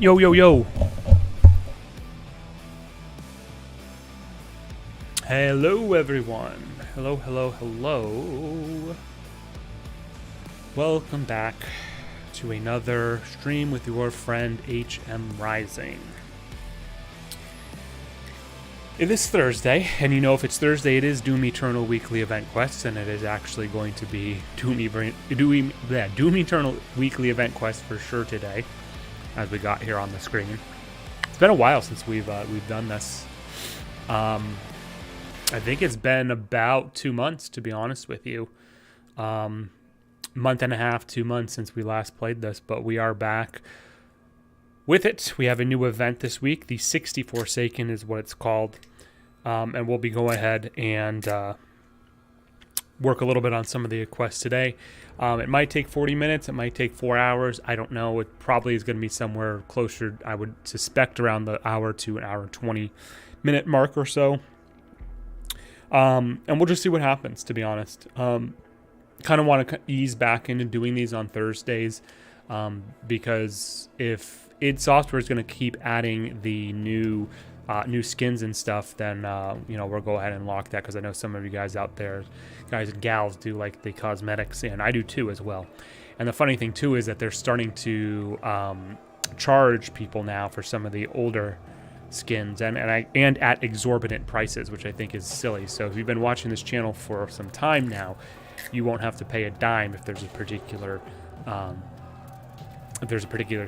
Yo, yo, yo. Hello, everyone. Hello, hello, hello. Welcome back to another stream with your friend HM Rising. It is Thursday, and you know if it's Thursday, it is Doom Eternal Weekly Event Quest, and it is actually going to be Doom Eternal Weekly Event Quest for sure today, as we got here on the screen. It's been a while since we've done this. I think it's been about 2 months, to be honest with you. Month and a half, 2 months since we last played this, but we are back with it. We have a new event this week. The 60 Forsaken is what it's called. And we'll be going ahead and work a little bit on some of the quests today. It might take 40 minutes. It might take 4 hours. I don't know. It probably is going to be somewhere closer, I would suspect, around the hour to an hour and 20 minute mark or so. And we'll just see what happens, to be honest. Kind of want to ease back into doing these on Thursdays because if id Software is going to keep adding the new skins and stuff, then we'll go ahead and lock that, because I know some of you guys out there, guys and gals, do like the cosmetics, and I do too as well. And the funny thing too is that they're starting to charge people now for some of the older skins and at exorbitant prices, which I think is silly. So if you've been watching this channel for some time now, you won't have to pay a dime if there's a particular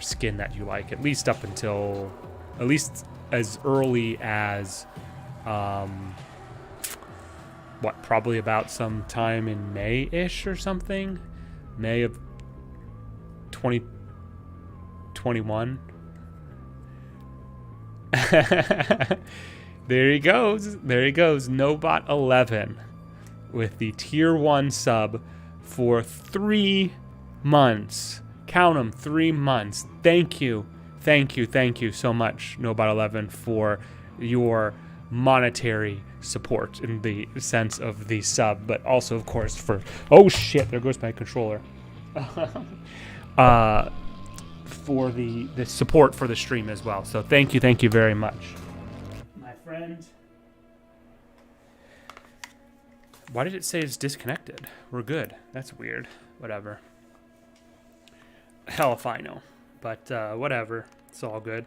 skin that you like, at least as early as probably about some time in May-ish or something, May of 2021. There he goes. Nobot11 with the tier 1 sub for 3 months. Count them, 3 months. Thank you so much, Nobot11, for your monetary support in the sense of the sub, but also, of course, for... Oh, shit, there goes my controller. For the support for the stream as well. So thank you very much, my friend. Why did it say it's disconnected? We're good. That's weird. Whatever. Hell if I know. But whatever. It's all good.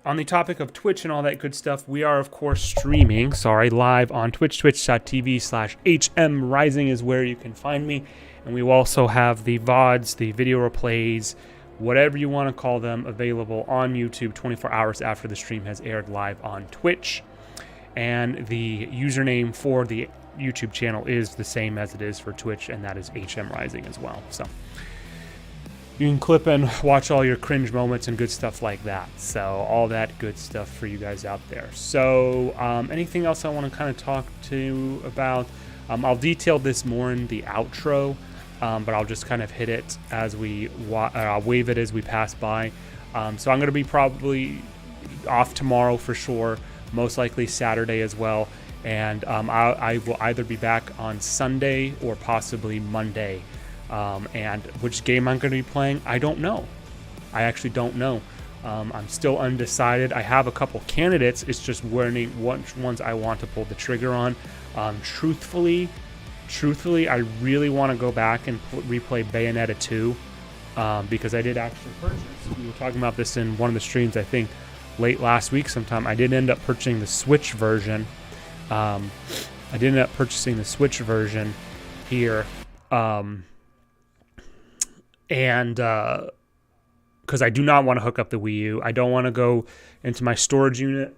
On the topic of Twitch and all that good stuff, we are, of course, streaming. Live on Twitch. Twitch.tv/HMRising is where you can find me. And we also have the VODs, the video replays, whatever you want to call them, available on YouTube 24 hours after the stream has aired live on Twitch. And the username for the YouTube channel is the same as it is for Twitch, and that is HM Rising as well. So you can clip and watch all your cringe moments and good stuff like that. So all that good stuff for you guys out there. So anything else I want to kind of talk to you about? I'll detail this more in the outro, but I'll just kind of hit it as we wave it as we pass by. So I'm going to be probably off tomorrow for sure, most likely Saturday as well. And I will either be back on Sunday or possibly Monday. And which game I'm going to be playing, I don't know. I actually don't know. I'm still undecided. I have a couple candidates. It's just learning which ones I want to pull the trigger on. Truthfully, I really want to go back and replay Bayonetta 2 because I did actually purchase. We were talking about this in one of the streams, I think, late last week sometime. I did end up purchasing the Switch version. Here. And because I do not want to hook up the Wii U. I don't want to go into my storage unit,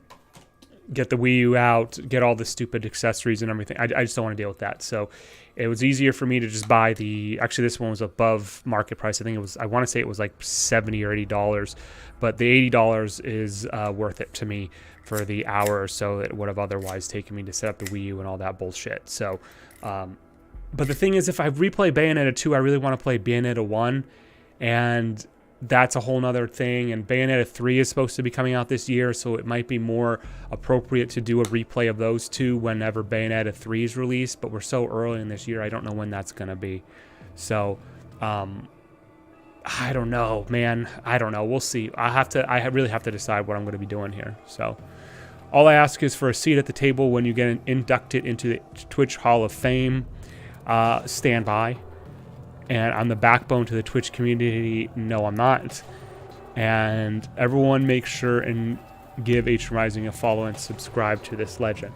get the Wii U out, get all the stupid accessories and everything. I just don't want to deal with that. So it was easier for me to just buy actually this one was above market price. I want to say it was like $70 or $80, but the $80 is worth it to me for the hour or so that it would have otherwise taken me to set up the Wii U and all that bullshit. So, but the thing is, if I replay Bayonetta 2, I really want to play Bayonetta 1, and that's a whole nother thing. And Bayonetta 3 is supposed to be coming out this year, so it might be more appropriate to do a replay of those two whenever Bayonetta 3 is released, but we're so early in this year, I don't know when that's going to be. So, I don't know, man. I don't know. We'll see. I really have to decide what I'm going to be doing here. So all I ask is for a seat at the table when you get inducted into the Twitch Hall of Fame. Stand by. And I'm the backbone to the Twitch community. No, I'm not. And everyone make sure and give H Rising a follow and subscribe to this legend.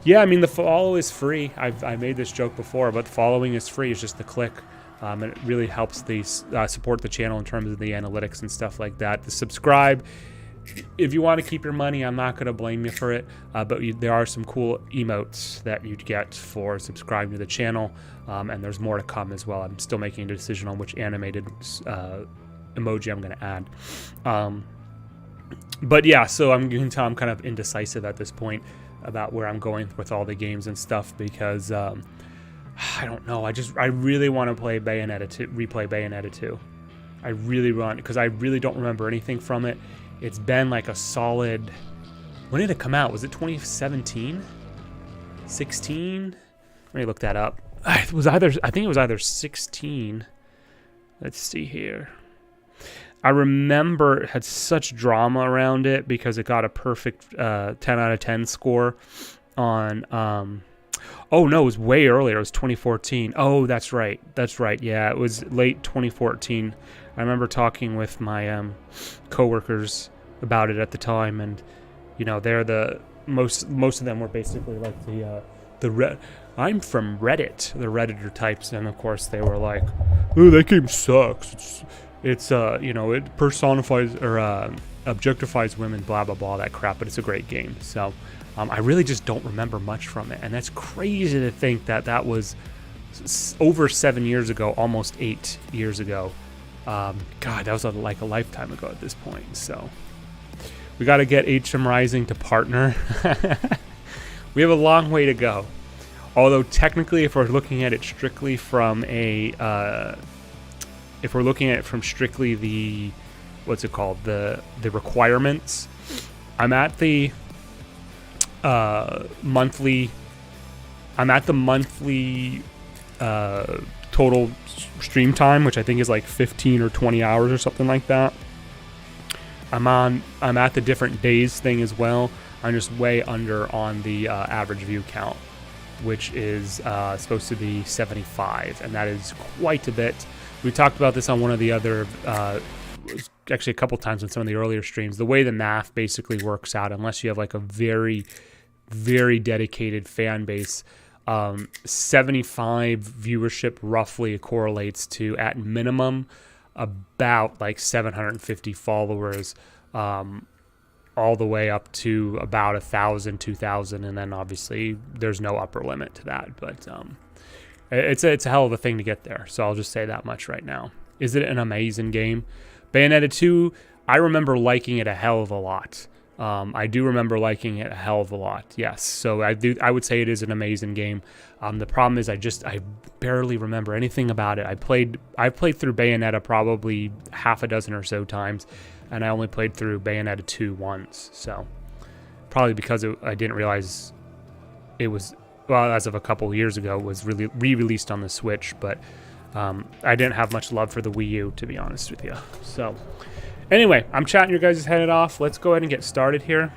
Yeah, I mean, the follow is free. I made this joke before, but the following is free. It's just the click. And it really helps the support the channel in terms of the analytics and stuff like that. The subscribe, if you want to keep your money, I'm not going to blame you for it. But there are some cool emotes that you'd get for subscribing to the channel. And there's more to come as well. I'm still making a decision on which animated emoji I'm going to add. But yeah, so you can tell I'm kind of indecisive at this point about where I'm going with all the games and stuff because I don't know. I really want to play Bayonetta 2, replay Bayonetta 2. I really want, because I really don't remember anything from it. It's been like a solid, when did it come out? Was it 2017? 16? Let me look that up. I think it was either 16. Let's see here. I remember it had such drama around it because it got a perfect 10 out of 10 score on oh no, it was way earlier. It was 2014. Oh, that's right. That's right. Yeah, it was late 2014. I remember talking with my coworkers about it at the time, and you know, they're the most of them were basically like I'm from Reddit, the Redditor types, and of course they were like, "Oh, that game sucks. It's you know, it personifies or objectifies women, blah blah blah, that crap, but it's a great game." So I really just don't remember much from it, and that's crazy to think that was over 7 years ago, almost 8 years ago. God, that was like a lifetime ago at this point. So we got to get HM Rising to partner. We have a long way to go. Although technically, if we're looking at it strictly from the what's it called, the requirements, I'm at the monthly total stream time, which I think is like 15 or 20 hours or something like that. I'm at the different days thing as well. I'm just way under on the average view count, which is supposed to be 75, and that is quite a bit. We talked about this on one of the other, actually a couple times on some of the earlier streams. The way the math basically works out, unless you have like a very, very dedicated fan base, 75 viewership roughly correlates to, at minimum, about like 750 followers, all the way up to about 1,000, 2,000, and then obviously there's no upper limit to that. But it's a hell of a thing to get there. So I'll just say that much right now. Is it an amazing game? Bayonetta 2, I remember liking it a hell of a lot. I do remember liking it a hell of a lot. Yes, so I would say it is an amazing game. The problem is I barely remember anything about it. I played through Bayonetta probably half a dozen or so times, and I only played through Bayonetta 2 once. So probably because I didn't realize it was, well, as of a couple of years ago, it was really re-released on the Switch. But I didn't have much love for the Wii U, to be honest with you. So anyway, I'm chatting your guys' headed off. Let's go ahead and get started here.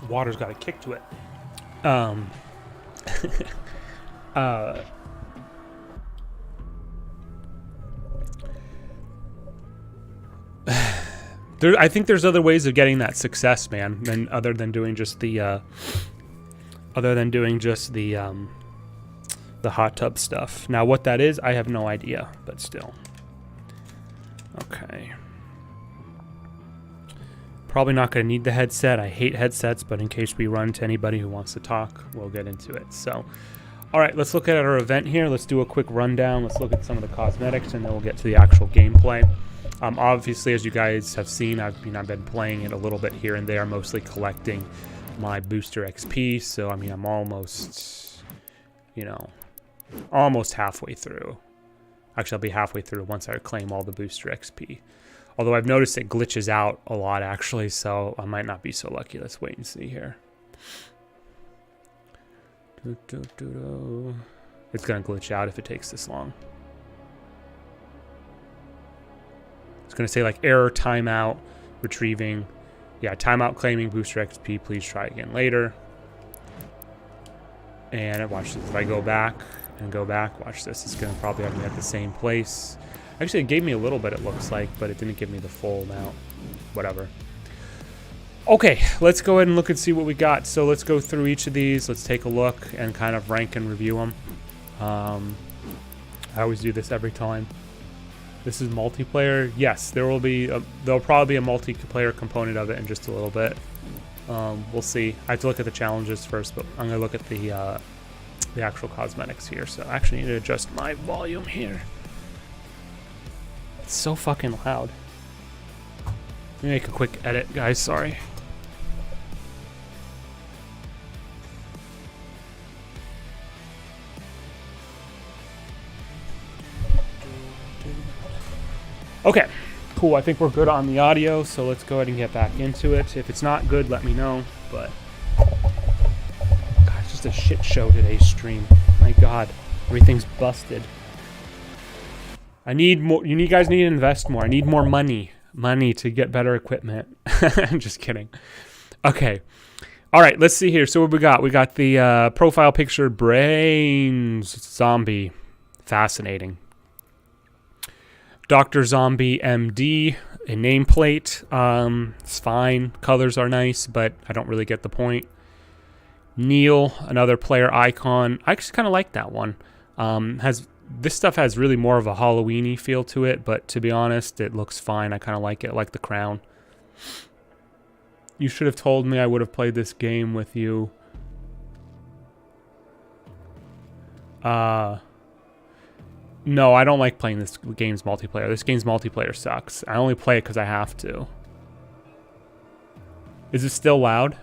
Water's got a kick to it. I think there's other ways of getting that success, man, than other than doing just the hot tub stuff. Now, what that is, I have no idea, but still. Okay. Probably not going to need the headset. I hate headsets, but in case we run into anybody who wants to talk, we'll get into it. So, all right, let's look at our event here. Let's do a quick rundown. Let's look at some of the cosmetics, and then we'll get to the actual gameplay. Obviously, as you guys have seen, I've been playing it a little bit here and there, mostly collecting my booster XP. So, I mean, I'm almost, almost halfway through. Actually, I'll be halfway through once I claim all the booster XP. Although I've noticed it glitches out a lot, actually, so I might not be so lucky. Let's wait and see here. It's gonna glitch out if it takes this long. It's gonna say like error, timeout, retrieving. Yeah, timeout claiming booster XP. Please try again later. And watch this. If I go back and go back, watch this. It's gonna probably have me at the same place. Actually, it gave me a little bit, it looks like, but it didn't give me the full amount. Whatever. Okay, let's go ahead and look and see what we got. So let's go through each of these. Let's take a look and kind of rank and review them. I always do this every time. This is multiplayer. Yes, there'll probably be a multiplayer component of it in just a little bit. We'll see. I have to look at the challenges first, but I'm gonna look at the actual cosmetics here. So I actually need to adjust my volume here. It's so fucking loud. Let me make a quick edit, guys. Sorry. Okay, cool. I think we're good on the audio, so let's go ahead and get back into it. If it's not good, let me know. But God, it's just a shit show today's stream. My God, everything's busted. I need more. You guys need to invest more. I need more money to get better equipment. I'm just kidding. Okay. All right, let's see here. So what we got? We got the profile picture brains zombie. Fascinating. Dr. Zombie MD, a nameplate. It's fine. Colors are nice, but I don't really get the point. Neil, another player icon. I actually kind of like that one. This stuff has really more of a Halloween-y feel to it, but to be honest, it looks fine. I kind of like it. I like the crown. You should have told me. I would have played this game with you. No, I don't like playing this game's multiplayer. This game's multiplayer sucks. I only play it because I have to. Is it still loud?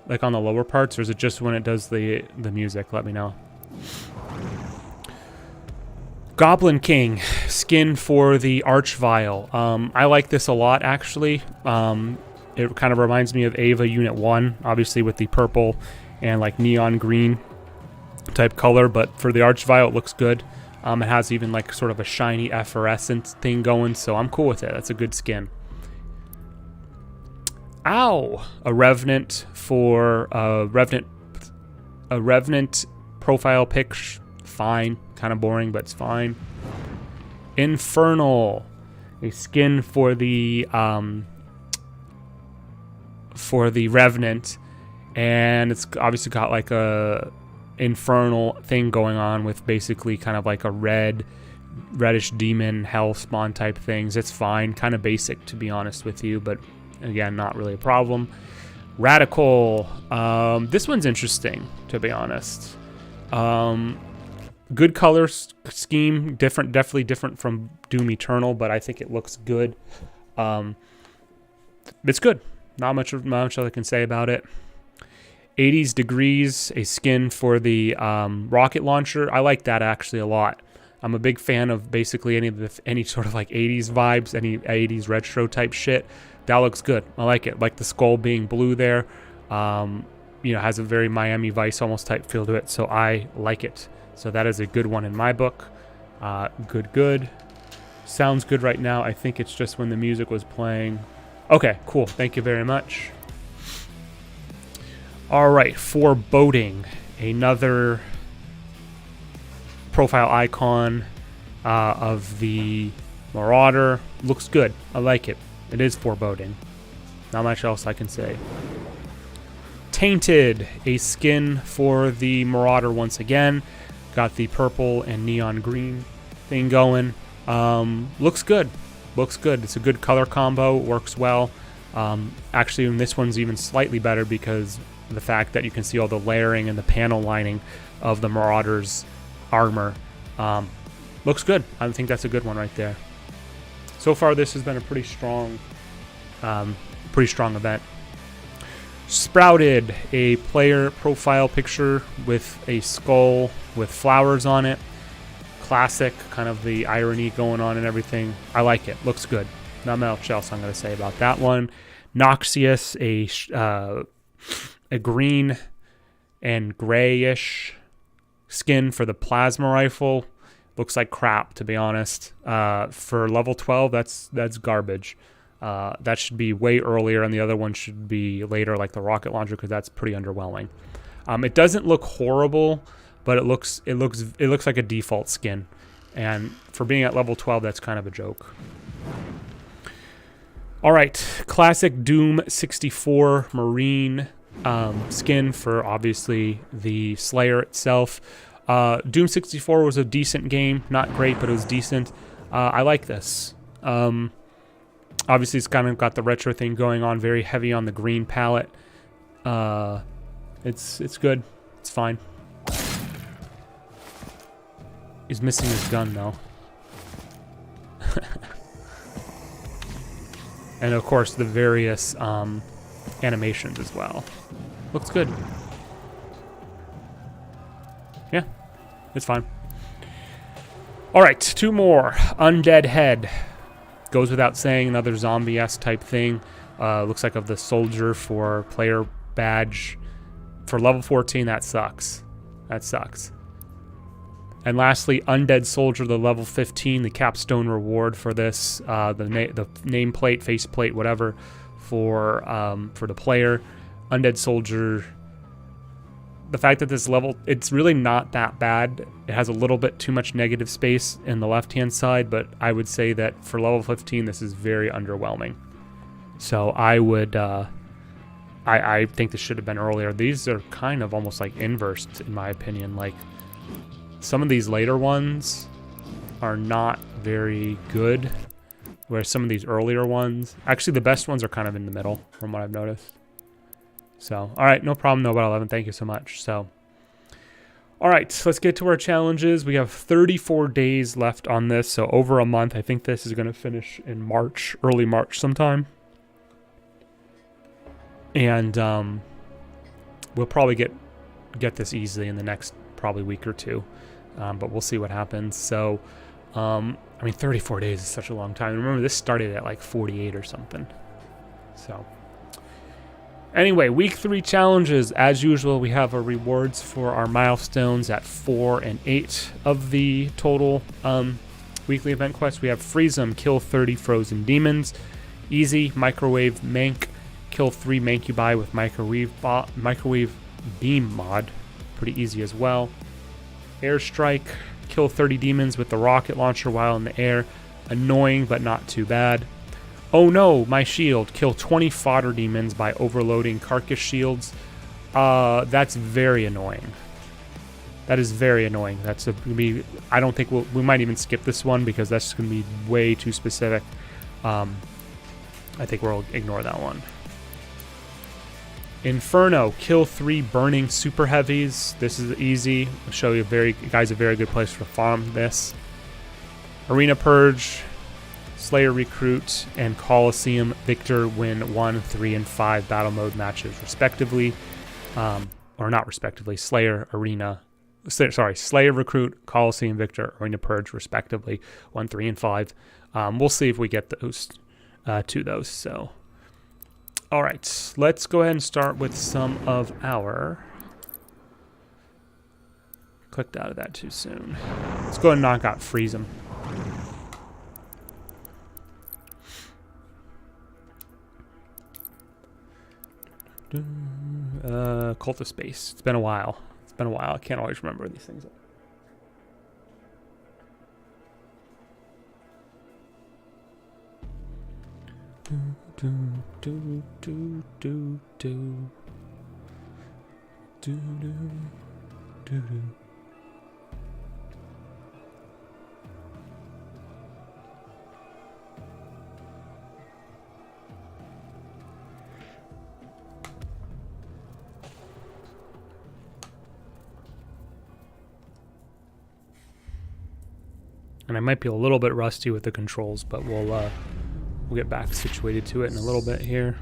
Like on the lower parts, or is it just when it does the music? Let me know. Goblin King, skin for the Archvile. I like this a lot, actually. It kind of reminds me of Ava Unit 1, obviously with the purple and like neon green type color, but for the Archvile, it looks good. It has even like sort of a shiny effervescent thing going, so I'm cool with it. That's a good skin. Ow! A Revenant for a Revenant profile pic. Fine. Kind of boring, but it's fine. Infernal, a skin for the Revenant, and it's obviously got like a infernal thing going on with basically kind of like a reddish demon hell spawn type things. It's fine, kind of basic to be honest with you, but again, not really a problem. Radical, this one's interesting to be honest. Good color scheme, definitely different from Doom Eternal, but I think it looks good. It's good. Not much I can say about it. 80s Degrees, a skin for the rocket launcher. I like that actually a lot. I'm a big fan of basically any sort of like 80s vibes, any 80s retro type shit. That looks good. I like it. Like the skull being blue there. Has a very Miami Vice almost type feel to it, so I like it. So that is a good one in my book. Good. Sounds good right now. I think it's just when the music was playing. Okay, cool. Thank you very much. All right, Foreboding, another profile icon of the Marauder. Looks good. I like it. It is foreboding. Not much else I can say. Tainted, a skin for the Marauder once again. Got the purple and neon green thing going. Looks good. Looks good. It's a good color combo. Works well. Actually, this one's even slightly better because the fact that you can see all the layering and the panel lining of the Marauder's armor. Looks good. I think that's a good one right there. So far, this has been a pretty strong event. Sprouted, a player profile picture with a skull with flowers on it. Classic, kind of the irony going on and everything. I like it. Looks good. Not much else I'm going to say about that one. Noxious, a green and grayish skin for the plasma rifle looks like crap, to be honest. For level 12, that's garbage. That should be way earlier, and the other one should be later, like the rocket launcher, because that's pretty underwhelming. It doesn't look horrible, but it looks like a default skin, and for being at level 12, that's kind of a joke. All right, classic Doom 64 Marine skin for obviously the Slayer itself. Doom 64 was a decent game, not great, but it was decent. I like this. Obviously, it's kind of got the retro thing going on, very heavy on the green palette. It's good. It's fine. He's missing his gun, though. And, of course, the various animations as well. Looks good. Yeah, it's fine. All right, 2 more. Undead Head. Goes without saying, another zombie-esque type thing. Looks like of the soldier for player badge. For level 14, that sucks. That sucks. And lastly, Undead Soldier, the level 15, the capstone reward for this, the nameplate, faceplate, whatever, for the player. Undead Soldier, the fact that this level, it's really not that bad. It has a little bit too much negative space in the left-hand side, but I would say that for level 15, this is very underwhelming. So I would, I think this should have been earlier. These are kind of almost like inversed, in my opinion. Like, some of these later ones are not very good, whereas some of these earlier ones, actually the best ones are kind of in the middle, from what I've noticed. So, all right, no problem, Nobel11, thank you so much. So, all right, let's get to our challenges. We have 34 days left on this, so over a month. I think this is going to finish in March, early March sometime. And we'll probably get this easily in the next probably week or two. But we'll see what happens. So, I mean, 34 days is such a long time. Remember, this started at like 48 or something. So, anyway, week 3 challenges. As usual, we have our rewards for our milestones at 4 and 8 of the total weekly event quest. We have freeze 'em, kill 30 frozen demons. Easy, microwave mank, kill 3 mancubi with microwave beam mod. Pretty easy as well. Airstrike, kill 30 demons with the rocket launcher while in the air. Annoying, but not too bad. Oh no, my shield. Kill 20 fodder demons by overloading carcass shields. That's very annoying. That is very annoying. That's gonna be. I don't think we might even skip this one because that's gonna be way too specific. I think we'll ignore that one. Inferno, kill 3 burning super heavies. This is easy. I'll show you a very good place to farm this. Arena Purge, Slayer Recruit, and Coliseum Victor win 1, 3, and 5 battle mode matches respectively. Or not respectively, Slayer Recruit, Coliseum Victor, Arena Purge respectively, 1, 3, and 5. We'll see if we get those to those. So, all right, let's go ahead and start with some of our. Clicked out of that too soon. Let's go ahead and knock out freeze 'em. Cult of Space. It's been a while. I can't always remember these things. And I might be a little bit rusty with the controls, but we'll get back situated to it in a little bit here.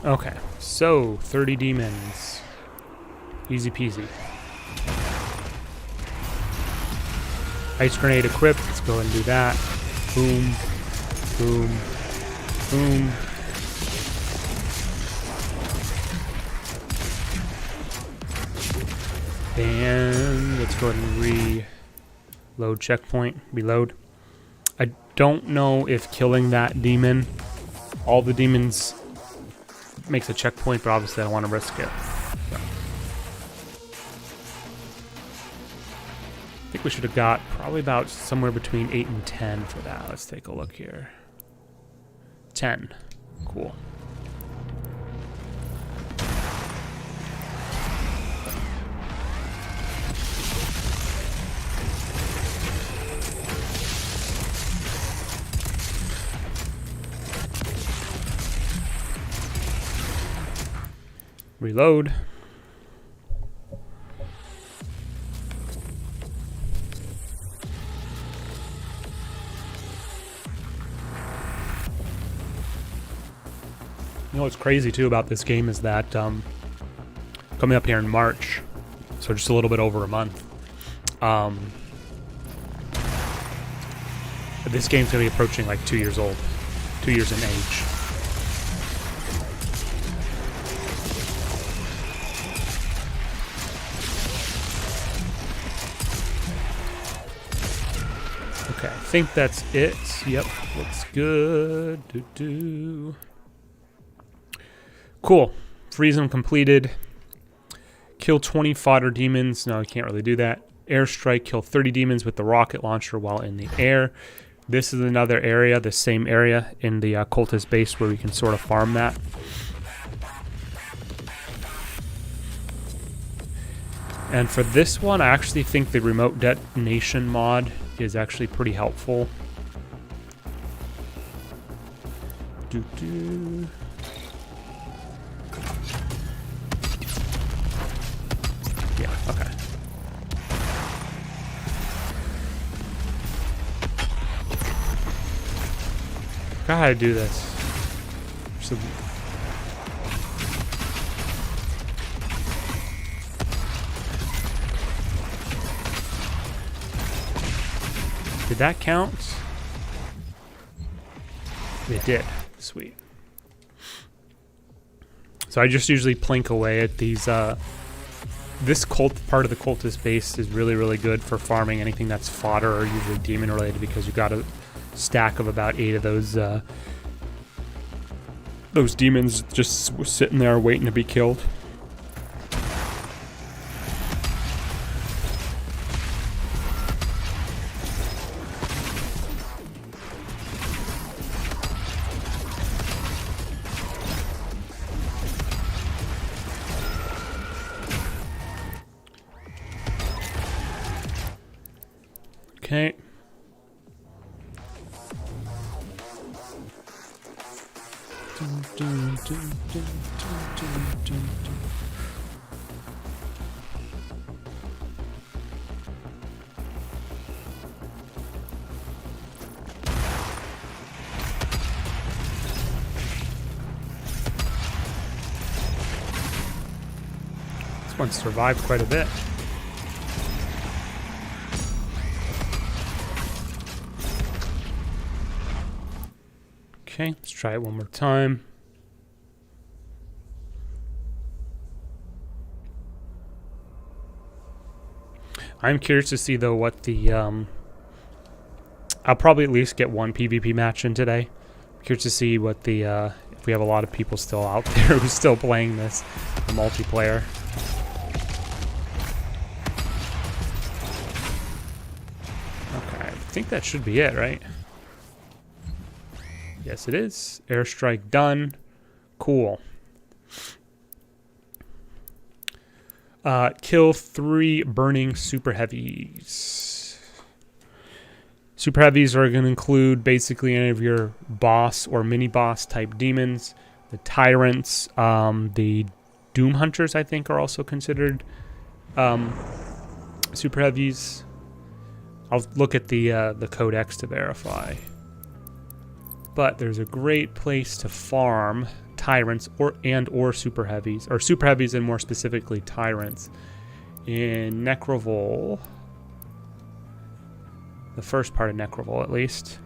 Okay, so 30 demons. Easy peasy. Ice grenade equipped. Let's go ahead and do that. Boom. Boom. Boom. And let's go ahead and reload checkpoint. Reload. I don't know if killing that demon, all the demons, makes a checkpoint, but obviously I don't want to risk it. So. I think we should have got probably about somewhere between 8 and 10 for that. Let's take a look here. 10. Cool. Reload. You know what's crazy too about this game is that coming up here in March, so just a little bit over a month, this game's gonna be approaching like 2 years old, 2 years in age. Okay, I think that's it. Yep, looks good. Cool. Freeze them completed. Kill 20 fodder demons. No, I can't really do that. Airstrike. Kill 30 demons with the rocket launcher while in the air. This is another area, the same area in the cultist base where we can sort of farm that. And for this one, I actually think the remote detonation mod is actually pretty helpful. Yeah, okay. Forgot how to do this. Did that count? It did. Sweet. So I just usually plink away at these. This cult part of the cultist base is really, really good for farming anything that's fodder or usually demon related, because you've got a stack of about 8 of those demons just sitting there waiting to be killed. Okay. This one survived quite a bit. Okay, let's try it one more time. I'm curious to see though what the I'll probably at least get one PvP match in today. I'm curious to see what the if we have a lot of people still out there who's still playing this, the multiplayer. Okay, I think that should be it, right? Yes, it is. Airstrike done. Cool. Kill 3 burning super heavies. Super heavies are going to include basically any of your boss or mini boss type demons. The tyrants, the doom hunters, I think, are also considered super heavies. I'll look at the codex to verify. But there's a great place to farm tyrants or super heavies, or super heavies and more specifically tyrants. In Necrovol, the first part of Necrovol at least.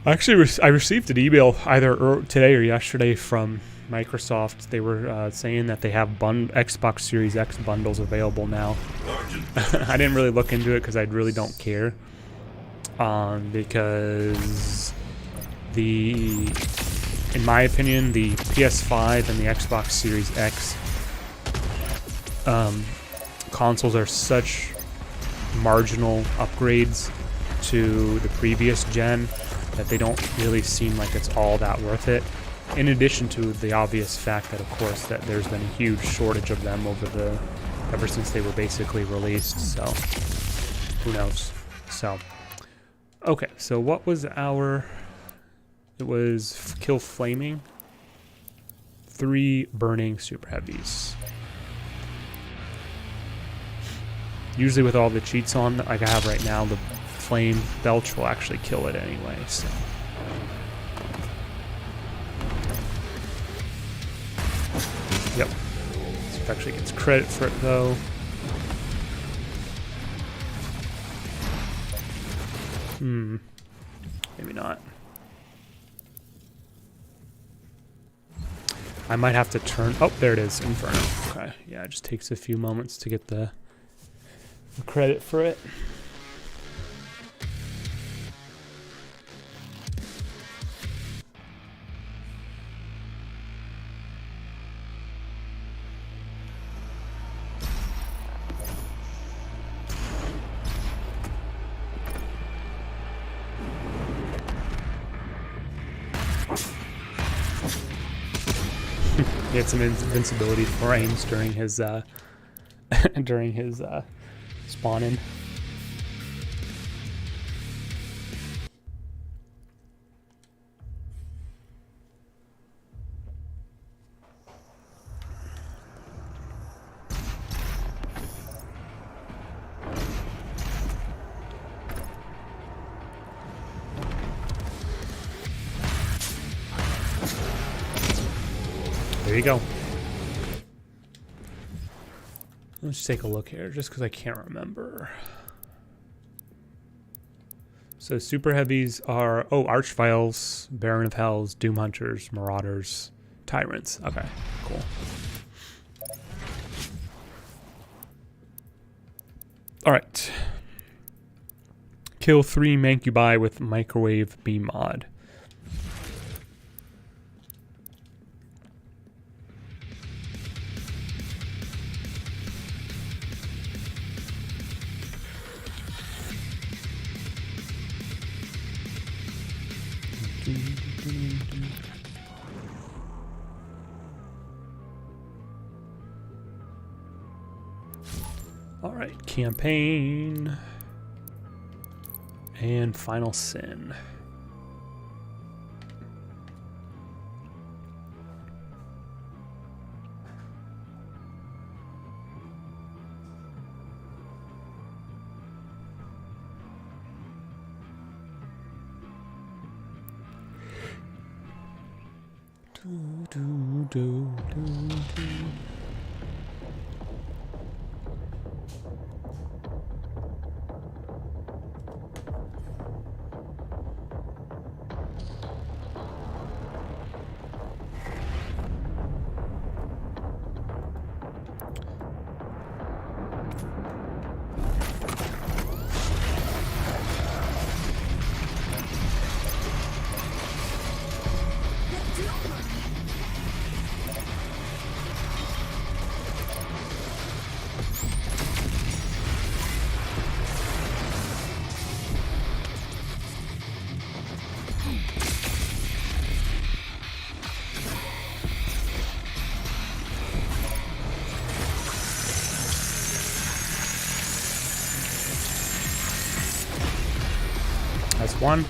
Actually, I received an email either today or yesterday from Microsoft. They were saying that they have Xbox Series X bundles available now. I didn't really look into it because I really don't care. Because in my opinion, the PS5 and the Xbox Series X consoles are such marginal upgrades to the previous gen that they don't really seem like it's all that worth it. In addition to the obvious fact that, of course, that there's been a huge shortage of them ever since they were basically released. So who knows? So okay, so what was our? It was kill flaming. 3 burning super heavies. Usually with all the cheats on, like I have right now, the flame belch will actually kill it anyway, so. Yep. This actually gets credit for it though. Maybe not. I might have to turn. Oh, there it is, Inferno. Okay, yeah, it just takes a few moments to get the credit for it. He had some invincibility frames during his spawn-in. There you go. Let's take a look here, just because I can't remember. So super heavies are, Archviles, Baron of Hells, Doom Hunters, Marauders, Tyrants. Okay, cool. All right. Kill 3 Mancubi with Microwave Beam Mod. All right, campaign and Final Sin. That's one.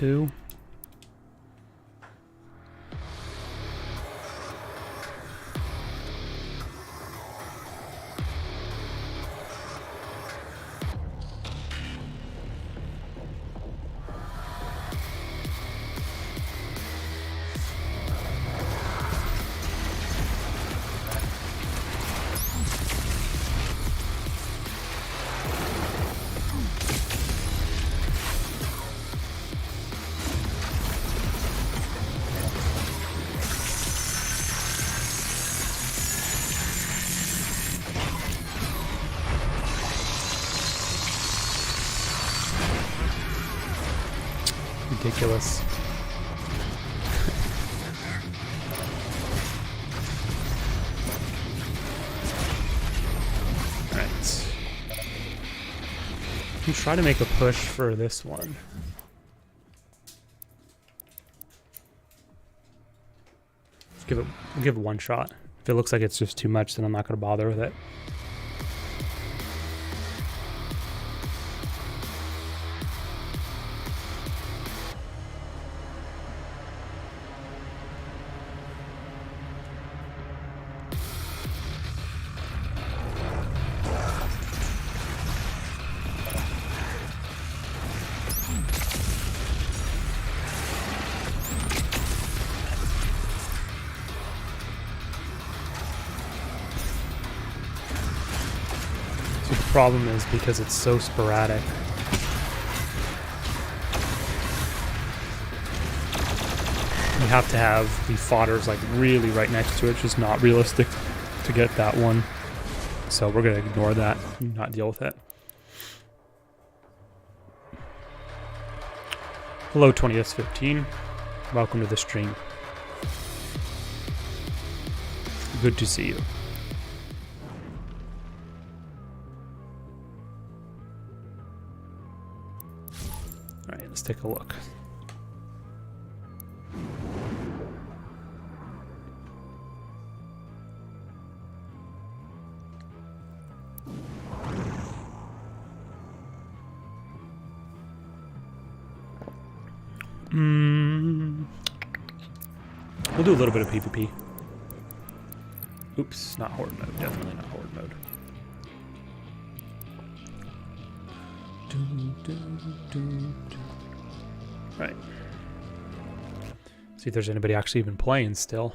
2. Ridiculous. Alright. Let's try to make a push for this one. We'll give it one shot. If it looks like it's just too much, then I'm not going to bother with it. Problem is because it's so sporadic. You have to have the fodders like really right next to it. It's just not realistic to get that one. So we're gonna ignore that and not deal with it. Hello 20s15. Welcome to the stream. Good to see you. Alright, let's take a look. We'll do a little bit of PvP. Oops, not horde mode. Definitely not horde mode. Right. See if there's anybody actually even playing still.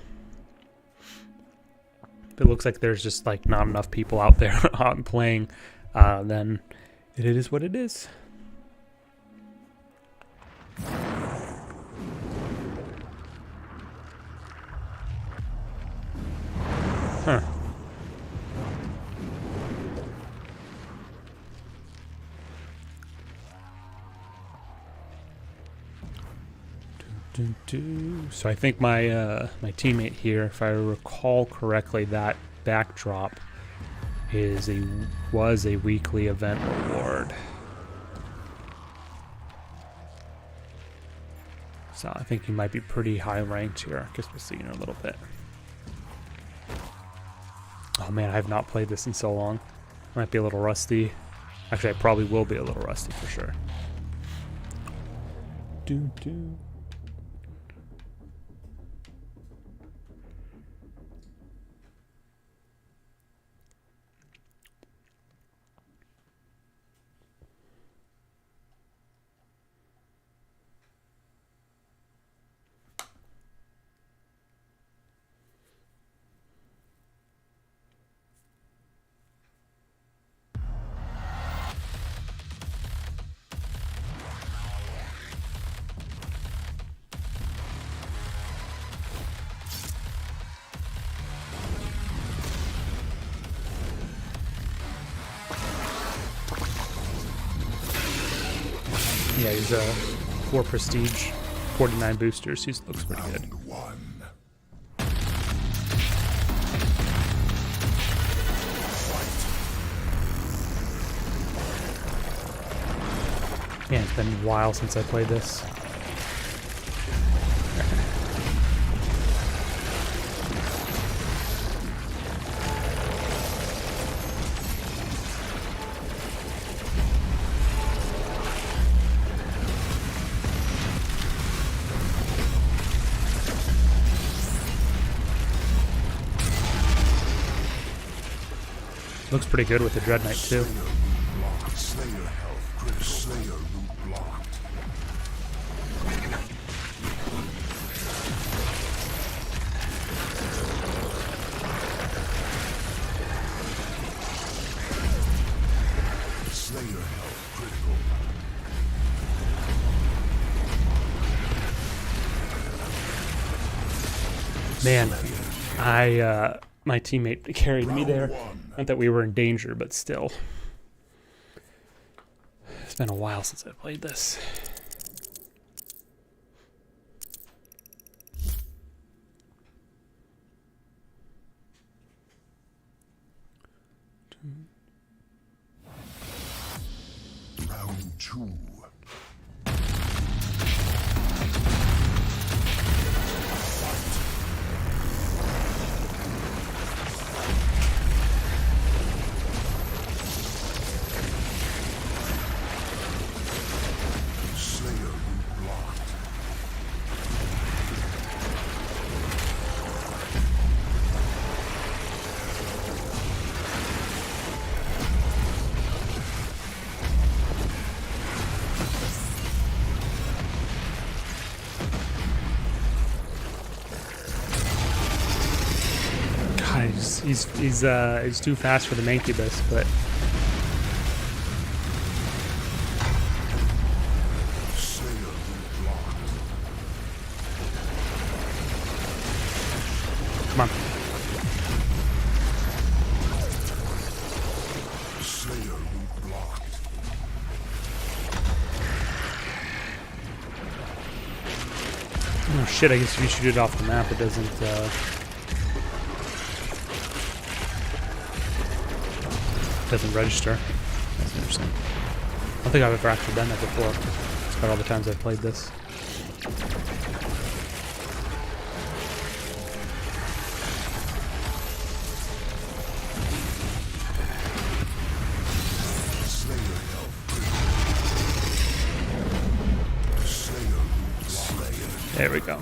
If it looks like there's just like not enough people out there out playing, then it is what it is. Huh. So I think my my teammate here, if I recall correctly, that backdrop was a weekly event reward. So I think he might be pretty high ranked here. I guess we'll see in a little bit. Oh man, I have not played this in so long. I might be a little rusty. Actually, I probably will be a little rusty for sure. Yeah, he's 4 prestige, 49 boosters. He looks pretty good. Man, it's been a while since I played this. Looks pretty good with the Dread Knight too. Slayer health critical. Slayer root blocked. Slayer health critical. Man, my teammate carried me there. Not that we were in danger, but still. It's been a while since I played this. Round 2. He's too fast for the Mancubus, but come on. Oh shit, I guess if you shoot it off the map it doesn't register. That's interesting. I don't think I've ever actually done that before. Despite all the times I've played this. There we go.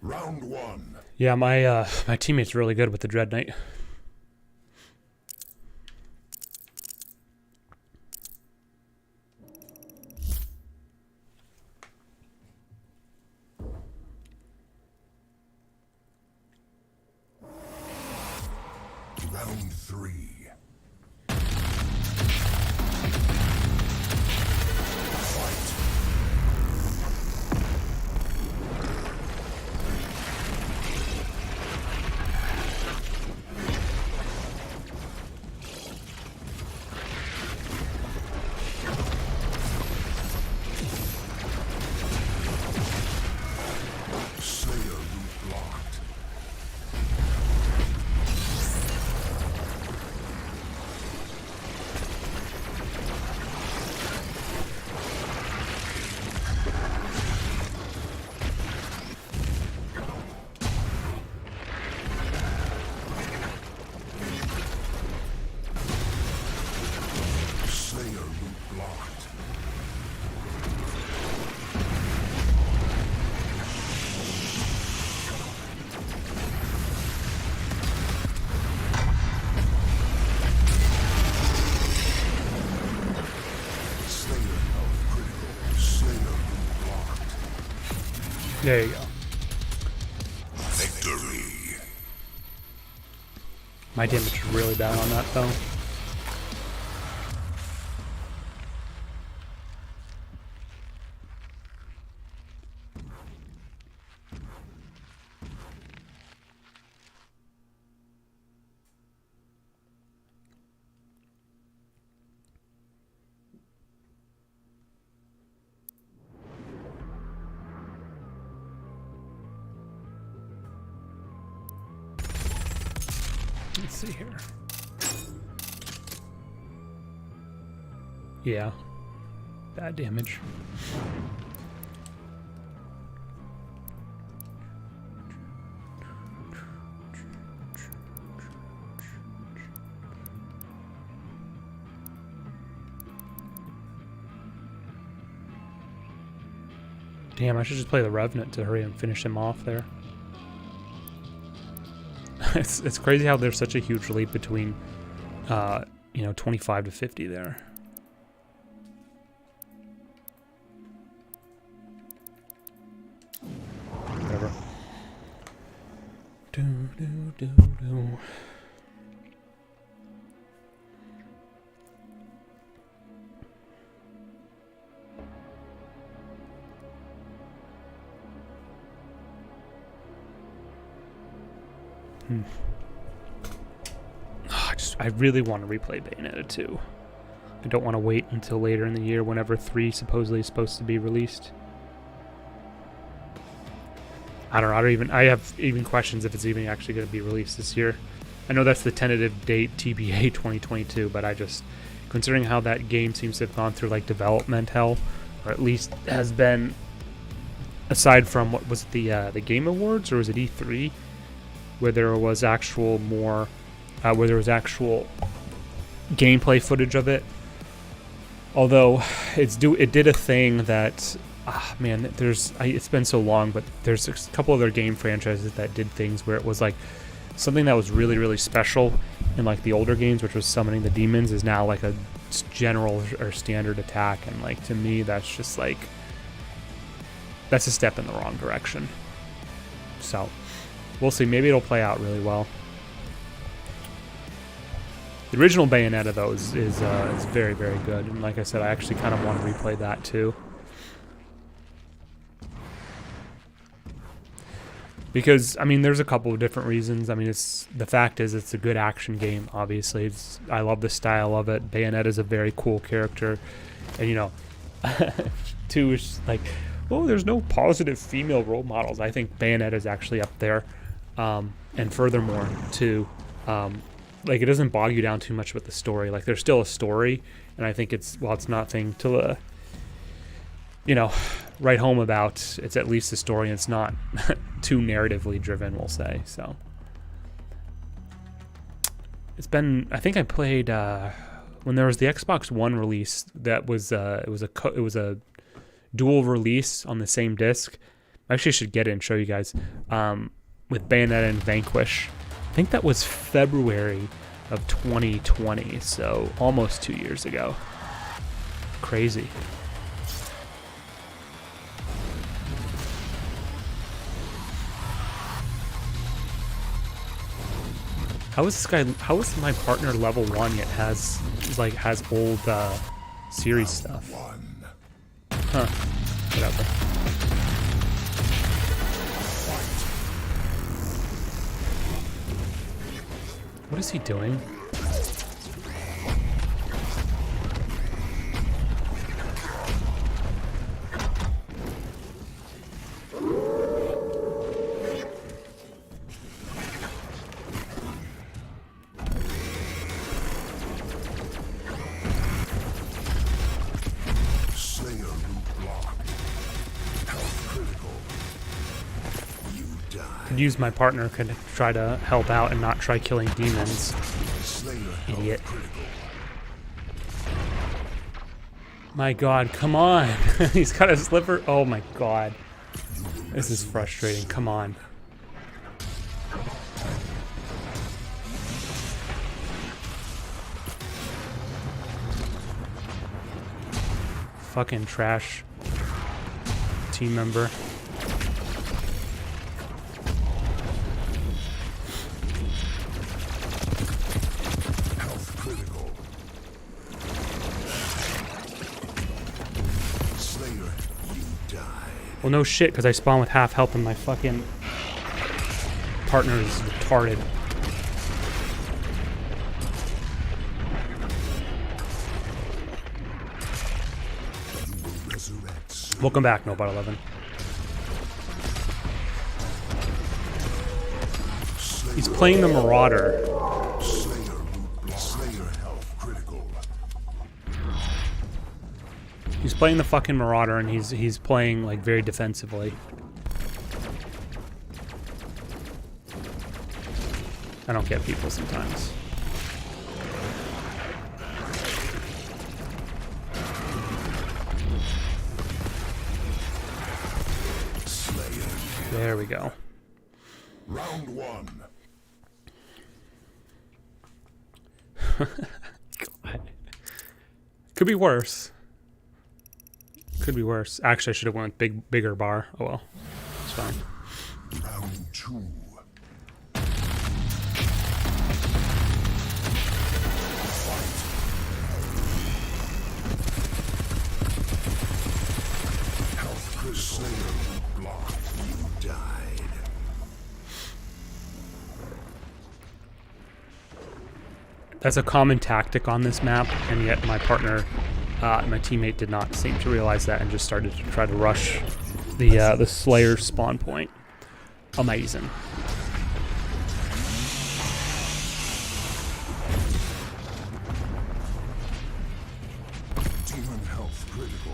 Round 1. Yeah, my teammate's really good with the Dread Knight. Round 3. There you go. Victory. My damage is really bad on that though. Let's see here. Yeah. Bad damage. Damn, I should just play the Revenant to hurry and finish him off there. It's crazy how there's such a huge leap between you know, 25 to 50 there. Whatever. Do, do, do, do. I really want to replay Bayonetta 2. I don't want to wait until later in the year whenever 3 supposedly is supposed to be released. I don't know. I have even questions if it's even actually going to be released this year. I know that's the tentative date, TBA 2022, but I just, considering how that game seems to have gone through like development hell, or at least has been, aside from what was it, the Game Awards, or was it E3, where there was actual where there was actual gameplay footage of it. Although it did a thing that, man, it's been so long, but there's a couple other game franchises that did things where it was like something that was really, really special in like the older games, which was summoning the demons, is now like a general or standard attack, and like to me that's just like, that's a step in the wrong direction. So we'll see. Maybe it'll play out really well. The original Bayonetta, though, is very, very good. And like I said, I actually kind of want to replay that, too. Because, I mean, there's a couple of different reasons. I mean, the fact is it's a good action game, obviously. I love the style of it. Bayonetta's a very cool character. And, you know, 2 is like, oh, there's no positive female role models. I think Bayonetta's actually up there. And furthermore, too, like, it doesn't bog you down too much with the story. Like, there's still a story, and I think it's nothing to, you know, write home about. It's at least a story, and it's not too narratively driven, we'll say. So, it's been, I think I played, when there was the Xbox One release, that was, it was a dual release on the same disc. I actually should get it and show you guys, with Bayonetta and Vanquish. I think that was February of 2020, so almost 2 years ago. Crazy. How is my partner level 1 yet has old series stuff? Huh. Whatever. What is he doing? Slayer root block. Health critical. You die. Could use my partner, could try to help out and not try killing demons. Slayer Idiot. critical. My god, come on. He's got a sliver. Oh my god. This is frustrating. Come on. Fucking trash team member. Health critical. Slayer, you die. Well, no shit, because I spawn with half health and my fucking partner is retarded. You will resurrect soon. Welcome back, Nobot 11. He's playing the Marauder. Slayer root block. Slayer health critical. He's playing the fucking Marauder, and he's playing like very defensively. I don't get people sometimes. Slayer. There we go. Round 1. Could be worse. Could be worse. Actually, I should have went bigger bar. Oh well. It's fine. Round 2. Health critical. Slayer blocked. You died. That's a common tactic on this map, and yet my partner, my teammate, did not seem to realize that and just started to try to rush the Slayer spawn point. Amazing. Demon health critical.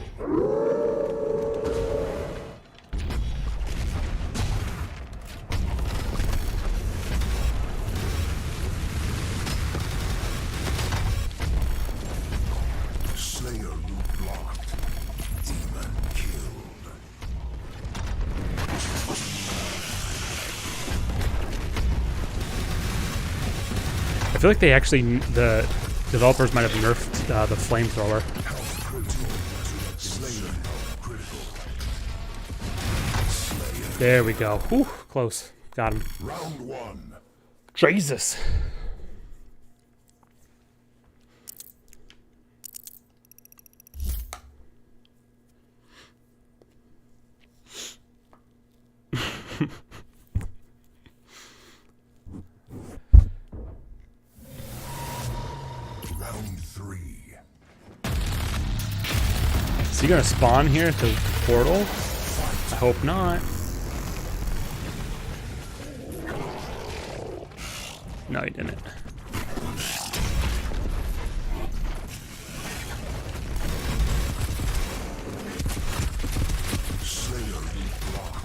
Slayer root blocked. Demon killed. I feel like they actually, the developers might have nerfed the flamethrower. Health critical. Slayer health critical. Slayer. There we go. Whew, close. Got him. Round 1. Jesus. Round 3. Is he gonna spawn here at the portal? I hope not. No, he didn't. Slayer root blocked.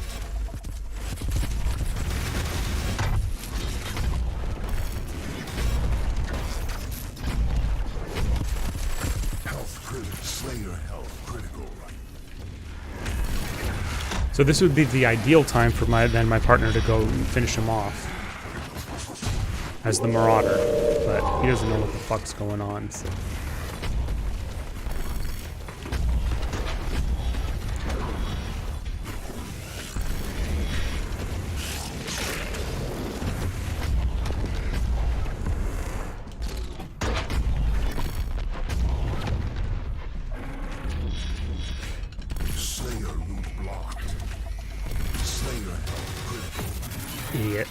Health critical. Slayer health critical. So this would be the ideal time for my partner to go finish him off as the Marauder, but he doesn't know what the fuck's going on. So. Slayer root blocked. Slayer health critical. Idiot.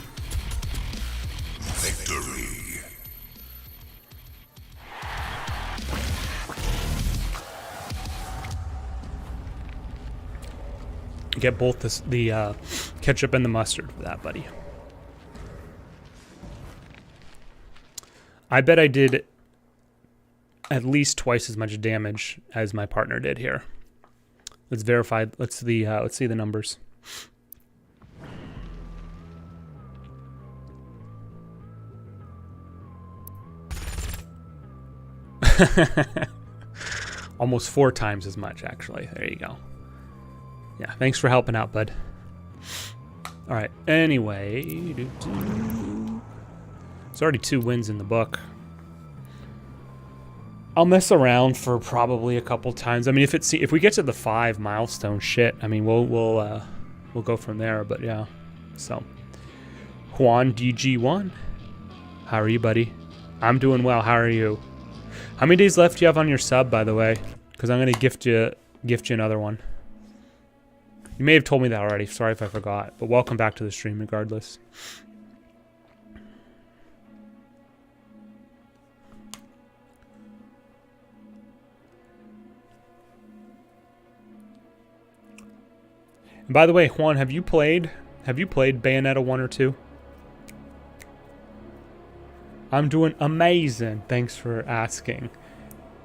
Victory. Get both the ketchup and the mustard for that, buddy. I bet I did at least twice as much damage as my partner did here. Let's verify. Let's see the numbers. Almost 4 times as much, actually. There you go. Yeah, thanks for helping out, bud. All right. Anyway, it's already 2 wins in the book. I'll mess around for probably a couple times. I mean, if we get to the 5 milestone shit, I mean, we'll go from there. But yeah, so Juan DG1, how are you, buddy? I'm doing well. How are you? How many days left do you have on your sub, by the way? Because I'm gonna gift you another one. You may have told me that already. Sorry if I forgot. But welcome back to the stream, regardless. And by the way, Juan, have you played Bayonetta 1 or 2? I'm doing amazing. Thanks for asking.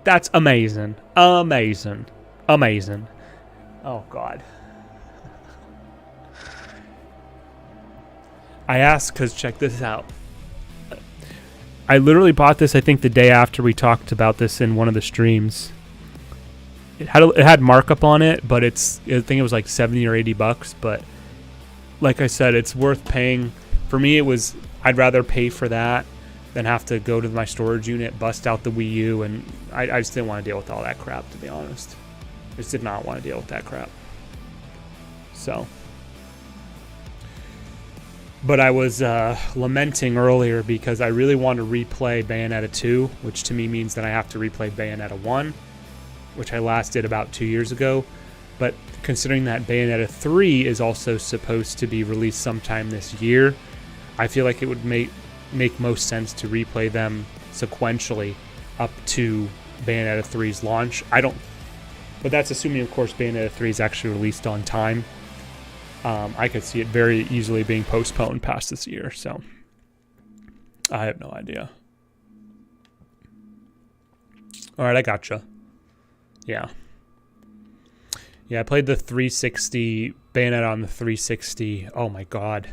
That's amazing. Amazing. Amazing. Oh, God. I asked because check this out. I literally bought this, I think, the day after we talked about this in one of the streams. It had markup on it, but I think it was like 70 or 80 bucks. But like I said, it's worth paying. For me, I'd rather pay for that then have to go to my storage unit, bust out the Wii U, and I just didn't want to deal with all that crap, to be honest. I just did not want to deal with that crap. So, but I was lamenting earlier because I really want to replay Bayonetta 2, which to me means that I have to replay Bayonetta 1, which I last did about 2 years ago. But considering that Bayonetta 3 is also supposed to be released sometime this year, I feel like it would make most sense to replay them sequentially up to Bayonetta 3's launch. But that's assuming, of course, Bayonetta 3 is actually released on time. I could see it very easily being postponed past this year, so I have no idea. All right, I gotcha. Yeah, I played the 360 Bayonetta on the 360. Oh my god,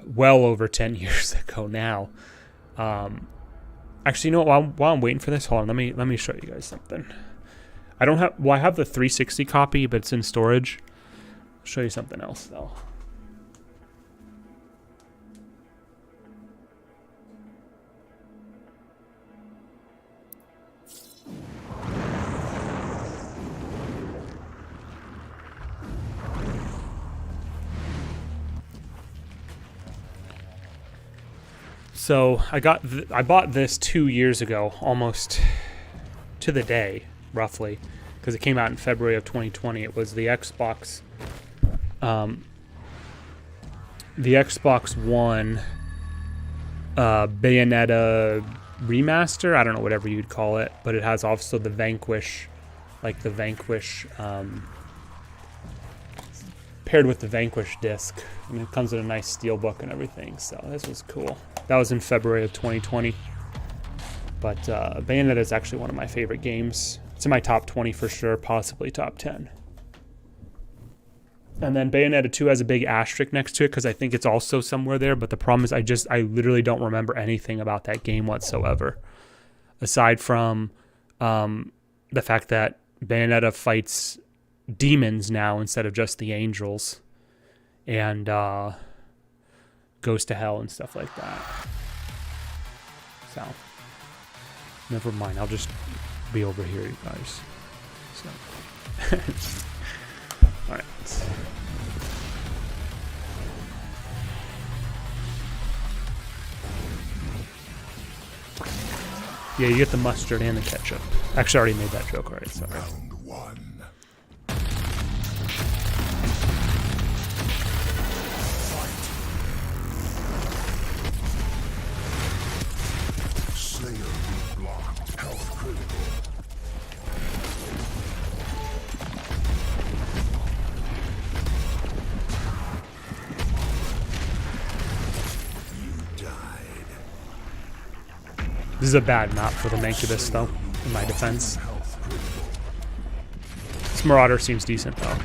well over 10 years ago now. Actually, you know what? While I'm waiting for this, hold on. Let me show you guys something. I have the 360 copy, but it's in storage. I'll show you something else though. So I bought this 2 years ago, almost to the day, roughly, because it came out in February of 2020. It was the Xbox One Bayonetta remaster. I don't know, whatever you'd call it, but it has also the Vanquish, paired with the Vanquish disc, and it comes in a nice steelbook and everything. So this was cool. That was in February of 2020. But Bayonetta is actually one of my favorite games. It's in my top 20 for sure, possibly top 10. And then Bayonetta 2 has a big asterisk next to it because I think it's also somewhere there. But the problem is I literally don't remember anything about that game whatsoever. Aside from the fact that Bayonetta fights demons now instead of just the angels. And goes to hell and stuff like that. So, never mind. I'll just be over here, you guys. So, all right. Yeah, you get the mustard and the ketchup. Actually, I already made that joke already. Sorry. Round one. This is a bad map for the Mancubus, though, in my defense. This Marauder seems decent, though.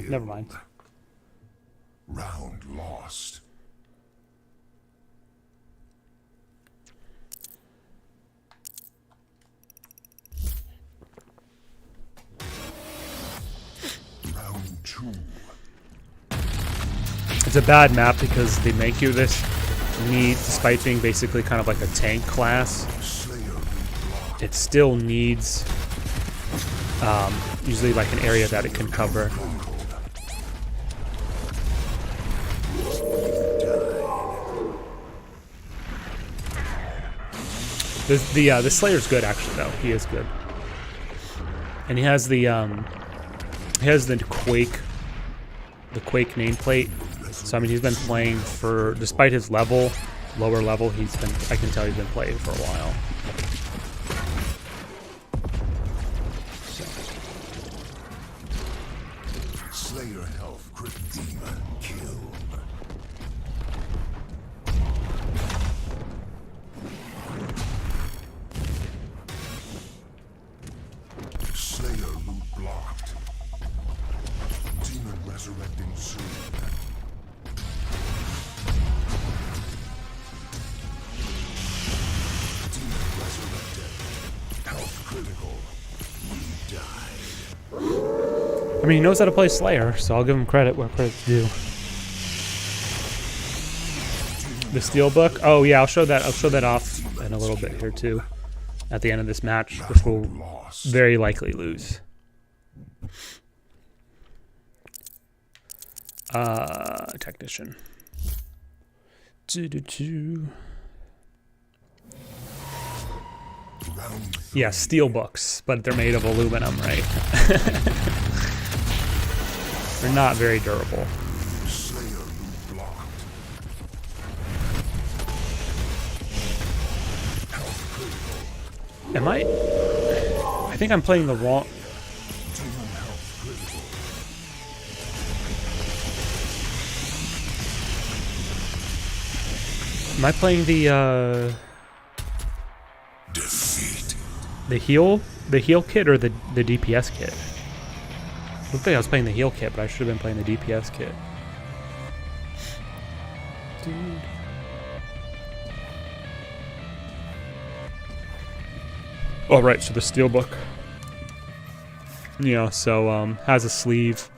Never mind. Round lost. Round two. It's a bad map because they make you this need, despite being basically kind of like a tank class, it still needs usually like an area that it can cover. The Slayer's good actually though. He is good, and he has the Quake nameplate. So I mean, he's been playing for, despite his lower level, I can tell he's been playing for a while. So. Slayer health crit demon kill. Slayer loot blocked. Demon resurrecting soon. I mean, he knows how to play Slayer, so I'll give him credit where credit's due. The Steelbook? Oh yeah, I'll show that off in a little bit here too. At the end of this match, which we'll very likely lose. Technician. Yeah, Steelbooks, but they're made of aluminum, right? They're not very durable. Am I think I'm playing the wrong... Am I playing the Defeat. the heal kit or the DPS kit? Looked like I was playing the heal kit, but I should have been playing the DPS kit. Dude. Oh right, so the Steelbook. Yeah, so has a sleeve.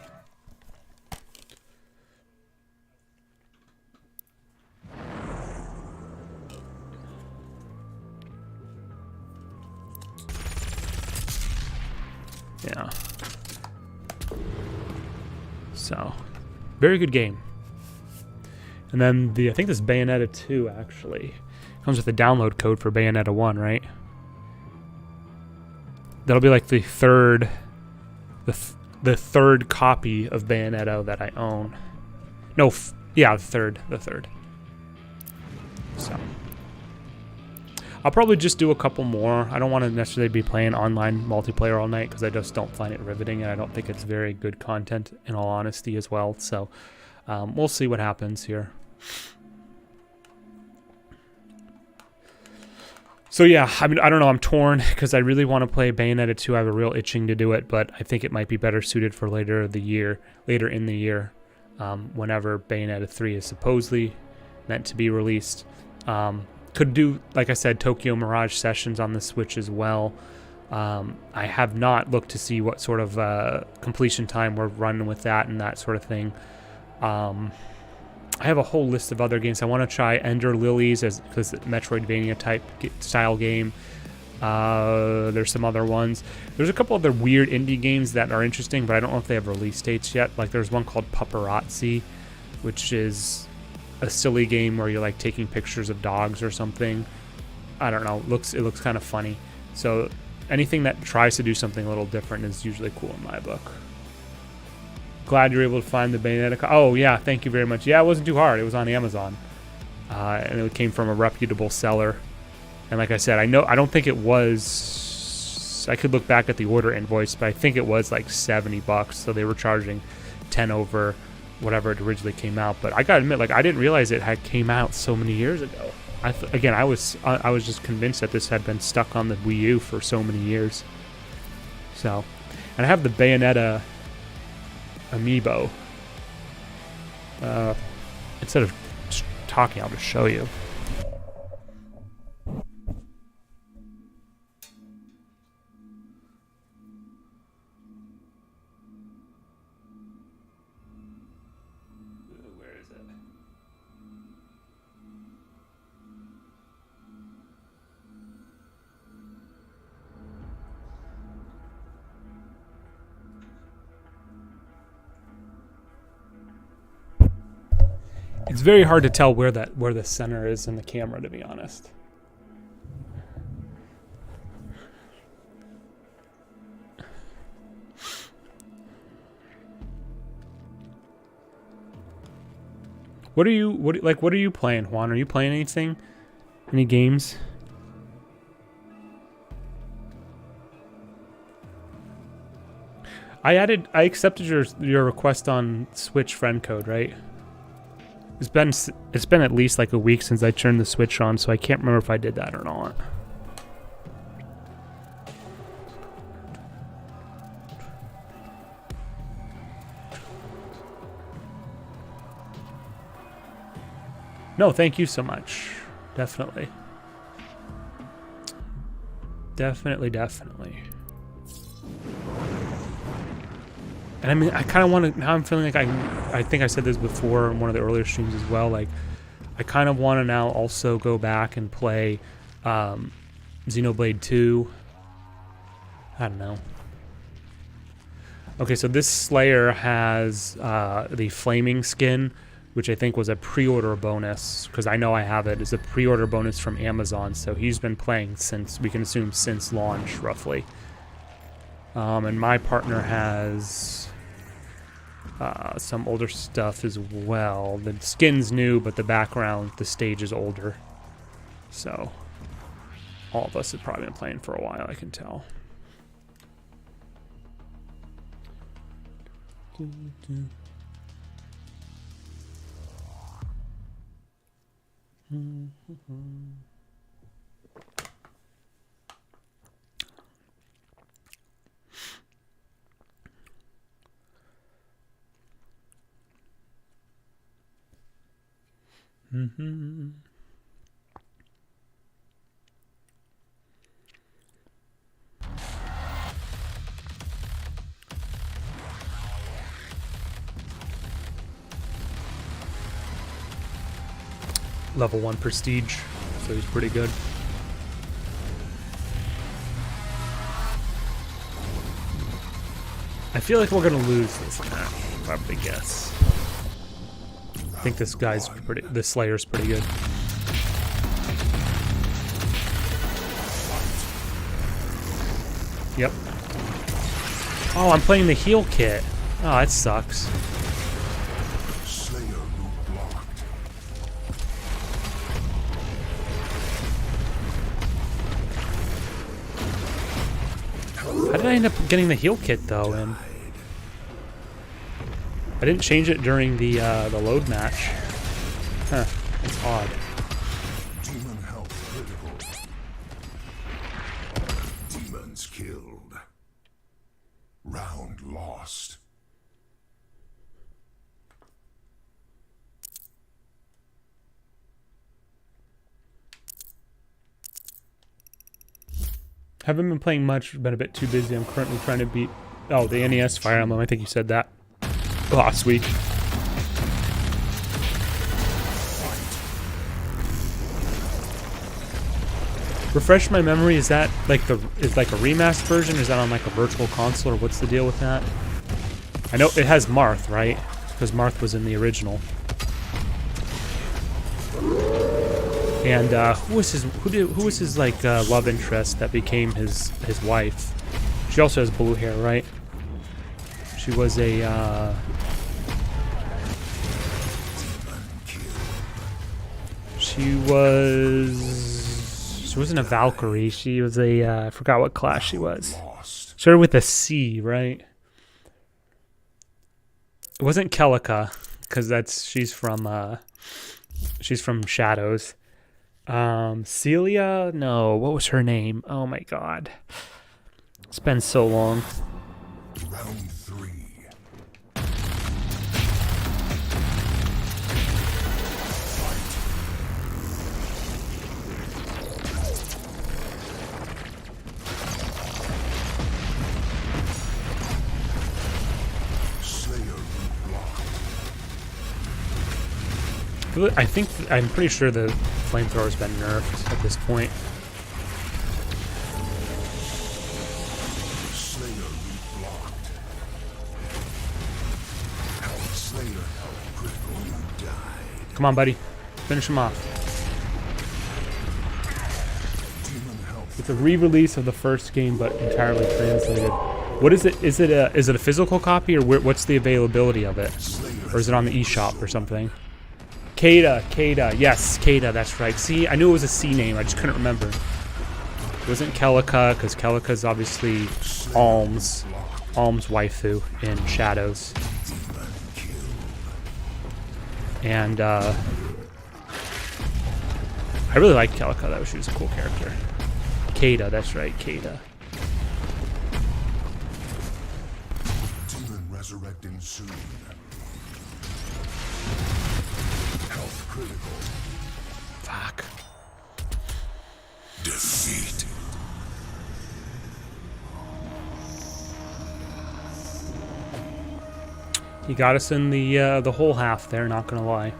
Yeah. So, very good game. And then I think this Bayonetta 2 actually comes with a download code for Bayonetta 1, right? That'll be like the third copy of Bayonetta that I own. No, yeah, the third. So I'll probably just do a couple more. I don't want to necessarily be playing online multiplayer all night because I just don't find it riveting, and I don't think it's very good content in all honesty as well. So we'll see what happens here. So yeah, I mean, I don't know, I'm torn because I really want to play Bayonetta 2. I have a real itching to do it, but I think it might be better suited for later in the year, whenever Bayonetta 3 is supposedly meant to be released. Could do, like I said, Tokyo Mirage Sessions on the Switch as well. I have not looked to see what sort of completion time we're running with that and that sort of thing. I have a whole list of other games. I want to try Ender Lilies because it's a Metroidvania type style game. There's some other ones. There's a couple other weird indie games that are interesting, but I don't know if they have release dates yet. Like there's one called Paparazzi, which is a silly game where you're like taking pictures of dogs or something. I don't know. It looks kind of funny. So anything that tries to do something a little different is usually cool in my book. Glad you're able to find the Bayonetta. Oh yeah, thank you very much. Yeah, it wasn't too hard. It was on Amazon, and it came from a reputable seller. And like I said, I don't think it was. I could look back at the order invoice, but I think it was like $70. So they were charging 10 over whatever it originally came out. But I gotta admit, like I didn't realize it had came out so many years ago. Again, I was just convinced that this had been stuck on the Wii U for so many years. So, and I have the Bayonetta Amiibo. Instead of talking, I'll just show you. Where is it? It's very hard to tell where the center is in the camera, to be honest. What are you playing, Juan? Are you playing anything? Any games? I accepted your request on Switch friend code, right? It's been at least like a week since I turned the Switch on, so I can't remember if I did that or not. No, thank you so much. Definitely. Definitely. And I mean, I kind of want to, now I'm feeling like I think I said this before in one of the earlier streams as well, like, I kind of want to now also go back and play Xenoblade 2. I don't know. Okay, so this Slayer has the Flaming skin, which I think was a pre-order bonus, because I know I have it. It's a pre-order bonus from Amazon, so he's been playing since, we can assume, since launch, roughly. And my partner has some older stuff as well. The skin's new, but the background, the stage is older. So, all of us have probably been playing for a while, I can tell. Level 1 prestige, so he's pretty good. I feel like we're gonna lose this match, probably guess. I think this guy's pretty, this Slayer's pretty good. Yep. Oh, I'm playing the heal kit. Oh, that sucks. How did I end up getting the heal kit though? And I didn't change it during the load match. Huh? It's odd. Demon health critical. Demons killed. Round lost. Haven't been playing much, been a bit too busy. I'm currently trying to beat, oh, the NES Fire Emblem. I think you said that last week. Refresh my memory, is that like a remastered version, or is that on like a virtual console, or what's the deal with that? I know it has Marth, right? Because Marth was in the original. And who was his like love interest that became his wife? She also has blue hair, right? She was a she wasn't a Valkyrie. She was a I forgot what class she was. Started with a C, right? It wasn't Kelika, because she's from Shadows. Celia? No, what was her name? Oh my god. It's been so long. Round 3. I'm pretty sure the flamethrower's been nerfed at this point. Come on, buddy. Finish him off. It's a re-release of the first game, but entirely translated. What is it? Is it a physical copy, or what's the availability of it? Or is it on the eShop or something? Kada. Yes, Kada, that's right. See, I knew it was a C name, I just couldn't remember. It wasn't Kelika, because Kelika's obviously Alm's waifu in Shadows. And I really liked Kelika, though. She was a cool character. Kada, that's right, Kada. Demon resurrecting soon. Health critical. Fuck. Defeat. He got us in the whole half there, not gonna lie.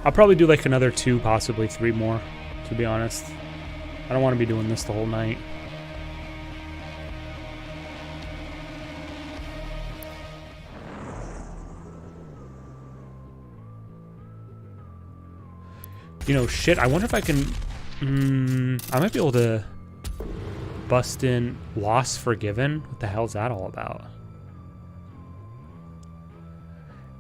I'll probably do like another 2, possibly 3 more, to be honest. I don't want to be doing this the whole night. You know, shit, I wonder if I can... I might be able to bust in Lost Forgiven. What the hell's that all about?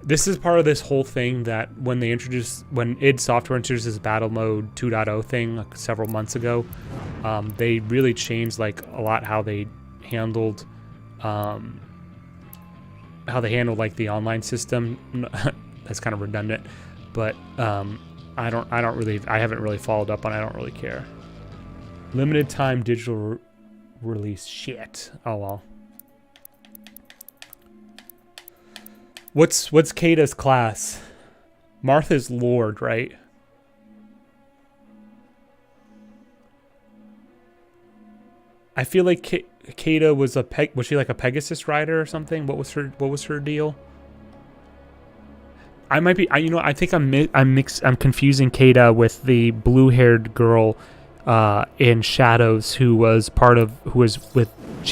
This is part of this whole thing that when id Software introduced this Battle Mode 2.0 thing like several months ago, they really changed like a lot how they handled like the online system. That's kind of redundant, but I haven't really followed up on it. I don't really care. Limited time digital release. Shit. Oh well. What's Kata's class? Martha's Lord, right? I feel like Kata was was she like a Pegasus rider or something? What was her deal? I might be. I think I'm confusing Kata with the blue-haired girl in Shadows she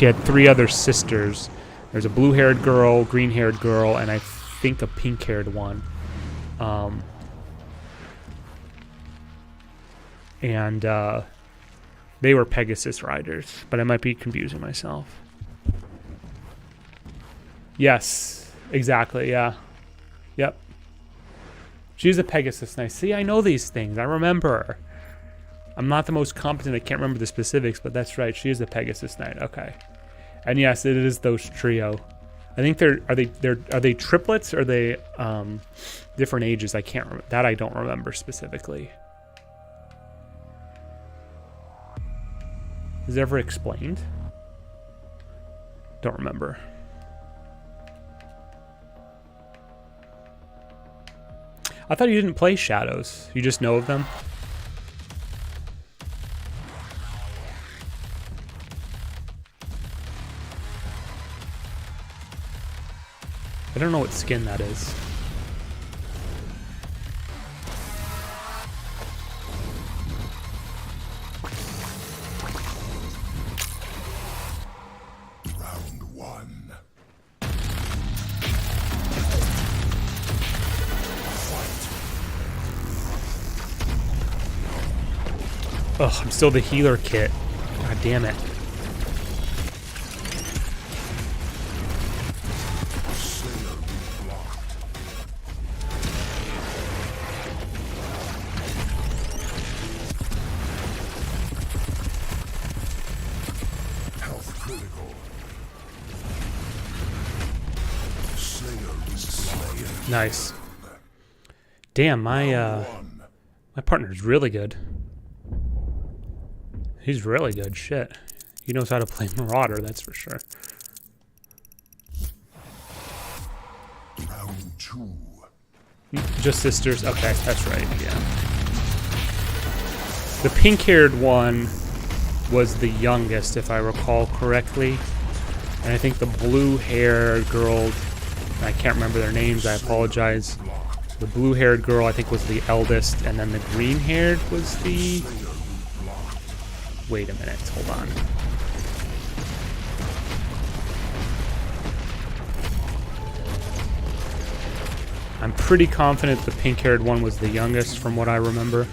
had 3 other sisters. There's a blue-haired girl, green-haired girl, and I think a pink-haired one. And they were Pegasus riders, but I might be confusing myself. Yes, exactly, yeah. Yep. She's a Pegasus Knight. See, I know these things. I remember. I'm not the most competent. I can't remember the specifics, but that's right. She is a Pegasus Knight. Okay. And yes, it is those trio. I think are they triplets or are they different ages? I can't remember. That I don't remember specifically. Is it ever explained? Don't remember. I thought you didn't play Shadows. You just know of them? I don't know what skin that is. Round 1. Ugh, I'm still the healer kit. God damn it. Nice. Damn, my partner's really good. He's really good. Shit. He knows how to play Marauder, that's for sure. Round 2. Just sisters? Okay, that's right, yeah. The pink-haired one was the youngest, if I recall correctly. And I think the blue-haired girl, I can't remember their names, I apologize. The blue-haired girl, I think, was the eldest, and then the green-haired was the... Wait a minute, hold on. I'm pretty confident the pink-haired one was the youngest from what I remember.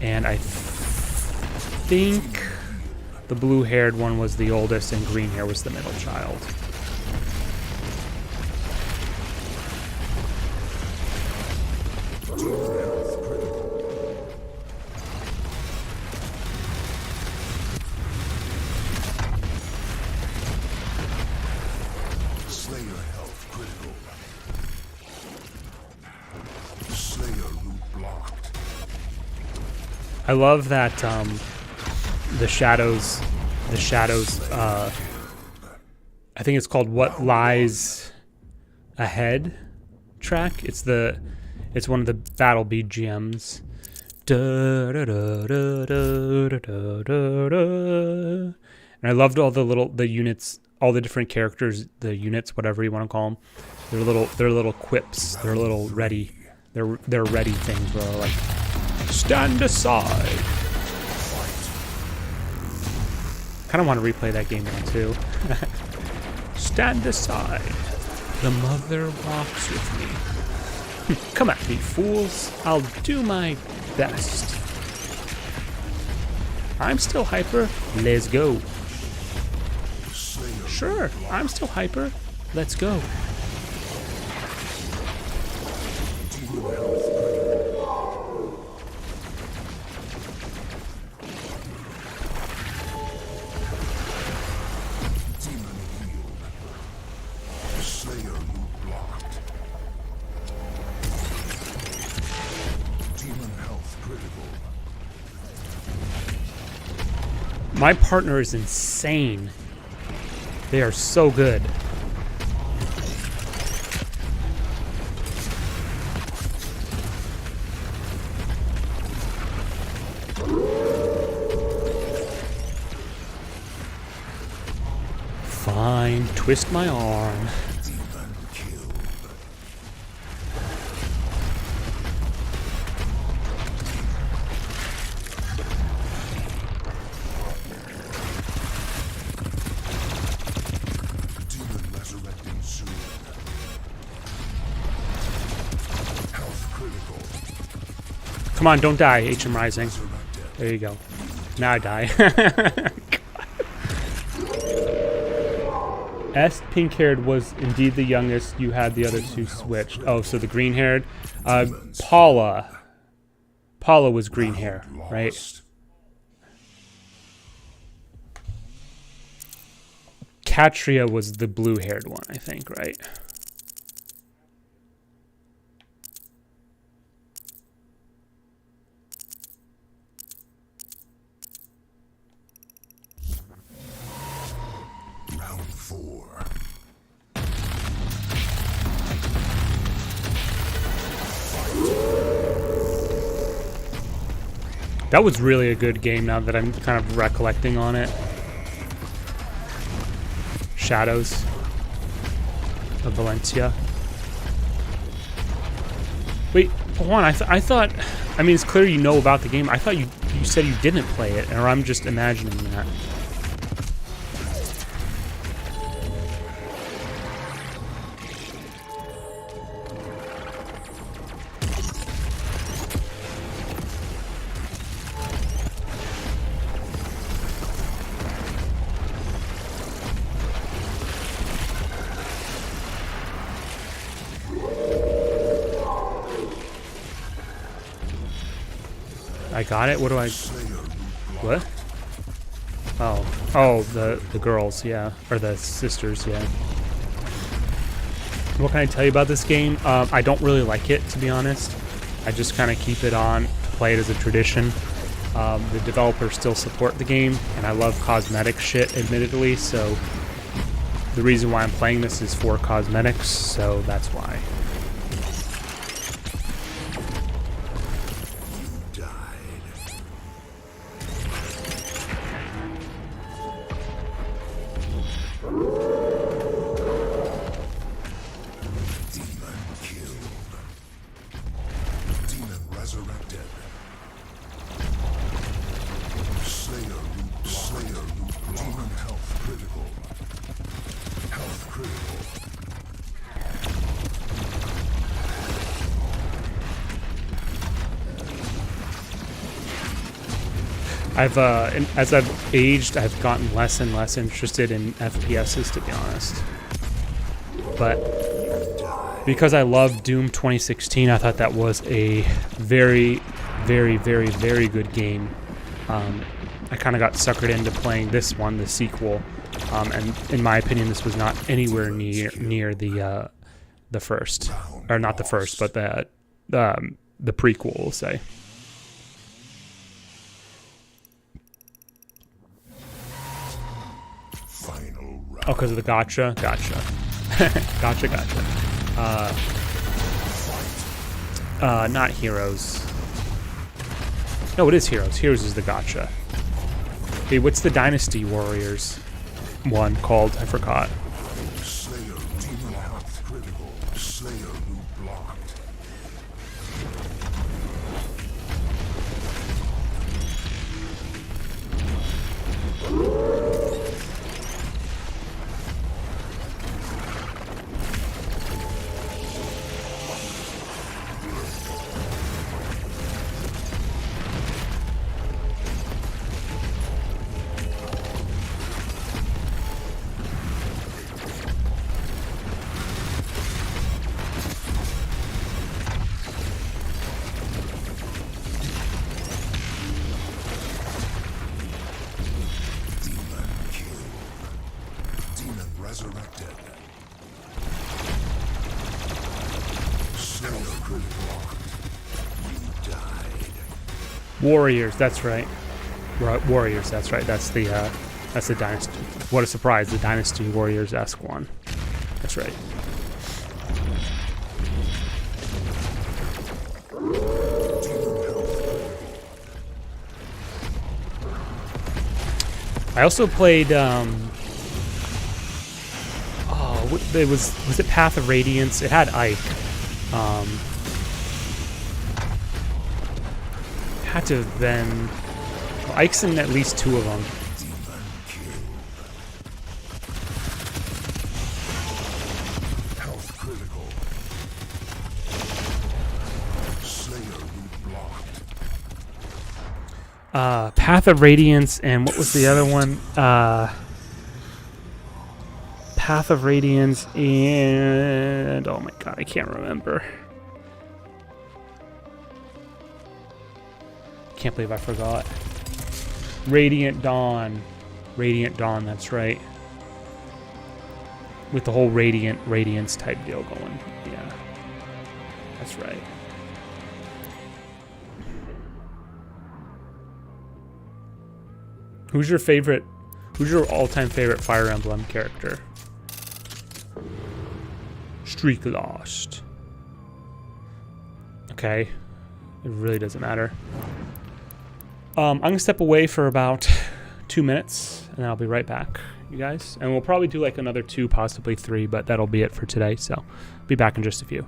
And I think the blue-haired one was the oldest and green hair was the middle child. I love that the shadows I think it's called What Lies Ahead track. It's one of the battle BGMs. And I loved all the units, all the different characters, the units, whatever you want to call them. Their little quips, their little ready They're ready things where they're like, stand aside. Kind of want to replay that game now too. Stand aside. The mother walks with me. Come at me, fools. I'll do my best. I'm still hyper. Let's go. Sure, I'm still hyper. Let's go. My partner is insane. They are so good. Fine, twist my arm. Come on, don't die, HM Rising. There you go. Now I die. S pink-haired was indeed the youngest. You had the other two switched. Oh, so the green-haired. Paula. Paula was green hair, right? Katria was the blue-haired one, I think, right? That was really a good game now that I'm kind of recollecting on it. Shadows of Valencia. Wait, hold on. I thought... I mean, it's clear you know about the game. I thought you said you didn't play it, or I'm just imagining that. I got it? What do I... What? Oh, the girls, yeah. Or the sisters, yeah. What can I tell you about this game? I don't really like it, to be honest. I just kind of keep it on to play it as a tradition. The developers still support the game, and I love cosmetic shit, admittedly, so the reason why I'm playing this is for cosmetics, so that's why. As I've aged, I've gotten less and less interested in FPSs, to be honest. But because I love Doom 2016, I thought that was a very, very, very, very good game. I kind of got suckered into playing this one, the sequel, and in my opinion, this was not anywhere near the first, or not the first, but the prequel, we'll say. Oh, because of the gotcha? Gotcha. Gotcha. Not Heroes. No, it is Heroes. Heroes is the gotcha. Hey, what's the Dynasty Warriors one called? I forgot. Slayer, demon health critical. Slayer loop blocked. Warriors, that's right. Warriors, that's right. That's the Dynasty. What a surprise, the Dynasty Warriors-esque one. That's right. I also played, was it Path of Radiance? It had Ike. Had to have been... Well, Ike's in at least 2 of them. Health critical. Slayer blocked. Path of Radiance, and what was the other one? Path of Radiance and... Oh my god, I can't remember. Can't believe I forgot. Radiant Dawn. Radiant Dawn, that's right. With the whole Radiance type deal going. Yeah. That's right. Who's your all-time favorite Fire Emblem character? Streak lost. Okay. It really doesn't matter. I'm going to step away for about 2 minutes, and I'll be right back, you guys. And we'll probably do like another 2, possibly 3, but that'll be it for today. So, be back in just a few.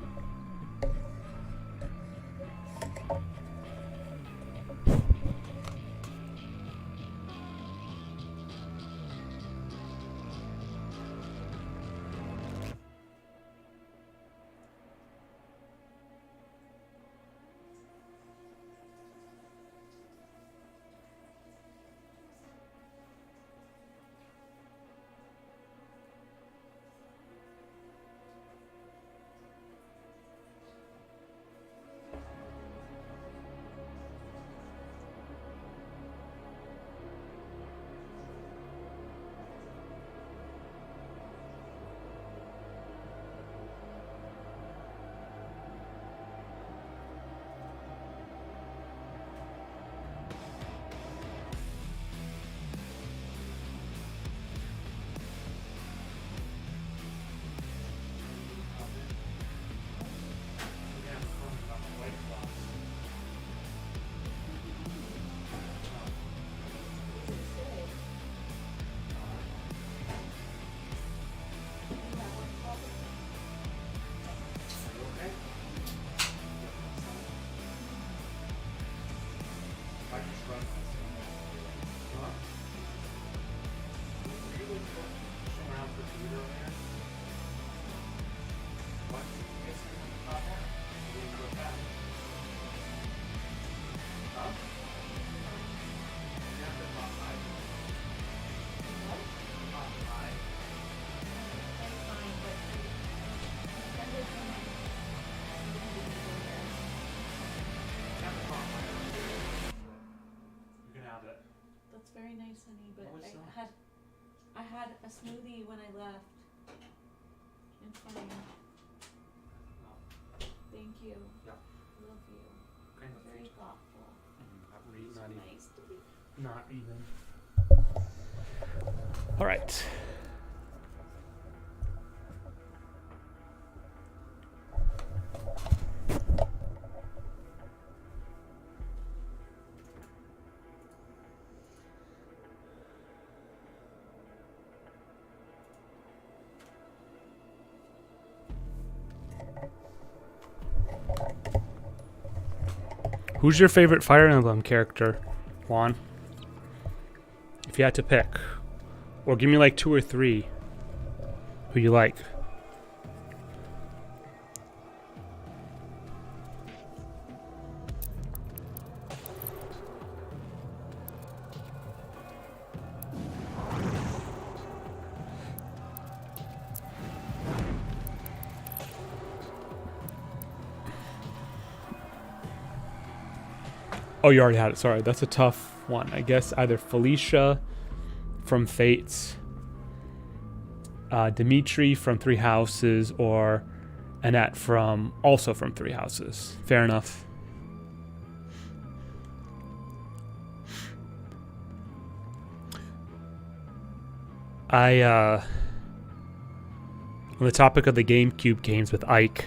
Very nice, honey, but I had a smoothie when I left. It's fine. Thank you. Yeah. Love you. Okay, Very thoughtful. Not even. Nice to be. Not even. All right. Who's your favorite Fire Emblem character, Juan? If you had to pick. Or give me like 2 or 3 who you like. Oh, you already had it. Sorry, that's a tough one. I guess either Felicia from Fates, Dimitri from Three Houses, or Annette from 3 Houses. Fair enough. On the topic of the GameCube games with Ike,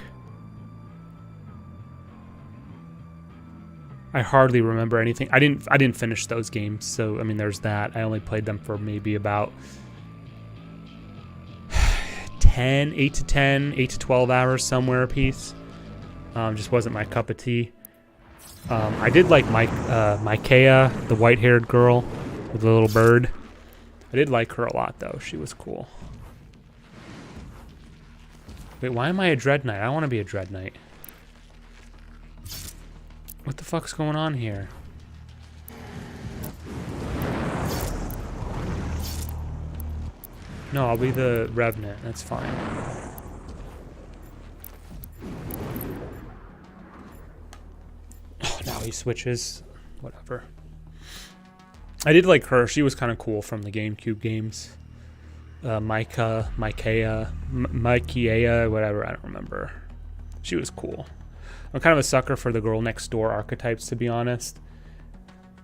I hardly remember anything. I didn't finish those games, so I mean there's that. I only played them for maybe about 8 to 12 hours somewhere a piece. Just wasn't my cup of tea. I did like Micaiah, the white-haired girl with the little bird. I did like her a lot, though. She was cool. Wait, why am I a Dread Knight? I want to be a Dread Knight. What the fuck's going on here? No, I'll be the Revenant. That's fine. Oh, now he switches. Whatever. I did like her. She was kind of cool from the GameCube games. Micaiah, whatever. I don't remember. She was cool. I'm kind of a sucker for the girl next door archetypes, to be honest.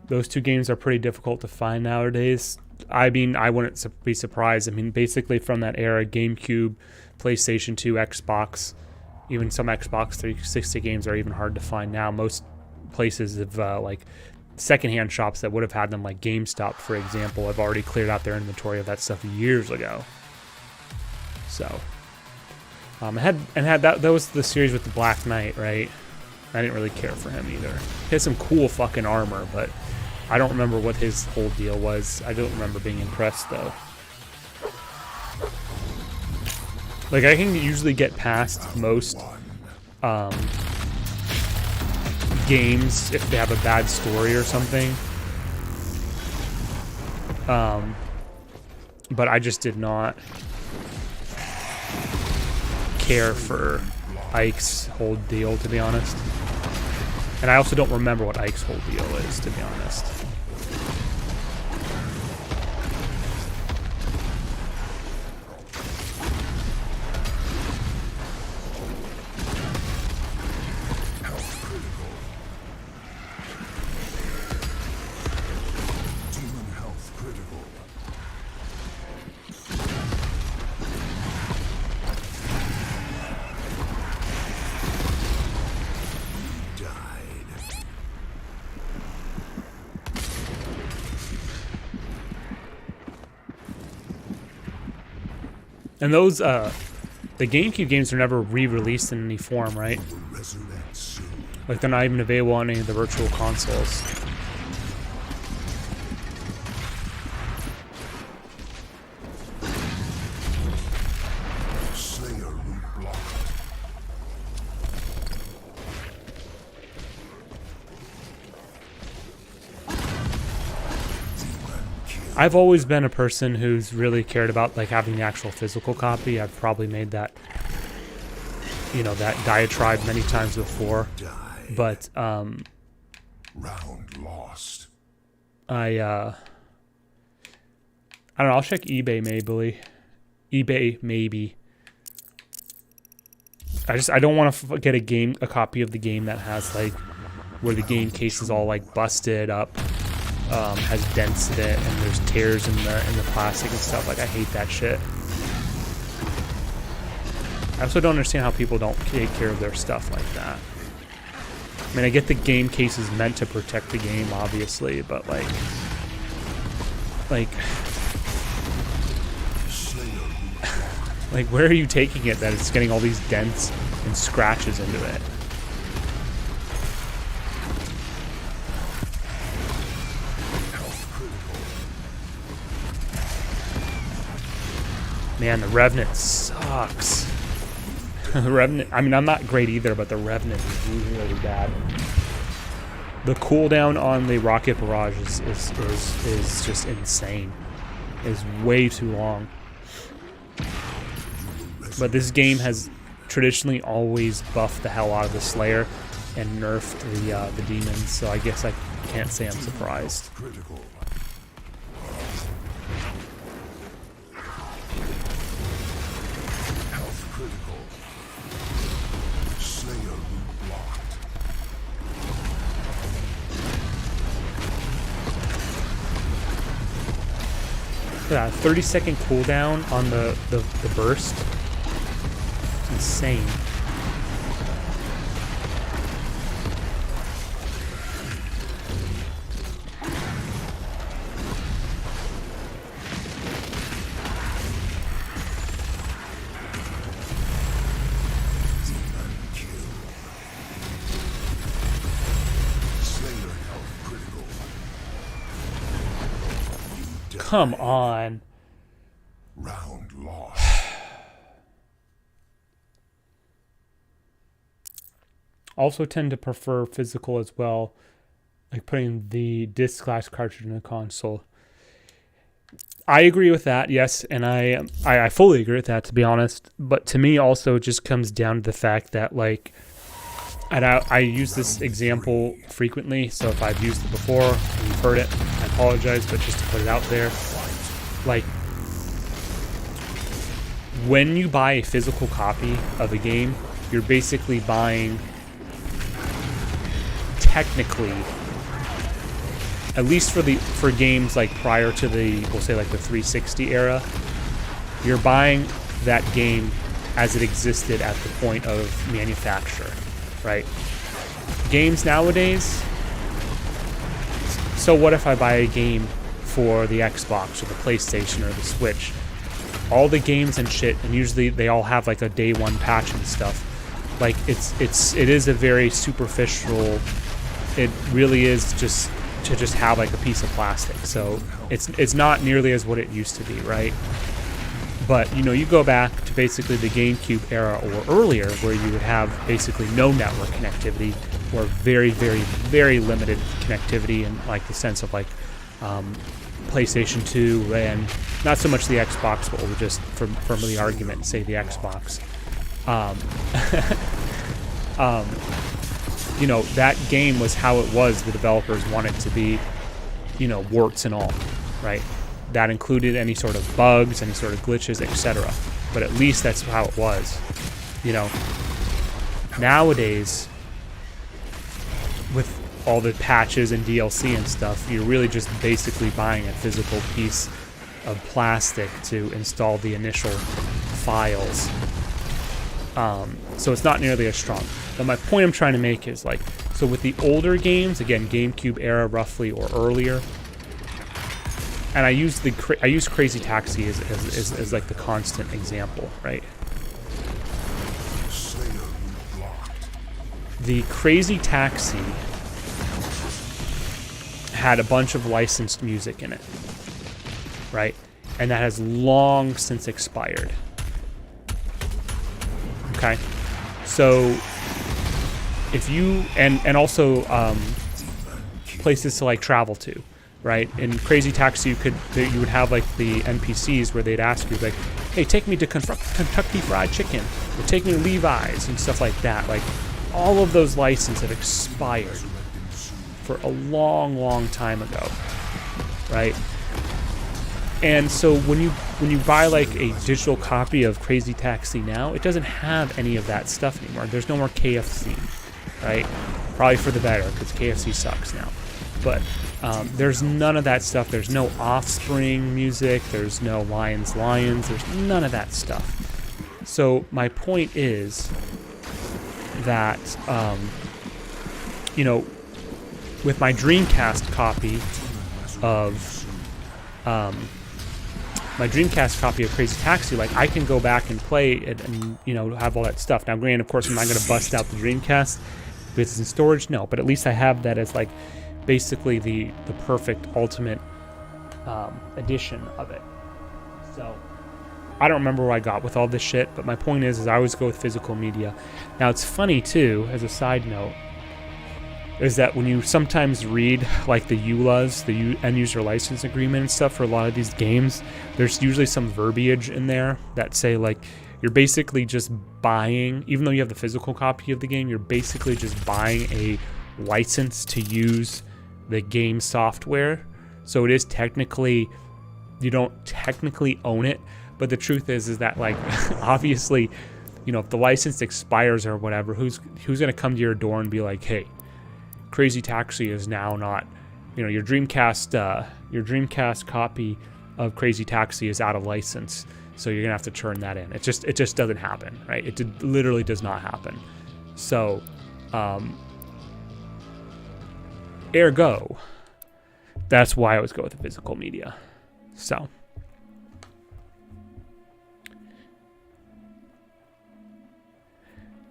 Those two games are pretty difficult to find nowadays. I mean, I wouldn't be surprised. I mean, basically from that era, GameCube, PlayStation 2, Xbox, even some Xbox 360 games are even hard to find now. Most places have, like, secondhand shops that would have had them, like GameStop, for example, have already cleared out their inventory of that stuff years ago. So, that was the series with the Black Knight, right? I didn't really care for him either. He had some cool fucking armor, but I don't remember what his whole deal was. I don't remember being impressed, though. Like, I can usually get past most games if they have a bad story or something. But I just did not care for Ike's whole deal, to be honest. And I also don't remember what Ike's whole deal is, to be honest. And those, the GameCube games are never re-released in any form, right? Like, they're not even available on any of the virtual consoles. I've always been a person who's really cared about, like, having the actual physical copy. I've probably made that, you know, that diatribe many times before. But, Round lost. I don't know, I'll check eBay maybe. I don't want to get a copy of the game that has, like, where the game case is all, like, busted up. Has dents in it, and there's tears in the plastic and stuff. Like, I hate that shit. I also don't understand how people don't take care of their stuff like that. I mean, I get the game case is meant to protect the game, obviously, but like, where are you taking it that it's getting all these dents and scratches into it? Man, the Revenant sucks. The Revenant, I mean, I'm not great either, but the Revenant is really, really bad. The cooldown on the Rocket Barrage is just insane. It's way too long. But this game has traditionally always buffed the hell out of the Slayer and nerfed the demons, so I guess I can't say I'm surprised. at that, 30-second cooldown on the burst. It's insane. Come on. Round lost. Also tend to prefer physical as well, like putting the disc slash cartridge in a console. I agree with that, yes, and I fully agree with that, to be honest. But to me, also, it just comes down to the fact that, like, and I use this example frequently, so if I've used it before and you've heard it, I apologize, but just to put it out there, like, when you buy a physical copy of a game, you're basically buying, technically, at least for games like prior to the, we'll say like the 360 era, you're buying that game as it existed at the point of manufacture, right? Games nowadays, so what if I buy a game for the Xbox or the PlayStation or the Switch? All the games and shit, and usually they all have like a day one patch and stuff. Like it is a very superficial, it really is just to just have like a piece of plastic. So it's not nearly as what it used to be, right? But you know, you go back to basically the GameCube era or earlier, where you would have basically no network connectivity or very, very, very limited connectivity in like the sense of like PlayStation 2 and not so much the Xbox, but we'll just for the argument say the Xbox. You know, that game was how it was. The developers wanted it to be, you know, warts and all, right? That included any sort of bugs, any sort of glitches, etc. But at least that's how it was, you know. Nowadays, with all the patches and DLC and stuff, you're really just basically buying a physical piece of plastic to install the initial files. So it's not nearly as strong. But my point I'm trying to make is, like, so with the older games, again, GameCube era roughly or earlier, and I use Crazy Taxi as like the constant example, right? The Crazy Taxi had a bunch of licensed music in it, right? And that has long since expired. Okay, so if you and also places to like travel to, right? In Crazy Taxi, you would have like the NPCs where they'd ask you like, "Hey, take me to Kentucky Fried Chicken," or "Take me to Levi's," and stuff like that. Like, all of those licenses have expired for a long, long time ago, right? And so when you buy like a digital copy of Crazy Taxi now, it doesn't have any of that stuff anymore. There's no more KFC, right? Probably for the better, because KFC sucks now. But there's none of that stuff. There's no Offspring music. There's no Lions. There's none of that stuff. So my point is that, you know, with my Dreamcast copy of Crazy Taxi, like, I can go back and play it and, you know, have all that stuff. Now, granted, of course, I'm not going to bust out the Dreamcast if it's in storage, no, but at least I have that as, like, basically the perfect ultimate edition of it. So I don't remember where I got with all this shit, but my point is I always go with physical media. Now, it's funny, too, as a side note, is that when you sometimes read like the EULAs, the end user license agreement and stuff for a lot of these games, there's usually some verbiage in there that say like you're basically just buying, even though you have the physical copy of the game, you're basically just buying a license to use the game software. So it is technically, you don't technically own it, but the truth is that, like, obviously, you know, if the license expires or whatever, who's gonna come to your door and be like, hey, Crazy Taxi is now not, you know, your Dreamcast copy of Crazy Taxi is out of license, so you're gonna have to turn that in. It just doesn't happen, right? It literally does not happen. So, ergo, that's why I always go with the physical media. So.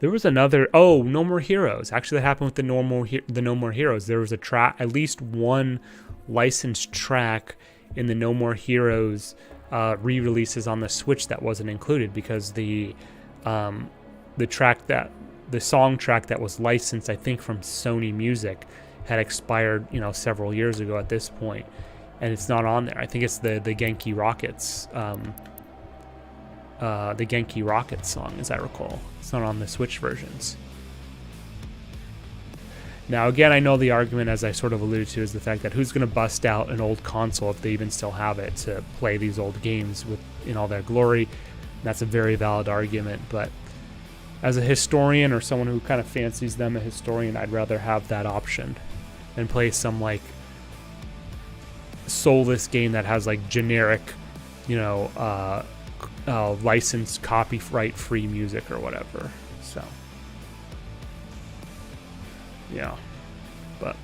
There was another. Oh, No More Heroes. Actually, that happened with the No More Heroes. There was a track, at least one licensed track in the No More Heroes re-releases on the Switch that wasn't included because the song track that was licensed, I think from Sony Music, had expired, several years ago at this point, and it's not on there. I think it's the Genki Rockets. The Genki Rockets song, as I recall. It's not on the Switch versions. Now, again, I know the argument, as I sort of alluded to, is the fact that who's going to bust out an old console if they even still have it to play these old games in all their glory. That's a very valid argument, but as a historian or someone who kind of fancies them a historian, I'd rather have that option than play some like soulless game that has like generic, licensed copyright free music or whatever. So yeah, but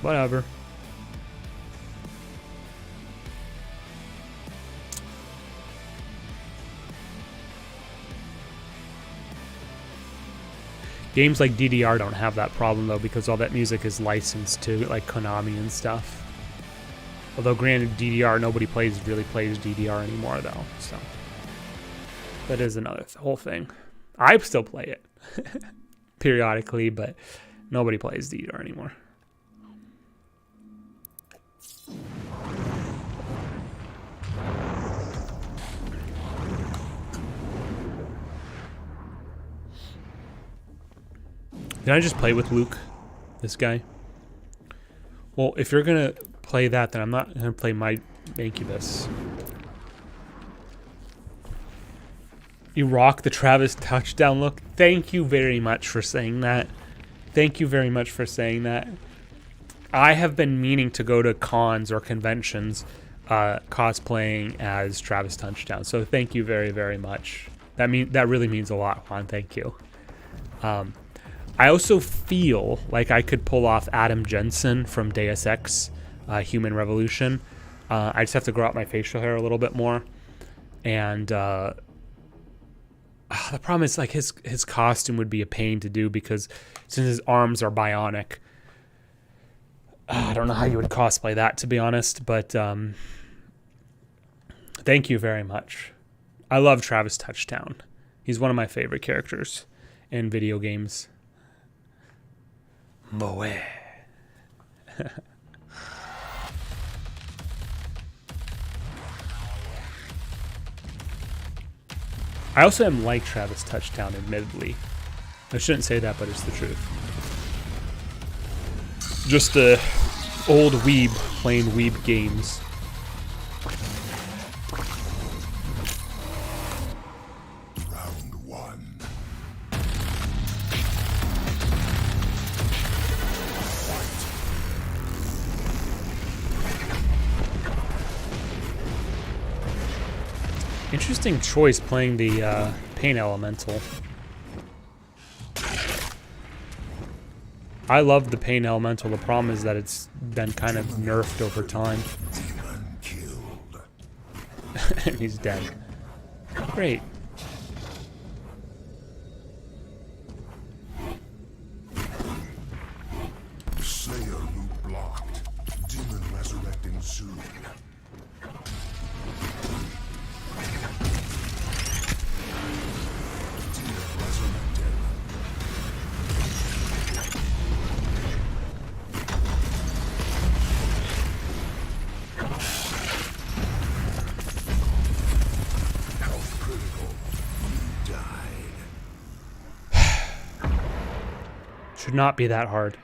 whatever. Games like DDR don't have that problem though, because all that music is licensed to like Konami and stuff. Although granted, DDR, nobody really plays DDR anymore though, so that is another whole thing. I still play it periodically, but nobody plays DDR anymore. Did I just play with Luke, this guy? Well, if you're gonna play that, then I'm not gonna play my Incubus. You rock the Travis touchdown look. Thank you very much for saying that. Thank you very much for saying that. I have been meaning to go to cons or conventions cosplaying as Travis Touchdown. So thank you very, very much. That really means a lot, Juan. Thank you. I also feel like I could pull off Adam Jensen from Deus Ex Human Revolution. I just have to grow out my facial hair a little bit more. And the problem is like his costume would be a pain to do because since his arms are bionic, I don't know how you would cosplay that, to be honest. But thank you very much. I love Travis Touchdown. He's one of my favorite characters in video games. Moe. I also am like Travis Touchdown, admittedly. I shouldn't say that, but it's the truth. Just a old weeb playing weeb games. Round one. Interesting choice playing the Pain Elemental. I love the Pain Elemental. The problem is that it's been kind of nerfed over time. Demon killed. And he's dead. Great. Slayer loop blocked. Demon resurrecting soon. Demon resurrected. Health critical. You died. Should not be that hard.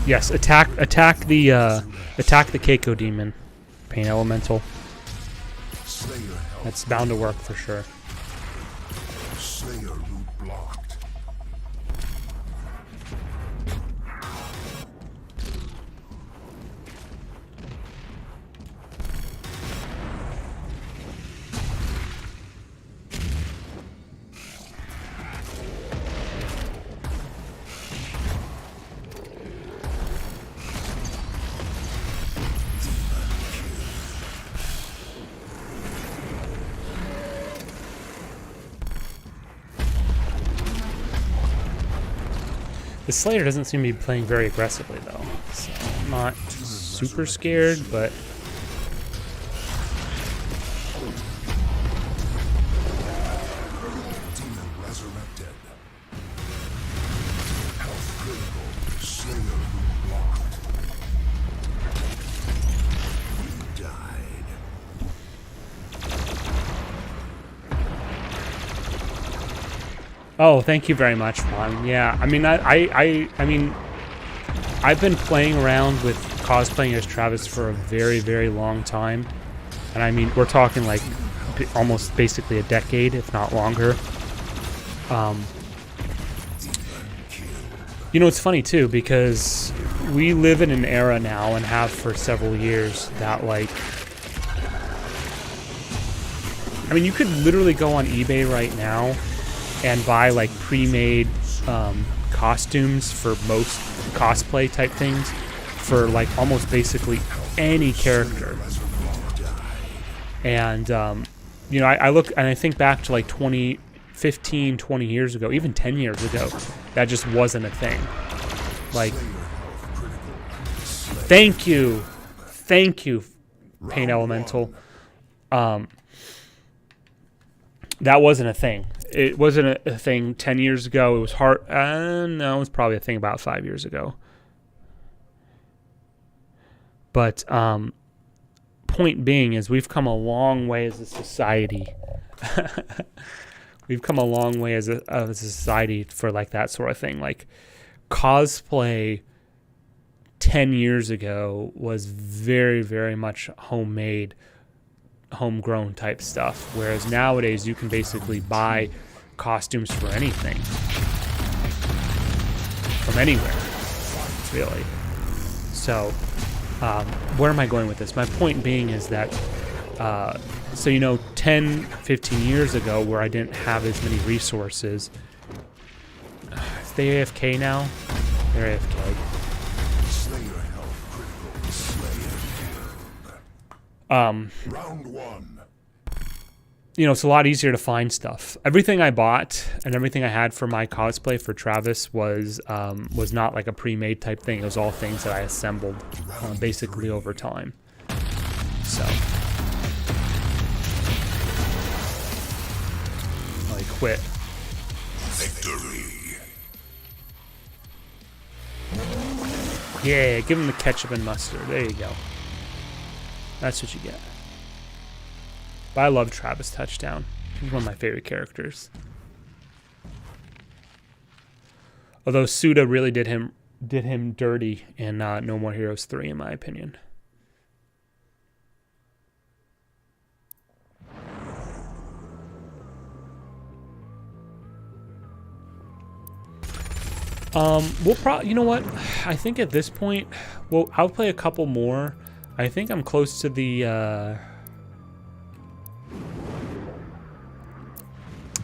Yes, attack the Keiko demon, Pain Elemental. Slayer health. That's bound to work for sure. Slayer loop blocked. The Slayer doesn't seem to be playing very aggressively though, so I'm not super scared, but Demon resurrected. Health critical. Slayer blocked. You died. oh, thank you very much, Juan. Yeah, I mean, I mean, I've been playing around with cosplaying as Travis for a very, very long time, and I mean, we're talking like almost basically a decade, if not longer. You know, it's funny too because we live in an era now and have for several years that like, I mean, you could literally go on eBay right now and buy like pre-made costumes for most cosplay type things for like almost basically any character. And you know, I look and I think back to like 15, 20 years ago, even 10 years ago, that just wasn't a thing. Like, thank you, Pain Elemental. That wasn't a thing. It wasn't a thing 10 years ago. It was hard. No, it was probably a thing about 5 years ago. But point being is we've come a long way as a society. We've come a long way as a society for like that sort of thing. Like cosplay 10 years ago was very, very much homemade, homegrown type stuff, whereas nowadays you can basically buy costumes for anything from anywhere, really. So where am I going with this? My point being is that so you know, 10, 15 years ago where I didn't have as many resources, is they AFK now? They're AFK. Slayer health critical. Slayer killed. Round one. You know, it's a lot easier to find stuff. Everything I bought and everything I had for my cosplay for Travis was not like a pre-made type thing. It was all things that I assembled basically over time. So I quit. Victory. Yeah, give him the ketchup and mustard. There you go. That's what you get. But I love Travis Touchdown. He's one of my favorite characters. Although Suda really did him dirty in No More Heroes 3, in my opinion. We'll probably, you know what? I think at this point, well, I'll play a couple more. I think I'm close to the.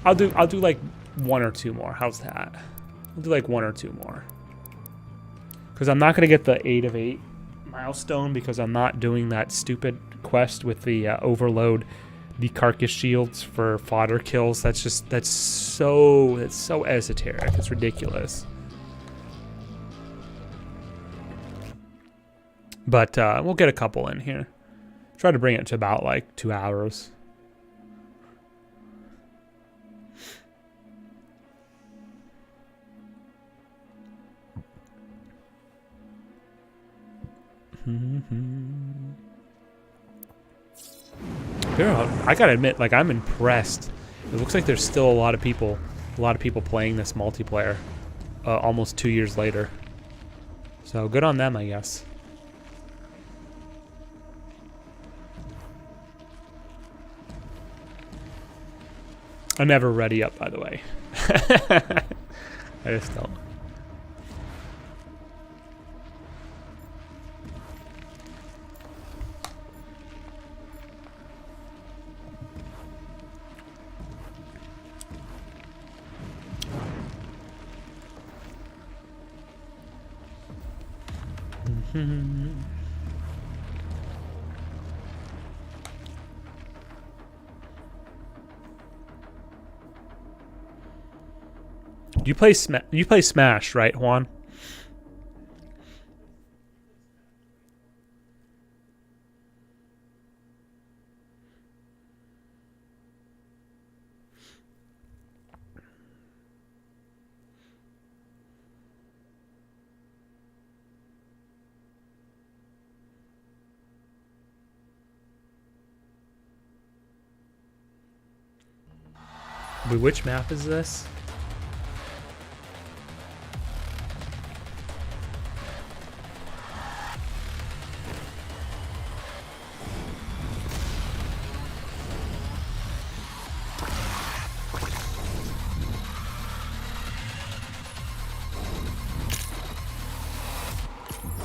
I'll do like one or two more. How's that? I'll do like one or two more. Because I'm not gonna get the 8 of 8 milestone because I'm not doing that stupid quest with the overload the carcass shields for fodder kills. That's so esoteric. It's ridiculous. But we'll get a couple in here. Try to bring it to about like 2 hours. I gotta admit, like, I'm impressed. It looks like there's still a lot of people playing this multiplayer almost 2 years later. So good on them, I guess. I'm never ready up, by the way. I just don't. You play Smash, right, Juan? Wait, which map is this?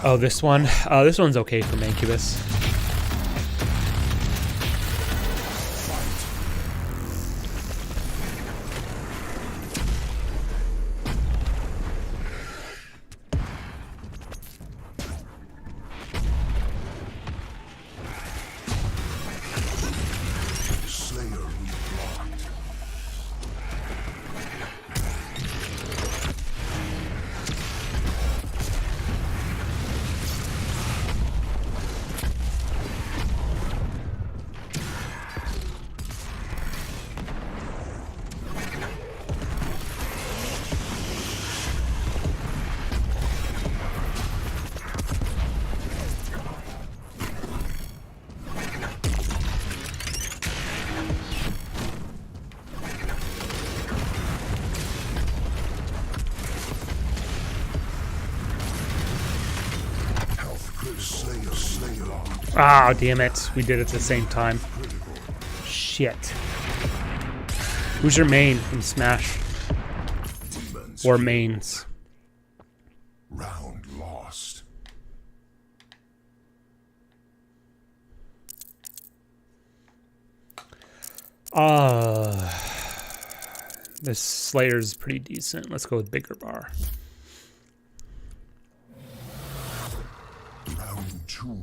Oh, this one? This one's okay for Mancubus. Ah, damn it. We did it at the same time. Shit. Who's your main in Smash? Or mains? Round lost. This Slayer's pretty decent. Let's go with Bigger Bar. Round 2.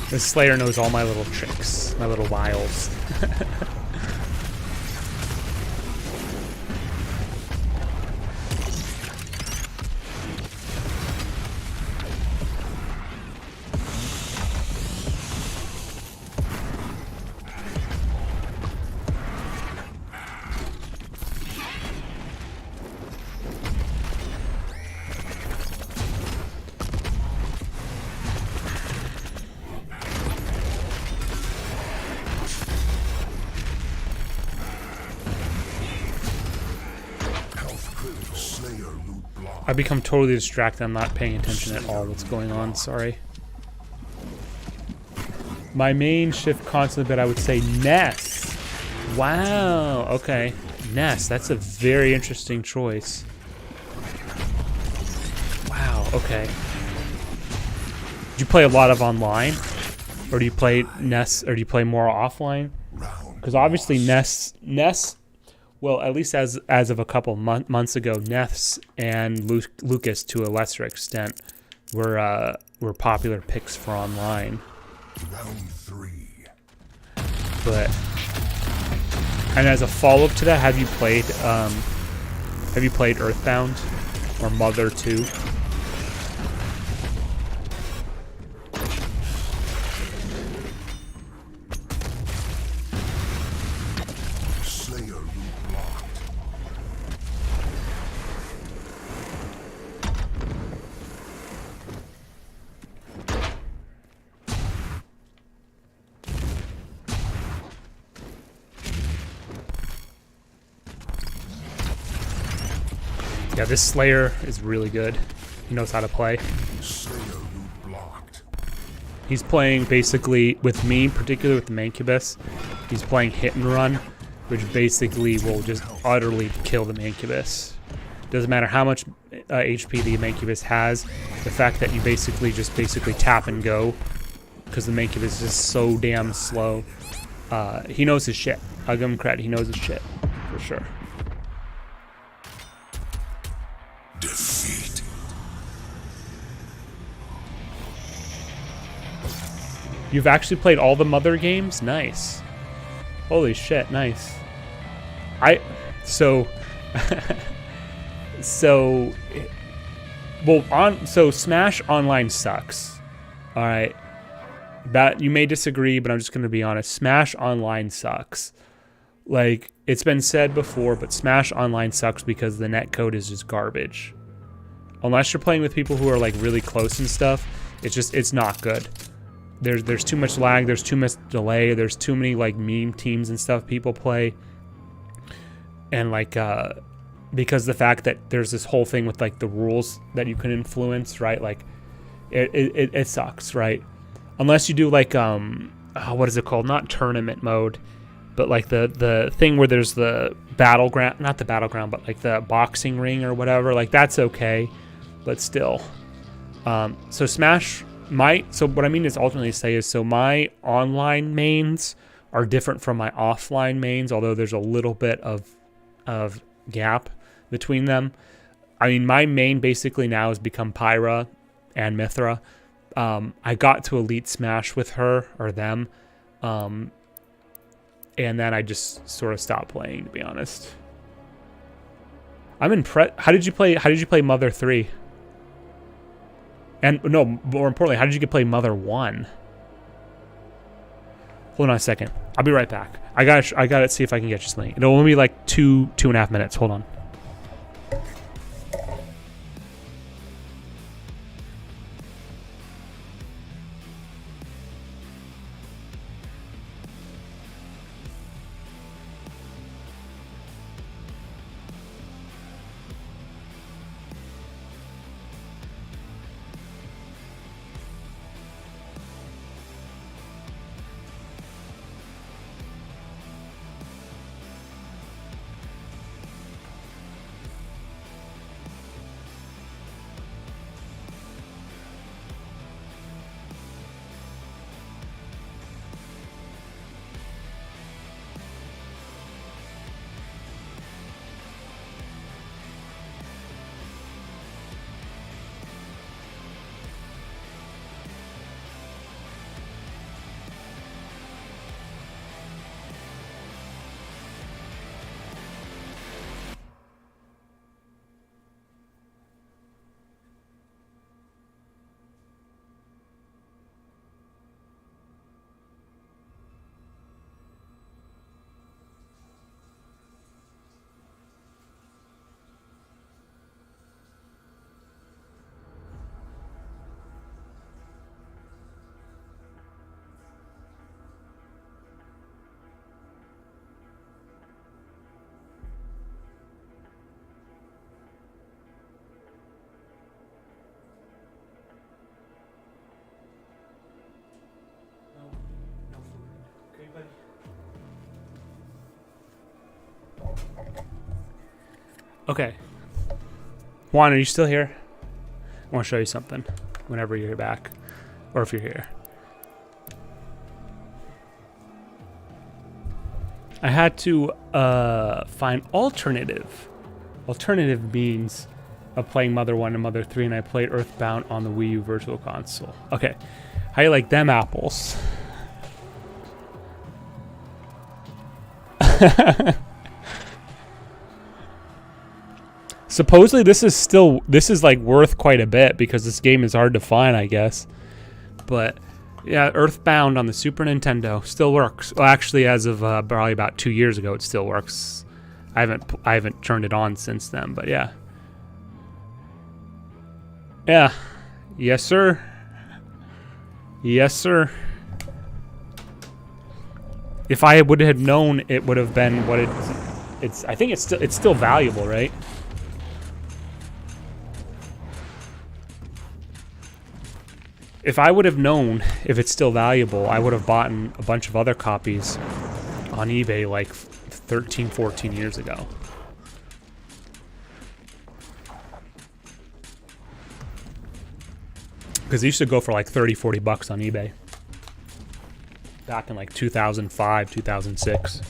This Slayer knows all my little tricks, my little wiles. I become totally distracted. I'm not paying attention at all what's going on. Sorry. My main shift constant bet I would say Ness. Wow. Okay. Ness. That's a very interesting choice. Wow. Okay. Do you play a lot of online? Or do you play Ness? Or do you play more offline? Because obviously Ness, well, at least as of a couple months ago, Ness and Lucas, to a lesser extent, were popular picks for online. Round 3. And as a follow-up to that, have you played Earthbound or Mother 2? Yeah, this Slayer is really good. He knows how to play. He's playing basically, with me, particularly with the Mancubus, he's playing hit and run, which basically will just utterly kill the Mancubus. Doesn't matter how much HP the Mancubus has, the fact that you basically tap and go, because the Mancubus is so damn slow. He knows his shit. I'll give him credit. He knows his shit for sure. Defeat. You've actually played all the Mother games? Nice. Holy shit, nice. So Smash Online sucks. All right. That you may disagree, but I'm just going to be honest. Smash Online sucks. Like, it's been said before, but Smash Online sucks because the netcode is just garbage. Unless you're playing with people who are like really close and stuff, it's not good. There's too much lag, there's too much delay, there's too many like meme teams and stuff people play. And like because the fact that there's this whole thing with like the rules that you can influence, right? Like it sucks, right? Unless you do like what is it called? Not tournament mode, but like the thing where there's the battleground, not the battleground, but like the boxing ring or whatever. Like that's okay, but still. So Smash. So what I mean is ultimately say is, so my online mains are different from my offline mains, although there's a little bit of gap between them. I mean, my main basically now has become Pyra and Mithra. I got to Elite Smash with her or them, and then I just sort of stopped playing, to be honest. I'm impressed. How did you play Mother 3? And no, more importantly, how did you get play Mother 1? Hold on a second. I'll be right back. I gotta see if I can get you something. It'll only be like 2.5 minutes. Hold on. Okay. Juan, are you still here? I want to show you something whenever you're back. Or if you're here. I had to find alternative means of playing Mother 1 and Mother 3, and I played Earthbound on the Wii U Virtual Console. Okay. How you like them apples? Supposedly this is like worth quite a bit because this game is hard to find, I guess. But yeah, Earthbound on the Super Nintendo still works. Well, actually, as of probably about 2 years ago, it still works. I haven't turned it on since then, but yeah. Yeah. Yes, sir. Yes, sir. If I would have known, it would have been what it's. I think it's still valuable, right? If I would have known if it's still valuable, I would have bought a bunch of other copies on eBay like 13, 14 years ago. Because they used to go for like 30, 40 bucks on eBay. back in like 2005, 2006.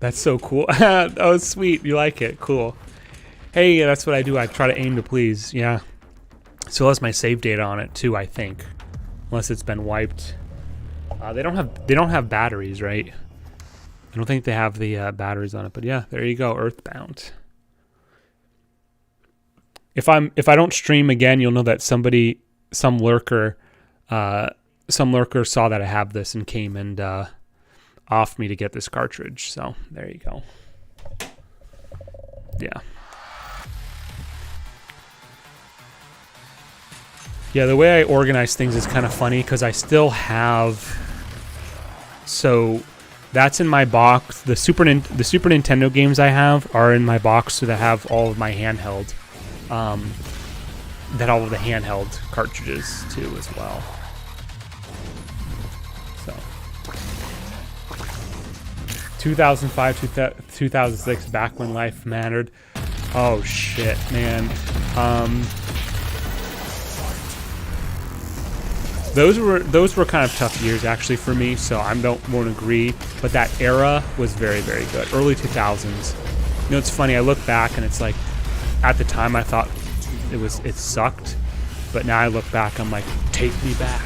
That's so cool. Oh, sweet. You like it. Cool. Hey, that's what I do. I try to aim to please. Yeah. Still has my save data on it too, I think. Unless it's been wiped. They don't have batteries, right? I don't think they have the batteries on it, but yeah, there you go, Earthbound. If I don't stream again, you'll know that some lurker saw that I have this and came and offed me to get this cartridge. So there you go. Yeah. Yeah, the way I organize things is kind of funny because I still have. So that's in my box. The Super Nintendo games I have are in my box that have all of my handheld. That all of the handheld cartridges too as well. So 2005, 2006, back when life mattered. Oh shit, man. Those were kind of tough years actually for me, so I won't agree. But that era was very, very good. Early 2000s. You know, it's funny. I look back and it's like, at the time I thought it sucked, but now I look back, I'm like, take me back,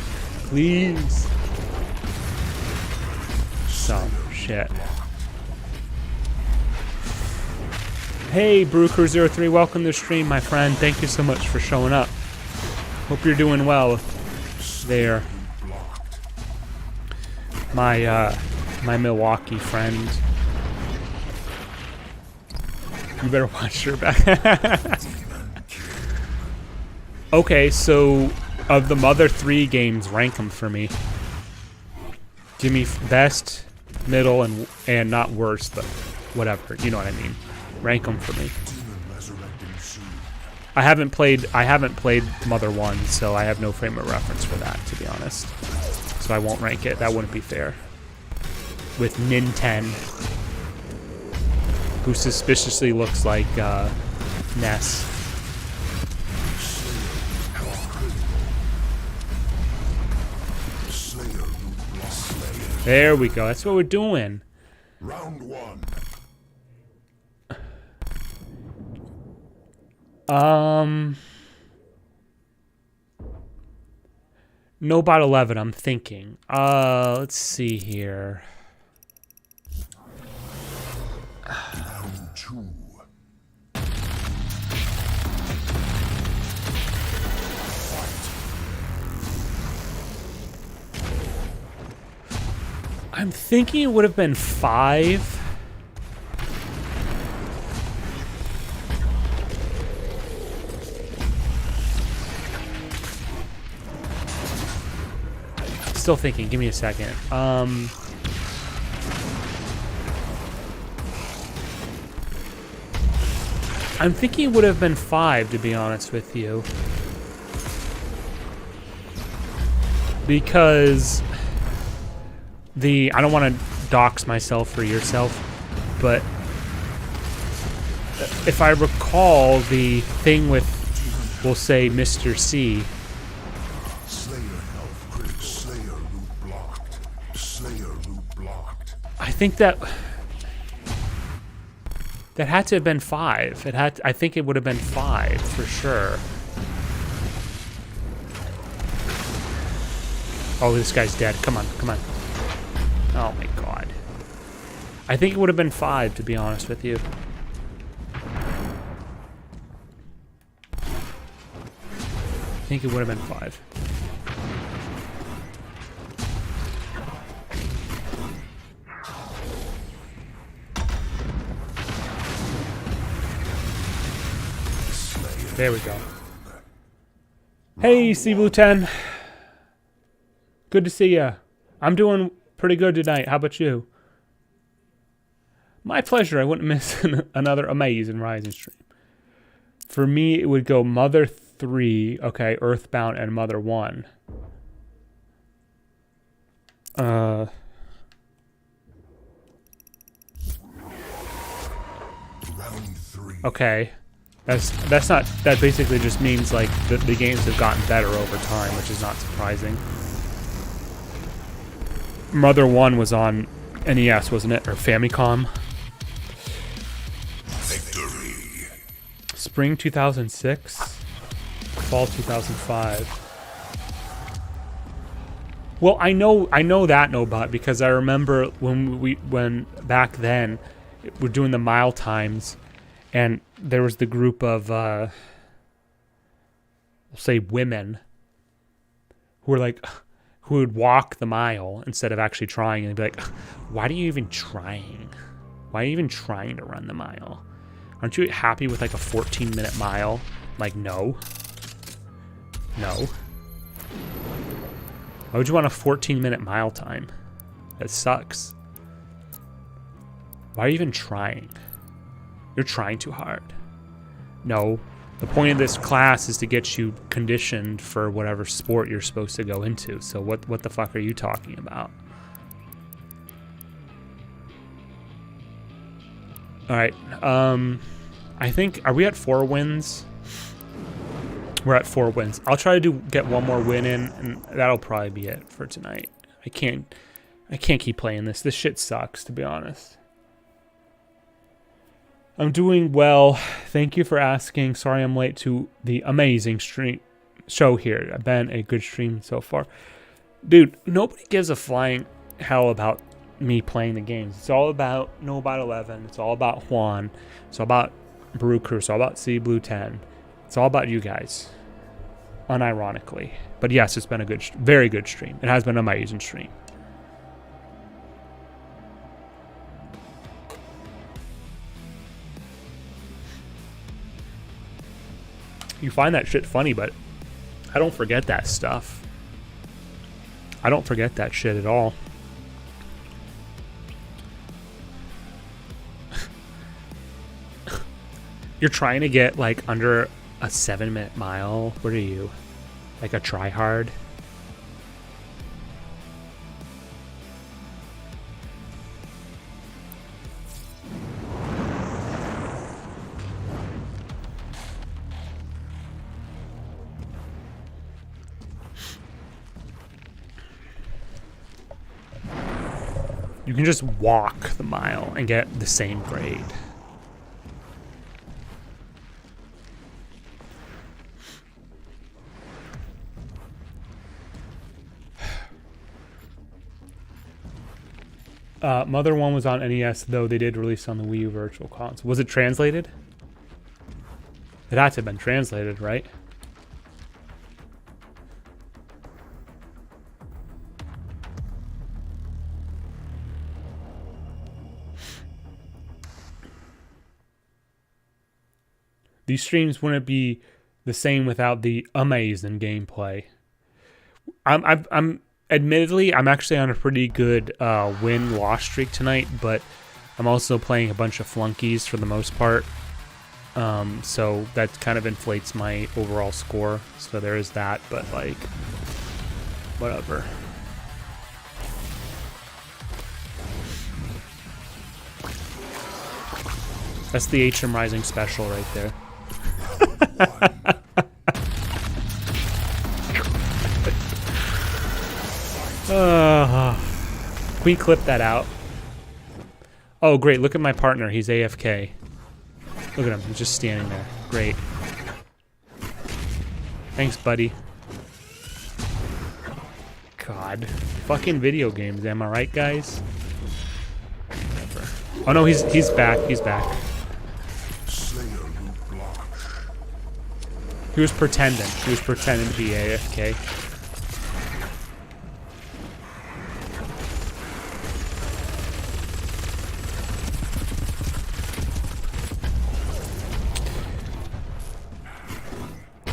please. So shit. Hey, BrewCrew03, welcome to the stream, my friend. Thank you so much for showing up. Hope you're doing well. There, my Milwaukee friend. You better watch your back. Okay, so of the Mother 3 games, rank them for me. Give me best, middle, and not worst, but whatever. You know what I mean. Rank them for me. I haven't played Mother 1, so I have no frame of reference for that, to be honest. So I won't rank it. That wouldn't be fair. With Ninten, who suspiciously looks like Ness. There we go. That's what we're doing. Round 1. No bot 11, I'm thinking. Let's see here. Round 2. I'm thinking it would have been 5. Still thinking. Give me a second. I'm thinking it would have been 5, to be honest with you, because I don't want to dox myself for yourself, but if I recall, the thing with, we'll say, Mr. C. I think that had to have been 5. I think it would have been 5 for sure. Oh, this guy's dead. Come on, come on. Oh my god. I think it would have been 5, to be honest with you. I think it would have been 5. There we go. Hey, Blue 10. Good to see ya. I'm doing pretty good tonight. How about you? My pleasure. I wouldn't miss another amazing Rising stream. For me, it would go Mother 3, okay, Earthbound, and Mother 1. Round 3. Okay. That's not, that basically just means like the games have gotten better over time, which is not surprising. Mother 1 was on NES, wasn't it? Or Famicom? Victory. Spring 2006? Fall 2005. Well, I know that, Nobot, because I remember when back then we're doing the mile times, and there was the group of we'll say women who were like, who would walk the mile instead of actually trying, and they'd be like, why are you even trying? Why are you even trying to run the mile? Aren't you happy with like a 14-minute mile? Like, no. No. Why would you want a 14-minute mile time? That sucks. Why are you even trying? You're trying too hard. No. The point of this class is to get you conditioned for whatever sport you're supposed to go into. So what the fuck are you talking about? Alright. I think... Are we at 4 wins? We're at 4 wins. I'll try to get one more win in, and that'll probably be it for tonight. I can't keep playing this. This shit sucks, to be honest. I'm doing well. Thank you for asking. Sorry I'm late to the amazing show here. It's been a good stream so far. Dude, nobody gives a flying hell about me playing the games. It's all about Nobot 11. It's all about Juan. It's all about Brew Crew. It's all about Sea Blue 10. It's all about you guys. Unironically. But yes, it's been a good, very good stream. It has been an amazing stream. You find that shit funny, but I don't forget that stuff. I don't forget that shit at all. You're trying to get like under a 7-minute mile. What are you? Like a try-hard? You can just walk the mile and get the same grade. Mother 1 was on NES, though they did release on the Wii U Virtual Console. Was it translated? It had to have been translated, right? These streams wouldn't be the same without the amazing gameplay. Admittedly, I'm actually on a pretty good win-loss streak tonight, but I'm also playing a bunch of flunkies for the most part. So that kind of inflates my overall score. So there is that, but like, whatever. That's the HM Rising special right there. Can we clip that out? Oh, great. Look at my partner. He's AFK. Look at him. He's just standing there. Great. Thanks, buddy. God. Fucking video games. Am I right, guys? Whatever. Oh, no. He's back. He's back. He was pretending. He was pretending to be AFK.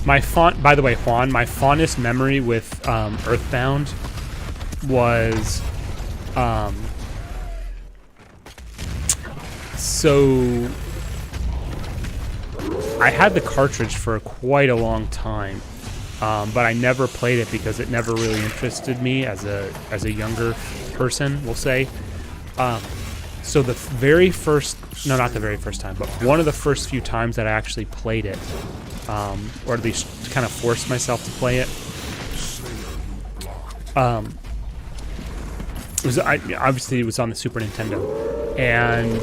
My by the way, Juan, my fondest memory with Earthbound was so I had the cartridge for quite a long time, but I never played it because it never really interested me as a younger person, we'll say. So the very first, no, not the very first time, but one of the first few times that I actually played it, or at least kind of forced myself to play it, obviously it was on the Super Nintendo, and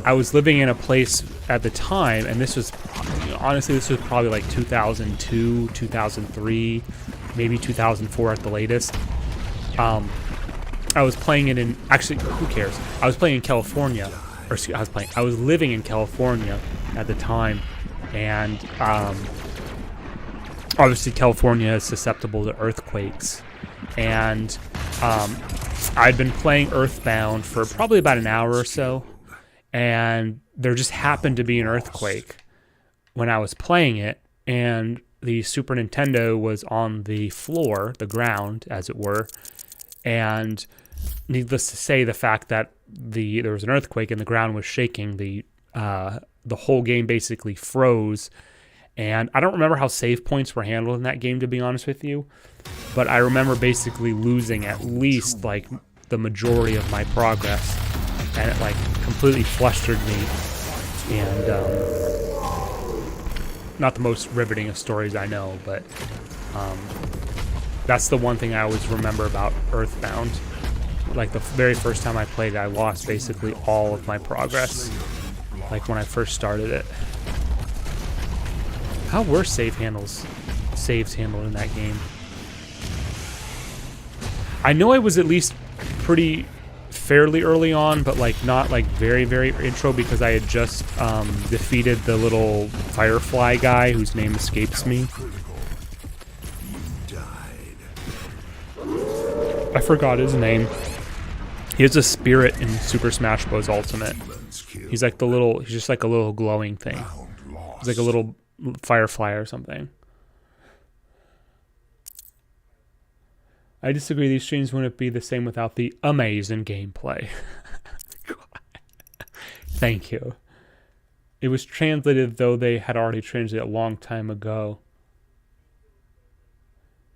I was living in a place at the time, and this was probably like 2002, 2003, maybe 2004 at the latest. I was playing it in, actually, who cares? I was playing in California, I was living in California at the time, and obviously California is susceptible to earthquakes, and I'd been playing Earthbound for probably about an hour or so, and there just happened to be an earthquake when I was playing it, and the Super Nintendo was on the floor, the ground, as it were, and needless to say, the fact that there was an earthquake and the ground was shaking, the whole game basically froze. And I don't remember how save points were handled in that game, to be honest with you, but I remember basically losing at least like the majority of my progress, and it like completely flustered me. And not the most riveting of stories I know, but that's the one thing I always remember about Earthbound. Like the very first time I played it, I lost basically all of my progress, like when I first started it. How were saves handled in that game? I know I was at least fairly early on, but like not like very, very intro, because I had just defeated the little firefly guy whose name escapes me. I forgot his name. He has a spirit in Super Smash Bros. Ultimate. He's just like a little glowing thing. He's like a little firefly or something. I disagree. These streams wouldn't be the same without the amazing gameplay. Thank you. It was translated, though they had already translated a long time ago.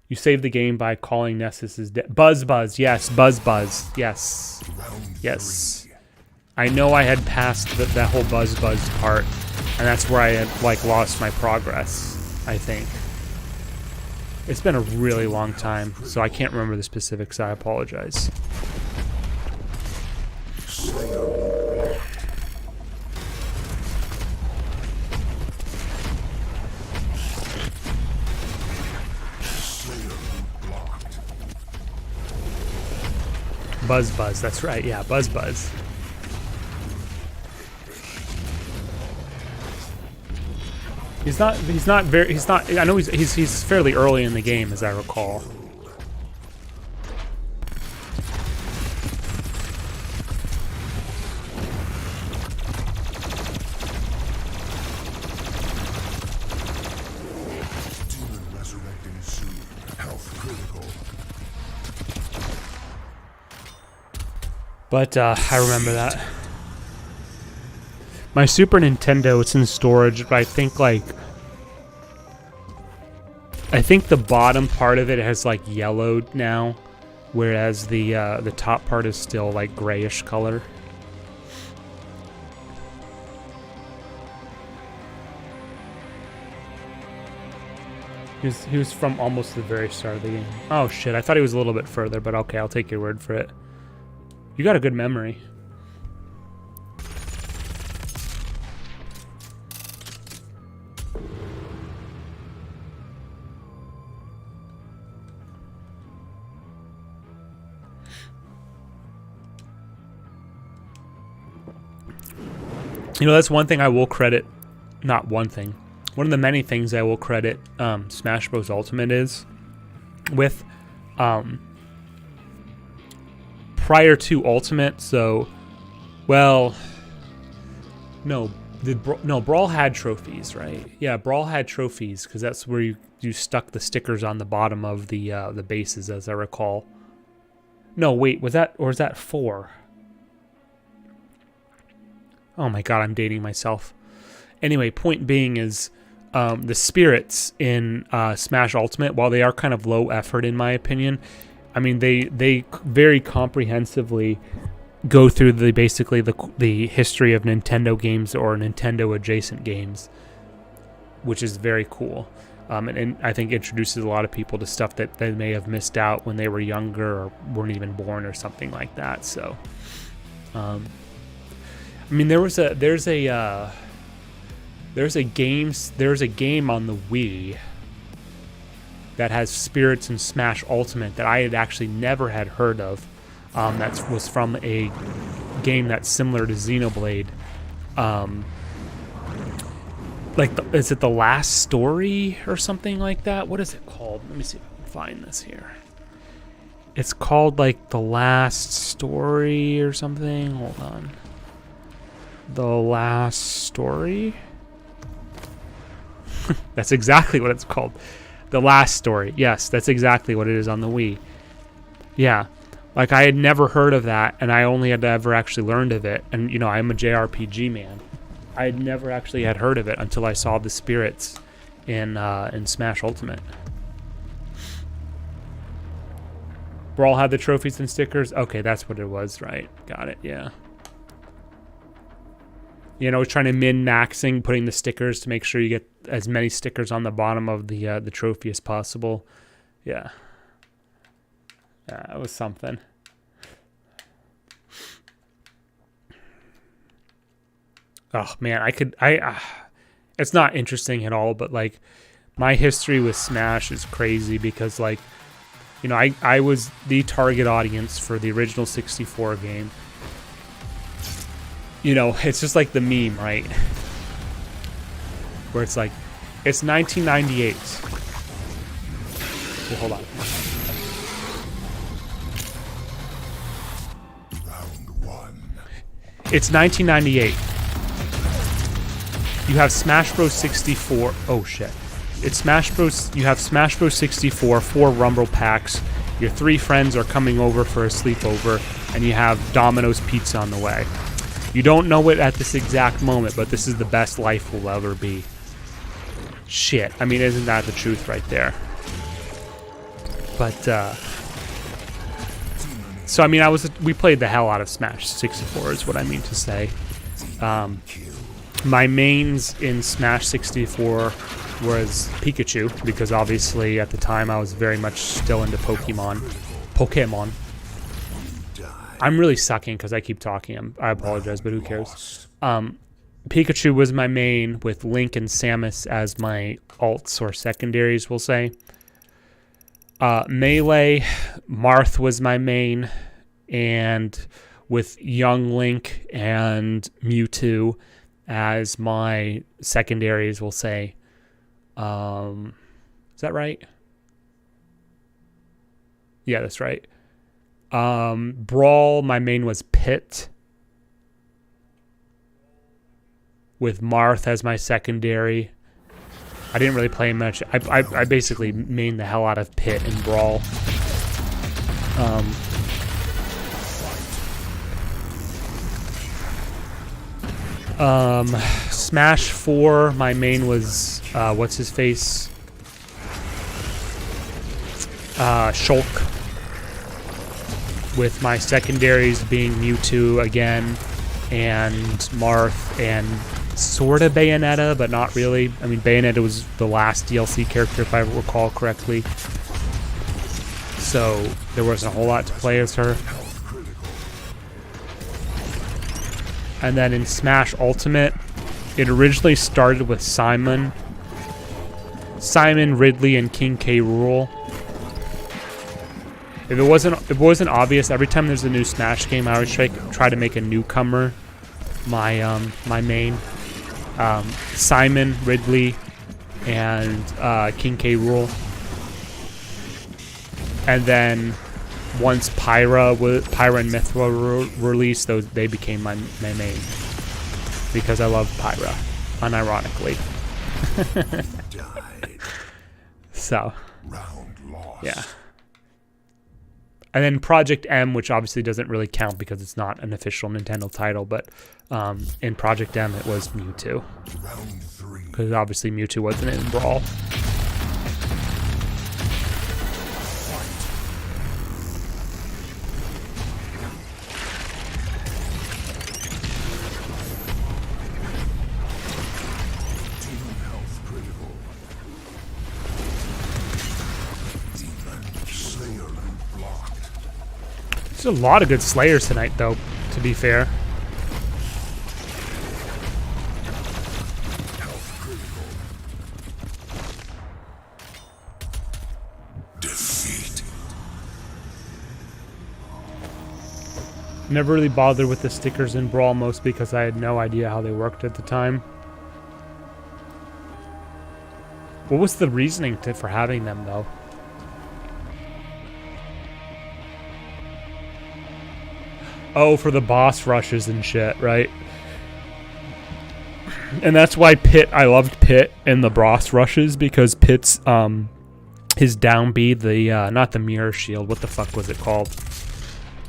You save the game by calling Nessis's Buzz. Yes, Buzz. Yes. Yes. I know I had passed that whole Buzz part, and that's where I had like lost my progress, I think. It's been a really long time, so I can't remember the specifics. I apologize. Buzz, that's right. Yeah, Buzz. I know he's fairly early in the game, as I recall. Demon resurrecting soon. Health critical. But I remember that. My Super Nintendo, it's in storage, but I think the bottom part of it has like yellowed now, whereas the top part is still like grayish color. He was from almost the very start of the game. Oh shit, I thought he was a little bit further, but okay, I'll take your word for it. You got a good memory. You know, that's one thing I will credit, not one thing, one of the many things I will credit Smash Bros. Ultimate is with. Prior to Ultimate, so, well, no, Brawl had trophies, right? Yeah, Brawl had trophies, because that's where you stuck the stickers on the bottom of the bases, as I recall. No, wait, was that 4? Oh my god, I'm dating myself. Anyway, point being is, the spirits in Smash Ultimate, while they are kind of low effort in my opinion, I mean, they very comprehensively go through basically the history of Nintendo games or Nintendo adjacent games, which is very cool. and I think introduces a lot of people to stuff that they may have missed out when they were younger or weren't even born or something like that. So, I mean, there's a game on the Wii that has spirits in Smash Ultimate that I had actually never had heard of. That was from a game that's similar to Xenoblade. Is it The Last Story or something like that? What is it called? Let me see if I can find this here. It's called like The Last Story or something. Hold on. The Last Story? That's exactly what it's called. The Last Story. Yes, that's exactly what it is on the Wii. Yeah. Like, I had never heard of that, and I only had ever actually learned of it. And, you know, I'm a JRPG man. I had never actually had heard of it until I saw the spirits in Smash Ultimate. Brawl had the trophies and stickers? Okay, that's what it was, right. Got it, yeah. You know, trying to min-maxing, putting the stickers to make sure you get as many stickers on the bottom of the trophy as possible. Yeah. Yeah, it was something. Oh man, it's not interesting at all, but like my history with Smash is crazy because like, you know, I was the target audience for the original 64 game. You know, it's just like the meme, right? Where it's like, it's 1998. Okay, hold on. It's 1998. You have Smash Bros. 64. Oh shit. It's Smash Bros. You have Smash Bros. 64, 4 Rumble packs. Your 3 friends are coming over for a sleepover, and you have Domino's Pizza on the way. You don't know it at this exact moment, but this is the best life will ever be. Shit. I mean, isn't that the truth right there? But, so, I mean, we played the hell out of Smash 64 is what I mean to say. My mains in Smash 64 was Pikachu, because obviously at the time I was very much still into Pokemon. I'm really sucking because I keep talking. I apologize, but who cares? Pikachu was my main, with Link and Samus as my alts or secondaries, we'll say. Melee, Marth was my main, and with young Link and Mewtwo as my secondaries, we'll say. Is that right? Yeah, that's right. Brawl, my main was Pit, with Marth as my secondary. I didn't really play much. I basically mained the hell out of Pit and Brawl. Smash 4, my main was, what's his face? Shulk. With my secondaries being Mewtwo again, and Marth, and sort of Bayonetta, but not really. I mean, Bayonetta was the last DLC character, if I recall correctly. So there wasn't a whole lot to play as her. And then in Smash Ultimate, it originally started with Simon, Ridley, and King K. Rool. If it wasn't obvious, every time there's a new Smash game, I always try to make a newcomer my my main. Simon, Ridley, and King K. Rool. And then once Pyra and Mythra were released, they became my main. Because I love Pyra, unironically. So, yeah. And then Project M, which obviously doesn't really count because it's not an official Nintendo title, but in Project M it was Mewtwo. Because obviously Mewtwo wasn't in Brawl. There's a lot of good Slayers tonight, though, to be fair. Never really bothered with the stickers in Brawl, mostly because I had no idea how they worked at the time. What was the reasoning for having them, though? Oh, for the boss rushes and shit, right? And that's why I loved Pit in the boss rushes, because Pit's, his down B, not the mirror shield, what the fuck was it called?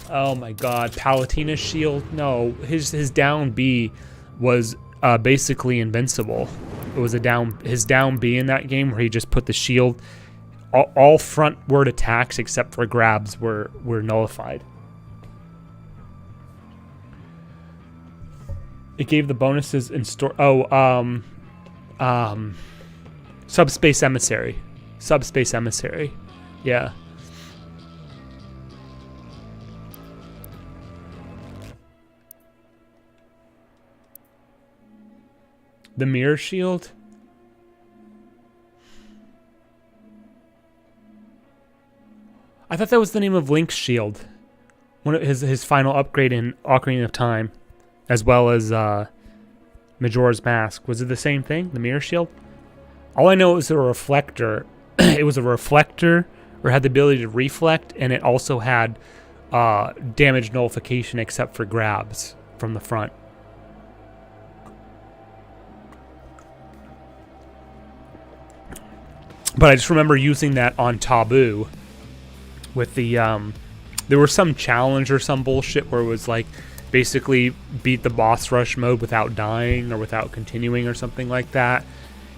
Oh my god, Palatina's shield? No, his down B was basically invincible. It was his down B in that game where he just put the shield, all frontward attacks except for grabs were nullified. It gave the bonuses in store. Subspace Emissary. Subspace Emissary. Yeah. The mirror shield? I thought that was the name of Link's shield. One of his final upgrade in Ocarina of Time, as well as Majora's Mask. Was it the same thing? The mirror shield? All I know is a reflector. It was a reflector, or had the ability to reflect, and it also had damage nullification except for grabs from the front. But I just remember using that on Taboo with the, there was some challenge or some bullshit where it was like, basically beat the boss rush mode without dying or without continuing or something like that.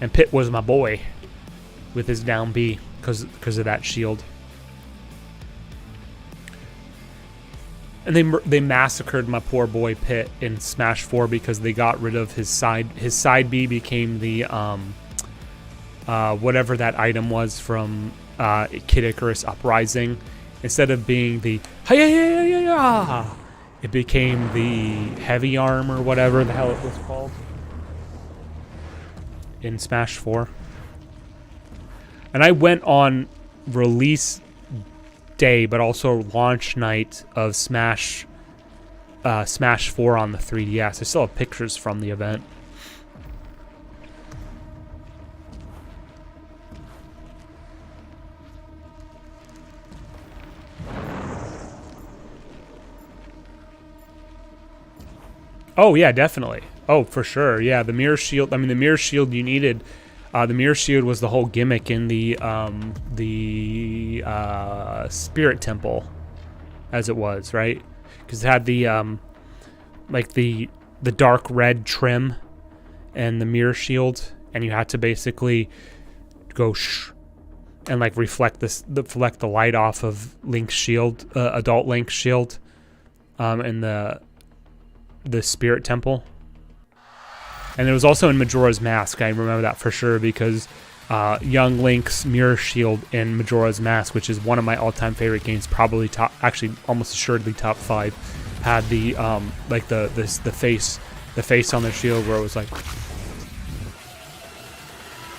And Pit was my boy with his down B because of that shield. And they massacred my poor boy Pit in Smash 4 because they got rid of his side B became the, whatever that item was from Kid Icarus Uprising. Instead of being the hi-ya-ya-ya-ya, it became the heavy arm or whatever the hell it was called in Smash 4. And I went on release day, but also launch night of Smash 4 on the 3DS. I still have pictures from the event. Oh yeah, definitely. Oh, for sure. Yeah, the mirror shield. I mean, the mirror shield you needed. The mirror shield was the whole gimmick in the Spirit Temple, as it was, right? Because it had the like the dark red trim and the mirror shield, and you had to basically go shh and like reflect the light off of Link's shield, adult Link's shield, in the Spirit Temple. And it was also in Majora's Mask. I remember that for sure because young Link's mirror shield in Majora's Mask, which is one of my all-time favorite games, probably almost assuredly top 5, had the like the face on the shield where it was like,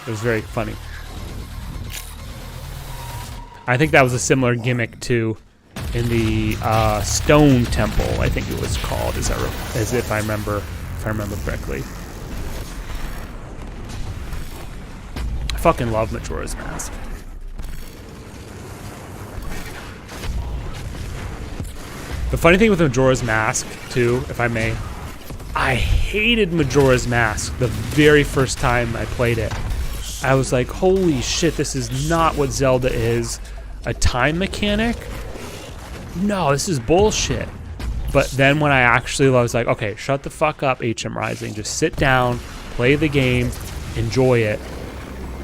it was very funny. I think that was a similar gimmick too in the Stone Temple, I think it was called, as if I remember correctly. I fucking love Majora's Mask. The funny thing with Majora's Mask too, if I may, I hated Majora's Mask the very first time I played it. I was like, holy shit, this is not what Zelda is. A time mechanic? No, this is bullshit. But then when I was like, okay, shut the fuck up, HM Rising. Just sit down, play the game, enjoy it,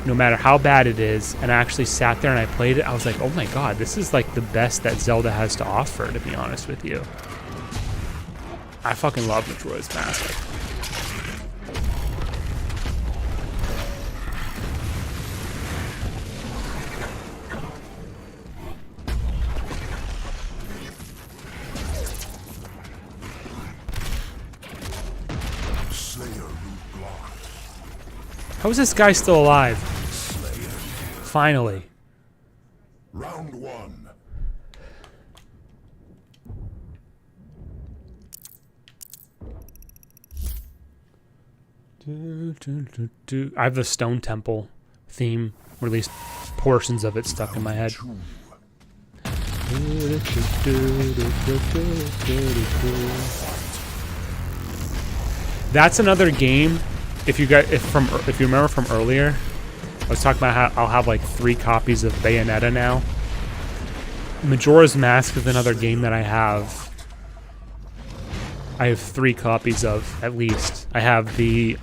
no matter how bad it is. And I actually sat there and I played it. I was like, oh my god, this is like the best that Zelda has to offer, to be honest with you. I fucking love Majora's Mask. How is this guy still alive? Finally. Round one. I have the Stone Temple theme, or at least portions of it stuck in my head. That's another game. If you remember from earlier, I was talking about how I'll have like 3 copies of Bayonetta now. Majora's Mask is another game that I have 3 copies of at least. I have the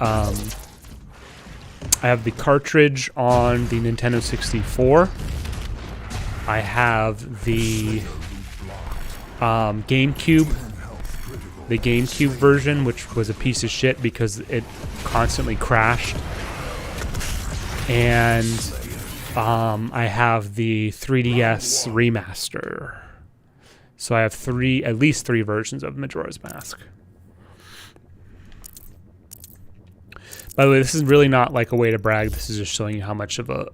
cartridge on the Nintendo 64. I have the GameCube. The GameCube version, which was a piece of shit because it constantly crashed. And I have the 3DS remaster. So I have at least three versions of Majora's Mask. By the way, this is really not like a way to brag. This is just showing you how much of a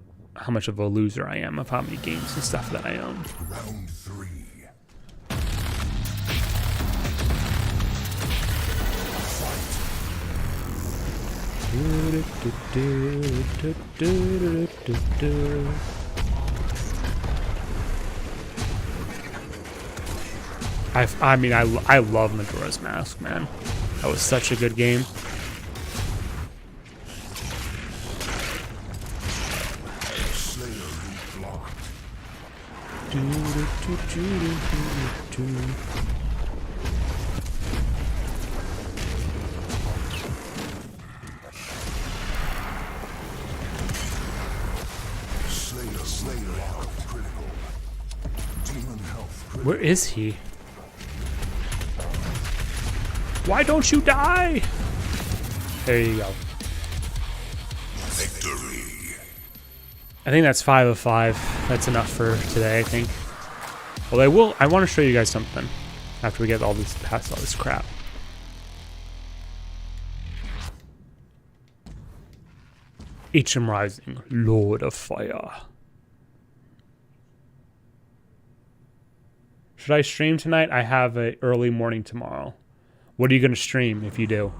loser I am of how many games and stuff that I own. Round three. I love Majora's Mask, man. That was such a good game. Where is he? Why don't you die? There you go. Victory. I think that's 5 of 5. That's enough for today, I think. Well, I want to show you guys something after we get past all this crap. HM Rising, Lord of Fire. Should I stream tonight? I have an early morning tomorrow. What are you going to stream if you do?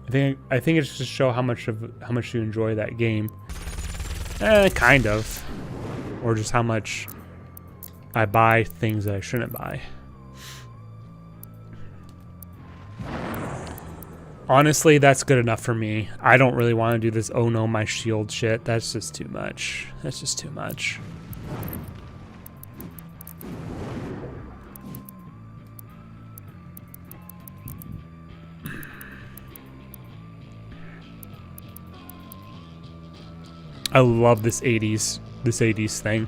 I think it's to show how much you enjoy that game. Kind of. Or just how much I buy things that I shouldn't buy. Honestly, that's good enough for me. I don't really want to do this oh no my shield shit. That's just too much. That's just too much. I love this 80s thing.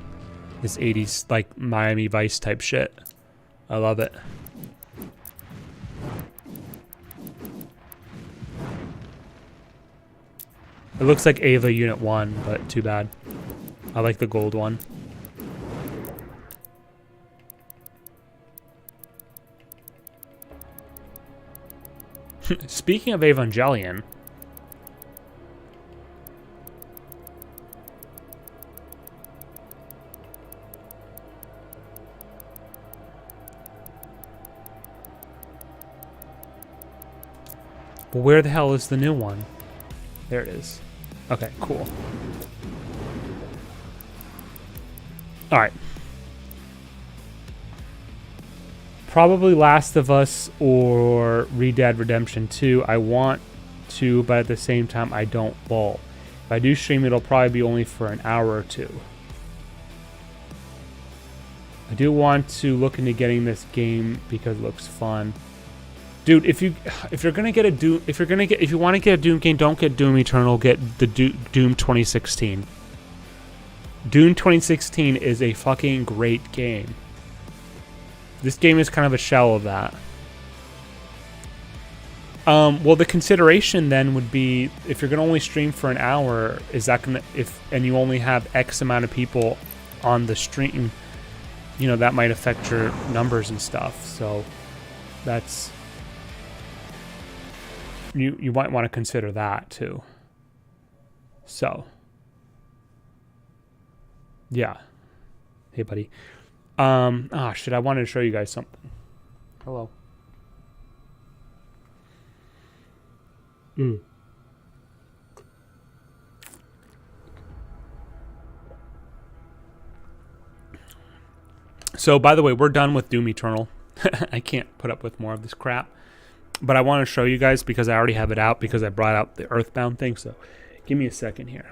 This 80s like Miami Vice type shit. I love it. It looks like Ava Unit 1, but too bad. I like the gold one. Speaking of Evangelion, well, where the hell is the new one? There it is. Okay, cool. Alright. Probably Last of Us or Red Dead Redemption 2. I want to, but at the same time, I don't. Well, if I do stream, it'll probably be only for an hour or two. I do want to look into getting this game because it looks fun. Dude, if you want to get a Doom game, don't get Doom Eternal, get the Doom 2016. Doom 2016 is a fucking great game. This game is kind of a shell of that. Well, the consideration then would be if you're gonna only stream for an hour, is that gonna and you only have X amount of people on the stream, you know, that might affect your numbers and stuff. So that's. You might want to consider that too. So, yeah. Hey, buddy. Shit, I wanted to show you guys something. Hello. So, by the way, we're done with Doom Eternal. I can't put up with more of this crap. But I want to show you guys because I already have it out because I brought out the Earthbound thing. So, give me a second here.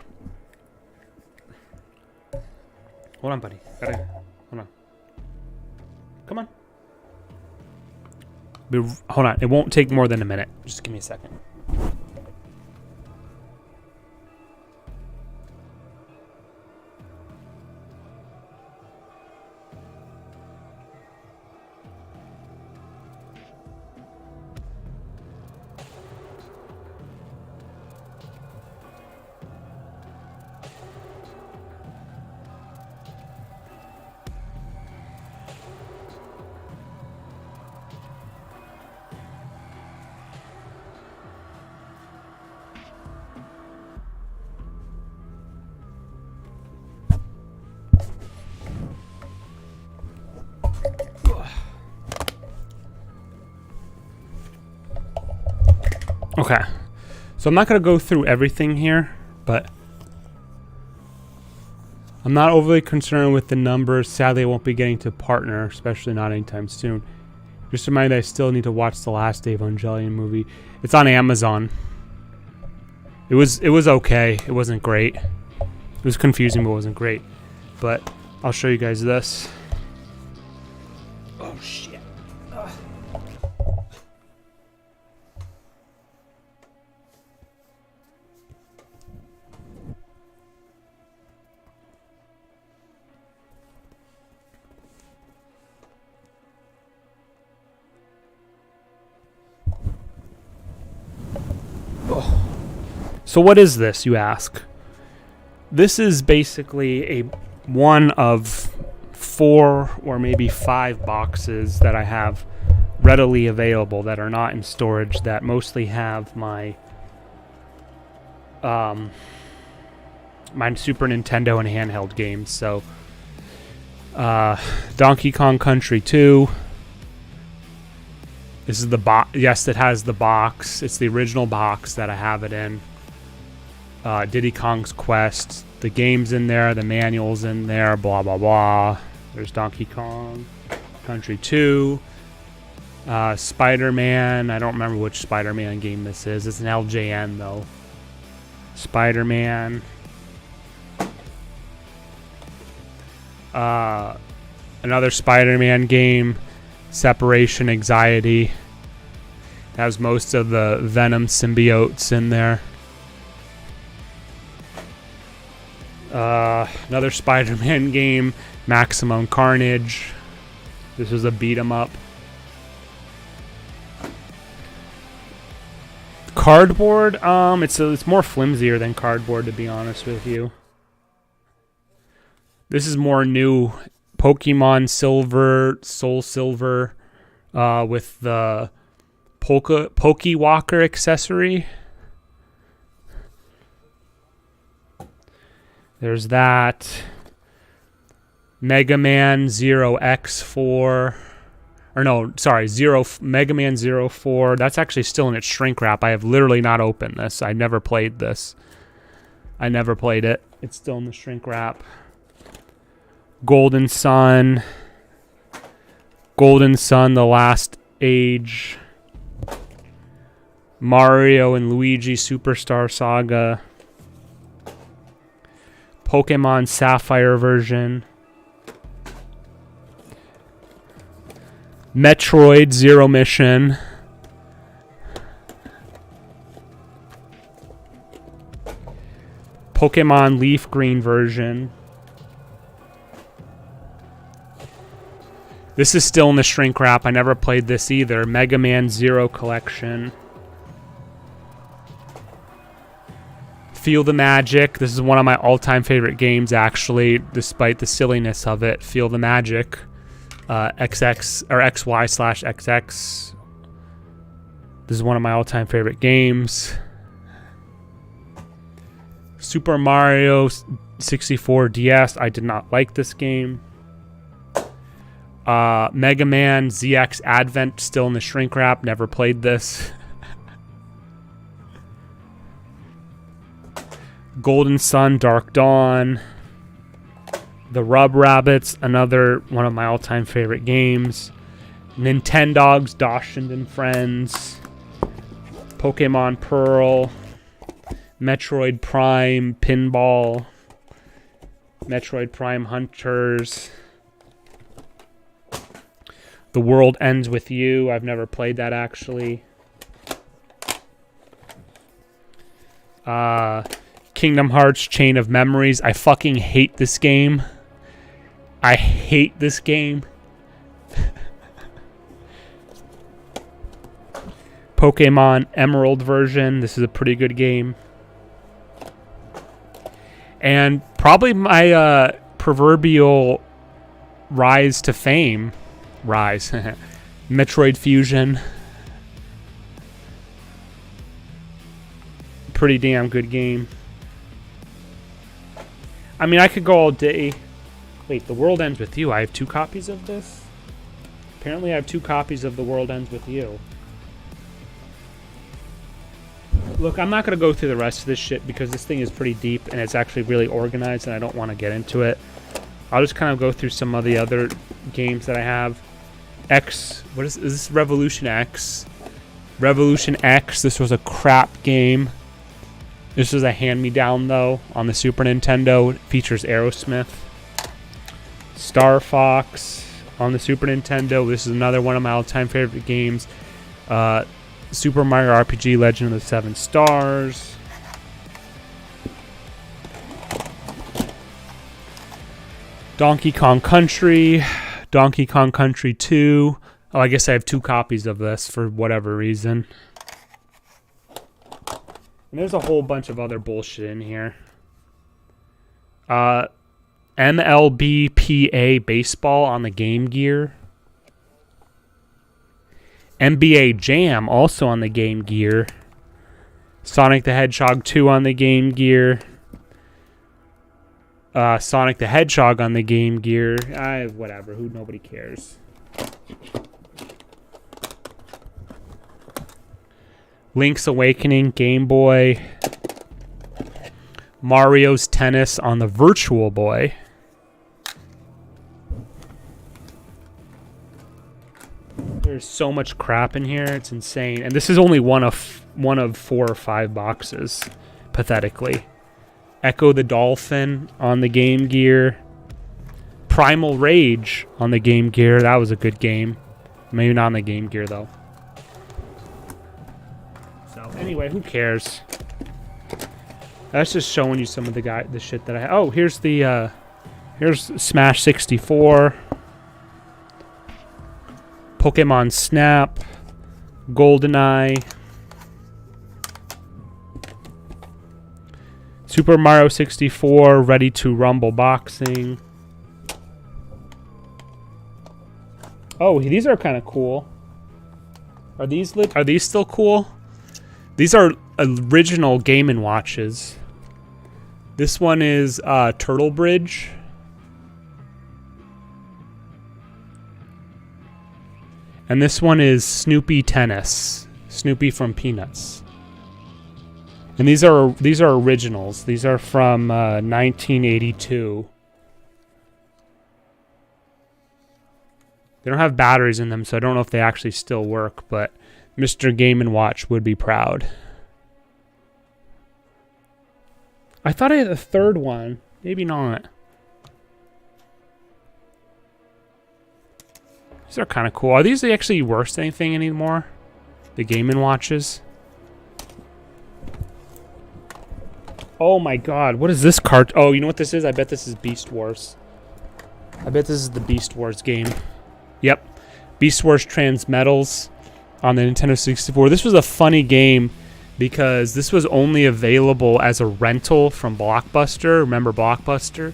Hold on, buddy. Hold on. Come on. Hold on. It won't take more than a minute. Just give me a second. Okay, so I'm not going to go through everything here, but I'm not overly concerned with the numbers. Sadly, I won't be getting to partner, especially not anytime soon. Just a reminder that I still need to watch the last Dave Evangelion movie. It's on Amazon. It was okay. It wasn't great. It was confusing, but it wasn't great. But I'll show you guys this. Oh, shit. So what is this, you ask? This is basically one of 4 or maybe 5 boxes that I have readily available that are not in storage, that mostly have my my Super Nintendo and handheld games. So Donkey Kong Country 2. This is the box. Yes, it has the box. It's the original box that I have it in. Diddy Kong's Quest. The game's in there. The manual's in there. Blah, blah, blah. There's Donkey Kong Country 2. Spider-Man. I don't remember which Spider-Man game this is. It's an LJN, though. Spider-Man. Another Spider-Man game. Separation Anxiety. It has most of the Venom symbiotes in there. Another Spider-Man game, Maximum Carnage. This is a beat 'em up. Cardboard, it's more flimsier than cardboard, to be honest with you. This is more new. Pokemon Silver, Soul Silver, with the Pokewalker accessory. There's that. Mega Man 0X4. Or no, sorry, Mega Man 04. That's actually still in its shrink wrap. I have literally not opened this. I never played this. I never played it. It's still in the shrink wrap. Golden Sun. Golden Sun, The Last Age. Mario and Luigi Superstar Saga. Pokemon Sapphire version. Metroid Zero Mission. Pokemon Leaf Green version. This is still in the shrink wrap. I never played this either. Mega Man Zero Collection. Feel the Magic. This is one of my all-time favorite games, actually, despite the silliness of it. Feel the Magic. XX or XY/XX. This is one of my all-time favorite games. Super Mario 64 DS. I did not like this game. Mega Man ZX Advent, still in the shrink wrap. Never played this. Golden Sun, Dark Dawn. The Rub Rabbits, another one of my all-time favorite games. Nintendogs, Dachshund and Friends. Pokemon Pearl. Metroid Prime, Pinball. Metroid Prime Hunters. The World Ends With You. I've never played that, actually. Kingdom Hearts Chain of Memories. I fucking hate this game. I hate this game. Pokemon Emerald version. This is a pretty good game. And probably my proverbial rise to fame. Rise. Metroid Fusion. Pretty damn good game. I mean, I could go all day. Wait, The World Ends With You. I have 2 copies of this? Apparently I have 2 copies of The World Ends With You. Look, I'm not going to go through the rest of this shit because this thing is pretty deep and it's actually really organized and I don't want to get into it. I'll just kind of go through some of the other games that I have. What is this? Revolution X. Revolution X. This was a crap game. This was a hand-me-down, though, on the Super Nintendo. It features Aerosmith. Star Fox on the Super Nintendo. This is another one of my all-time favorite games. Super Mario RPG Legend of the 7 Stars. Donkey Kong Country. Donkey Kong Country 2. Oh, I guess I have 2 copies of this for whatever reason. And there's a whole bunch of other bullshit in here. MLBPA Baseball on the Game Gear. NBA Jam also on the Game Gear. Sonic the Hedgehog 2 on the Game Gear. Sonic the Hedgehog on the Game Gear. Whatever. Nobody cares. Link's Awakening, Game Boy. Mario's Tennis on the Virtual Boy. There's so much crap in here. It's insane. And this is only one of 4 or 5 boxes, pathetically. Echo the Dolphin on the Game Gear. Primal Rage on the Game Gear. That was a good game. Maybe not on the Game Gear, though. So, anyway, who cares? That's just showing you some of the shit that I have. Oh, here's the, here's Smash 64. Pokemon Snap. GoldenEye. Super Mario 64, Ready to Rumble Boxing. Oh, these are kind of cool. Are these still cool? These are original Game & Watches. This one is Turtle Bridge. And this one is Snoopy Tennis. Snoopy from Peanuts. And these are originals. These are from 1982. They don't have batteries in them, so I don't know if they actually still work, but Mr. Game & Watch would be proud. I thought I had a third one. Maybe not. These are kind of cool. Are these actually worth anything anymore? The Game & Watches? Oh my god, what is this card? Oh, you know what this is? I bet this is Beast Wars. I bet this is the Beast Wars game. Yep. Beast Wars Transmetals on the Nintendo 64. This was a funny game because this was only available as a rental from Blockbuster. Remember Blockbuster?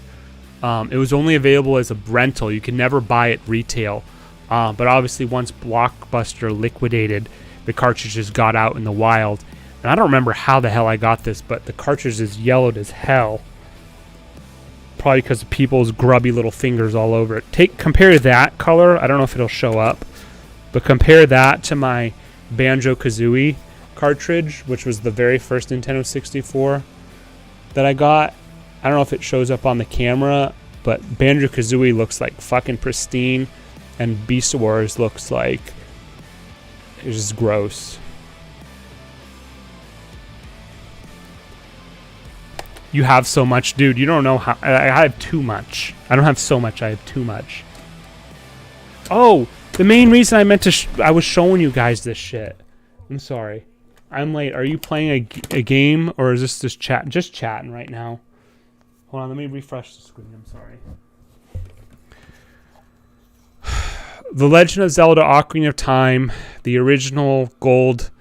It was only available as a rental. You could never buy it retail. But obviously once Blockbuster liquidated, the cartridges got out in the wild. And I don't remember how the hell I got this, but the cartridge is yellowed as hell. Probably because of people's grubby little fingers all over it. Compare that color. I don't know if it'll show up. But compare that to my Banjo-Kazooie cartridge, which was the very first Nintendo 64 that I got. I don't know if it shows up on the camera, but Banjo-Kazooie looks like fucking pristine, and Beast Wars looks like it's just gross. You have so much, dude. You don't know how. I have too much. I don't have so much. I have too much. Oh, the main reason I meant to. I was showing you guys this shit. I'm sorry. I'm late. Are you playing a game, or is this just chat? Just chatting right now. Hold on. Let me refresh the screen. I'm sorry. The Legend of Zelda: Ocarina of Time, the original gold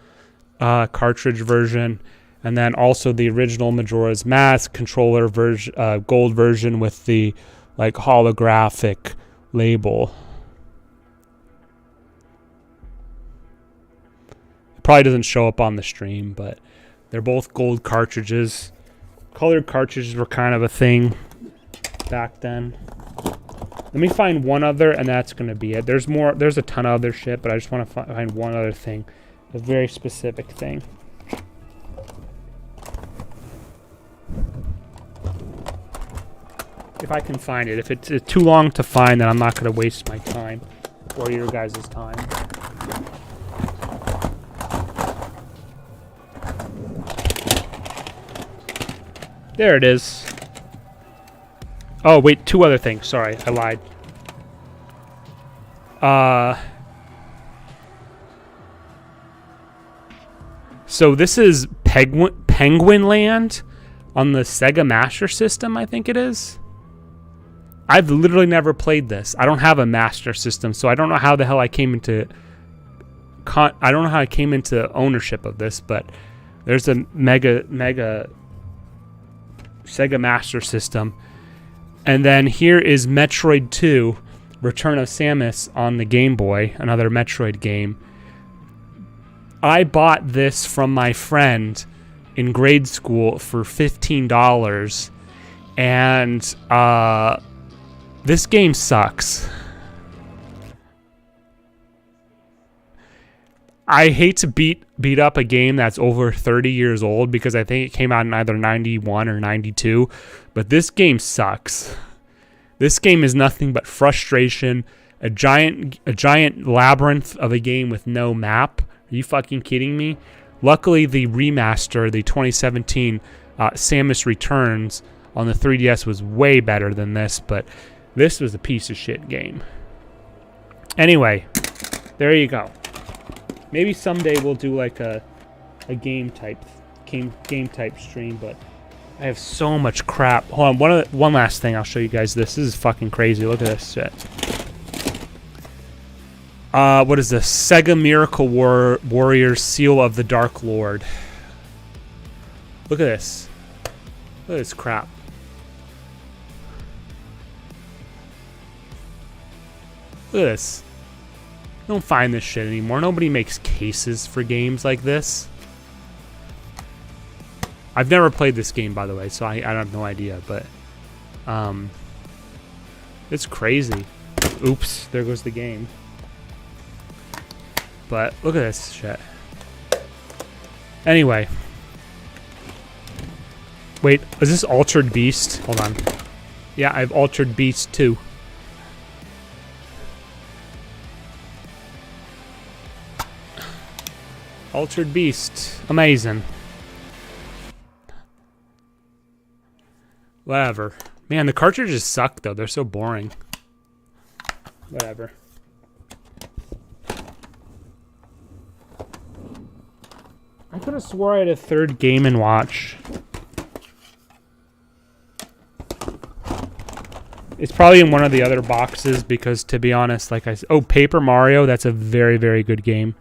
cartridge version, and then also the original Majora's Mask controller version, gold version with the like holographic label. It probably doesn't show up on the stream, but they're both gold cartridges. Colored cartridges were kind of a thing back then. Let me find one other, and that's going to be it. There's more. There's a ton of other shit, but I just want to find one other thing. A very specific thing. If I can find it. If it's too long to find, then I'm not going to waste my time or your guys' time. There it is. Oh, wait, two other things. Sorry, I lied. So this is Penguin Land on the Sega Master System, I think it is. I've literally never played this. I don't have a Master System, so I don't know how the hell I came into ownership of this, but there's a mega Sega Master System. And then here is Metroid 2, Return of Samus on the Game Boy, another Metroid game. I bought this from my friend in grade school for $15, and this game sucks. I hate to beat up a game that's over 30 years old because I think it came out in either 91 or 92, but this game sucks. This game is nothing but frustration, a giant labyrinth of a game with no map. Are you fucking kidding me? Luckily, the remaster, the 2017 Samus Returns on the 3DS was way better than this, but this was a piece of shit game. Anyway, there you go. Maybe someday we'll do like a game type stream, but I have so much crap. Hold on, one last thing. I'll show you guys this. This is fucking crazy. Look at this shit. What is this? Sega Miracle Warriors Seal of the Dark Lord. Look at this. Look at this crap. Look at this. You don't find this shit anymore. Nobody makes cases for games like this. I've never played this game, by the way, so I have no idea, but it's crazy. Oops, there goes the game. But look at this shit. Anyway. Wait, is this Altered Beast? Hold on. Yeah, I have Altered Beast too. Altered Beast. Amazing. Whatever. Man, the cartridges suck, though. They're so boring. Whatever. I could have swore I had a third Game & Watch. It's probably in one of the other boxes because, to be honest, like I said... Oh, Paper Mario. That's a very, very good game.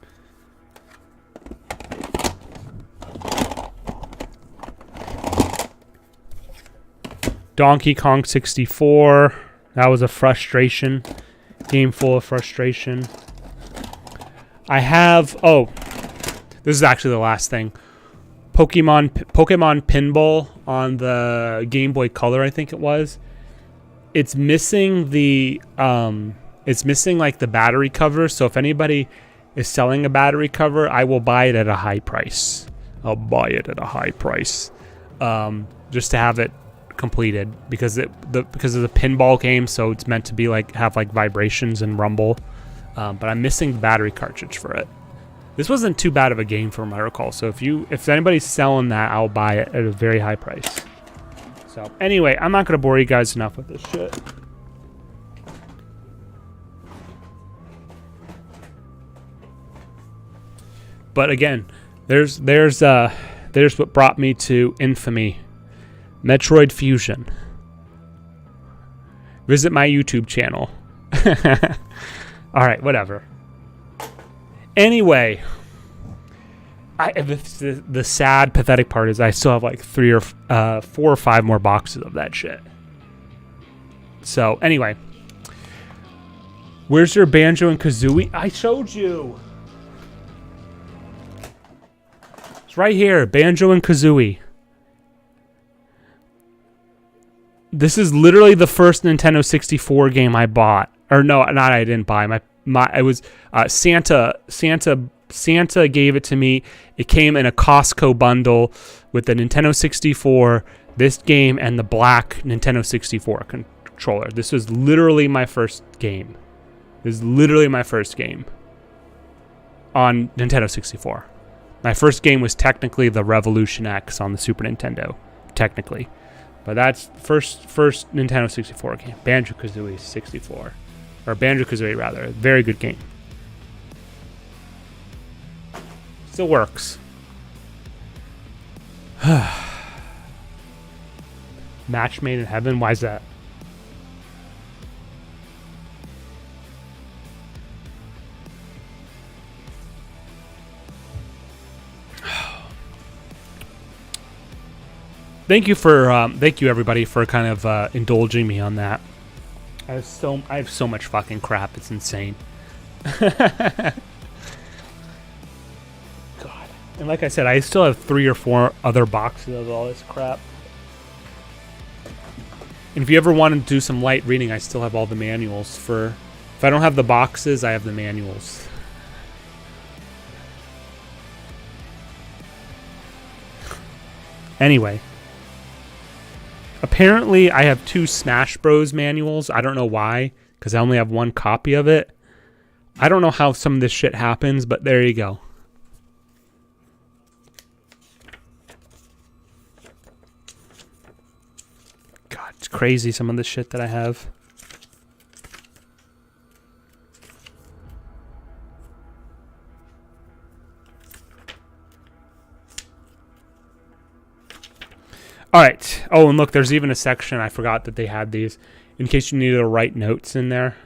Donkey Kong 64. That was a frustration. Game full of frustration. I have... Oh. This is actually the last thing. Pokemon Pinball on the Game Boy Color, I think it was. It's missing the like the battery cover. So if anybody is selling a battery cover, I will buy it at a high price. I'll buy it at a high price, just to have it completed because because of the pinball game. So it's meant to be like have like vibrations and rumble. But I'm missing the battery cartridge for it. This wasn't too bad of a game from my recall. So if anybody's selling that, I'll buy it at a very high price. So anyway, I'm not gonna bore you guys enough with this shit. But again, there's what brought me to infamy, Metroid Fusion. Visit my YouTube channel. All right, whatever. Anyway, the sad, pathetic part is I still have like 4 or 5 more boxes of that shit. So anyway, where's your Banjo and Kazooie? I showed you. It's right here, Banjo and Kazooie. This is literally the first Nintendo 64 game I bought. Or no, not I didn't buy. It was Santa gave it to me. It came in a Costco bundle with the Nintendo 64, this game, and the black Nintendo 64 controller. This was literally my first game. This is literally my first game on Nintendo 64. My first game was technically the Revolution X on the Super Nintendo, technically. But that's first Nintendo 64 game. Banjo-Kazooie 64. Or Banjo-Kazooie, rather. Very good game. Still works. Match made in heaven? Why is that? Thank you everybody for kind of indulging me on that. I have so much fucking crap. It's insane. God. And like I said, I still have 3 or 4 other boxes of all this crap. And if you ever want to do some light reading, I still have all the manuals for. If I don't have the boxes, I have the manuals. Anyway. Apparently, I have 2 Smash Bros. Manuals. I don't know why, because I only have 1 copy of it. I don't know how some of this shit happens, but there you go. God, it's crazy, some of the shit that I have. All right. Oh, and look, there's even a section. I forgot that they had these. In case you needed to write notes in there.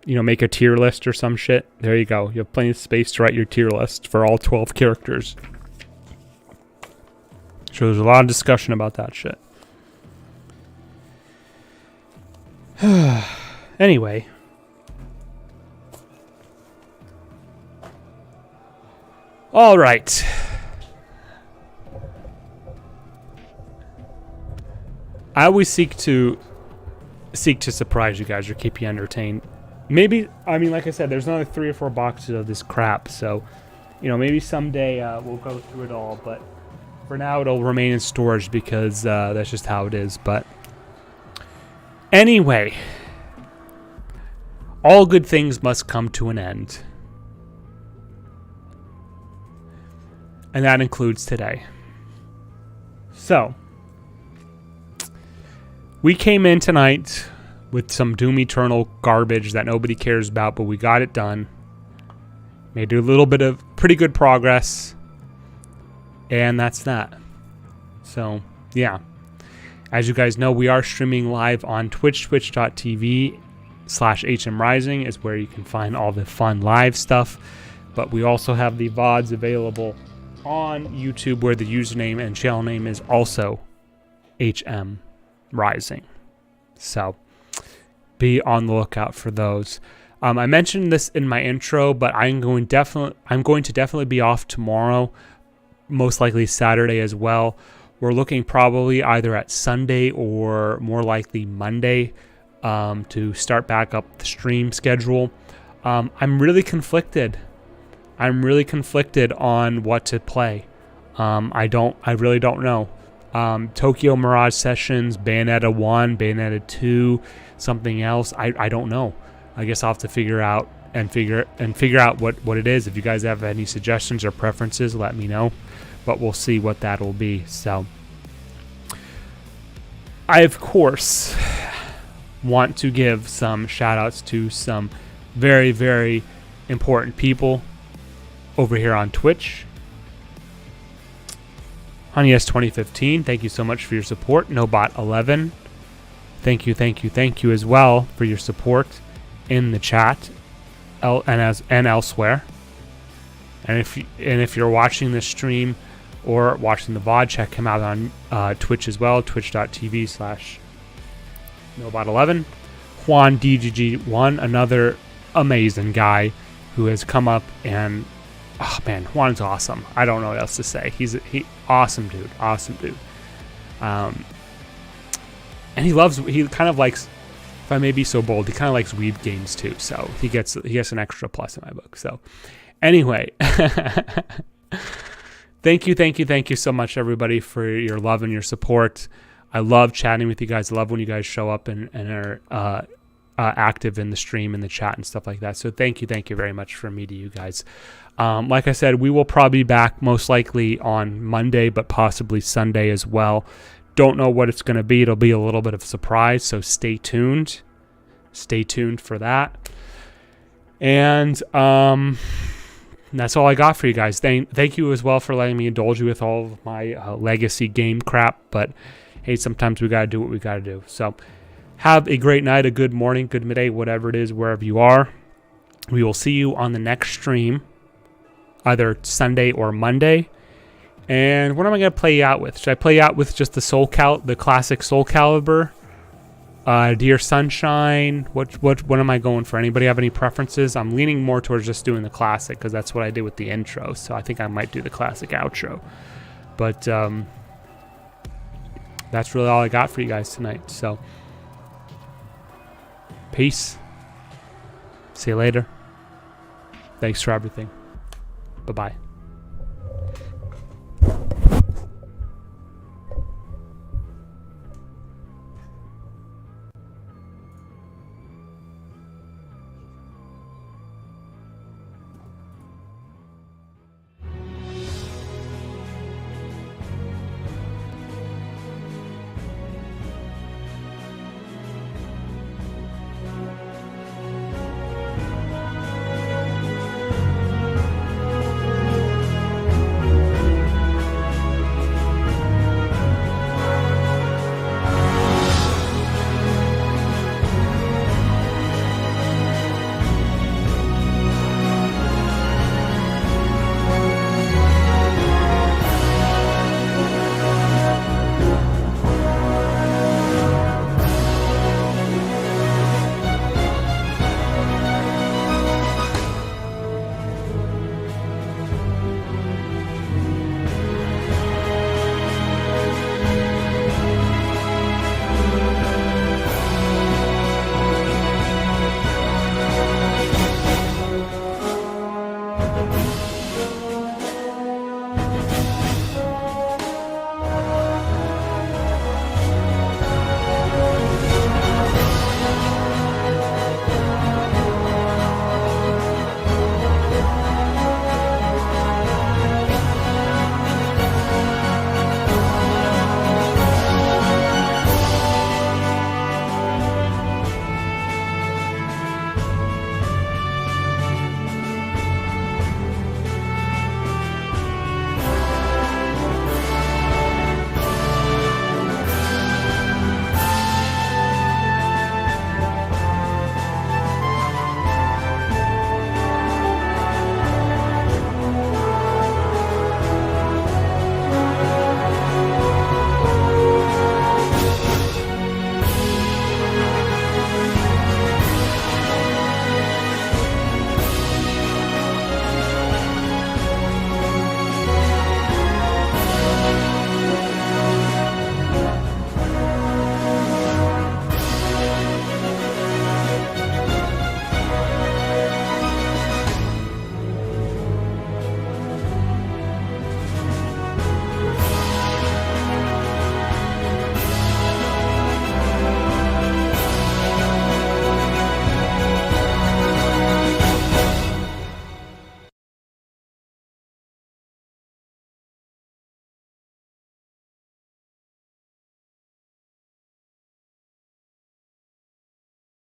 You know, make a tier list or some shit. There you go. You have plenty of space to write your tier list for all 12 characters. So there's a lot of discussion about that shit. Anyway. All right. I always seek to surprise you guys or keep you entertained. Maybe, I mean, like I said, there's another 3 or 4 boxes of this crap, so, you know, maybe someday we'll go through it all, but for now it'll remain in storage because that's just how it is. But anyway, all good things must come to an end. And that includes today. So, we came in tonight with some Doom Eternal garbage that nobody cares about, but we got it done. Made a little bit of pretty good progress. And that's that. So, yeah. As you guys know, we are streaming live on Twitch. Twitch.tv/HMRising is where you can find all the fun live stuff. But we also have the VODs available on YouTube where the username and channel name is also HM Rising. So be on the lookout for those. I mentioned this in my intro, but I'm going to definitely be off tomorrow, most likely Saturday as well. We're looking probably either at Sunday or more likely Monday to start back up the stream schedule. I'm really conflicted. I'm really conflicted on what to play. I really don't know. Tokyo Mirage Sessions, Bayonetta 1, Bayonetta 2, something else. I don't know. I guess I'll have to figure out what it is. If you guys have any suggestions or preferences, let me know. But we'll see what that will be. So I, of course, want to give some shout outs to some very, very important people over here on Twitch. HoneyS 2015, thank you so much for your support. Nobot11, thank you as well for your support in the chat and elsewhere. And if you're watching this stream or watching the VOD, check him out on Twitch as well, twitch.tv/Nobot11. Juan DGG1, another amazing guy who has come up and, oh man, Juan's awesome. I don't know what else to say. He's awesome dude. And he kind of likes, if I may be so bold, he kind of likes weeb games too. So he gets an extra plus in my book. So anyway, thank you so much, everybody, for your love and your support. I love chatting with you guys. I love when you guys show up and are active in the stream, in the chat, and stuff like that. So thank you very much from me to you guys. Like I said, we will probably be back most likely on Monday, but possibly Sunday as well. Don't know what it's going to be. It'll be a little bit of a surprise, so stay tuned. Stay tuned for that. And that's all I got for you guys. Thank you as well for letting me indulge you with all of my legacy game crap. But hey, sometimes we got to do what we got to do. So have a great night, a good morning, good midday, whatever it is, wherever you are. We will see you on the next stream, either Sunday or Monday. And what am I going to play you out with? Should I play you out with just the classic Soul Calibur? Dear Sunshine? What am I going for? Anybody have any preferences? I'm leaning more towards just doing the classic because that's what I did with the intro. So I think I might do the classic outro. But that's really all I got for you guys tonight. So peace. See you later. Thanks for everything. Bye-bye.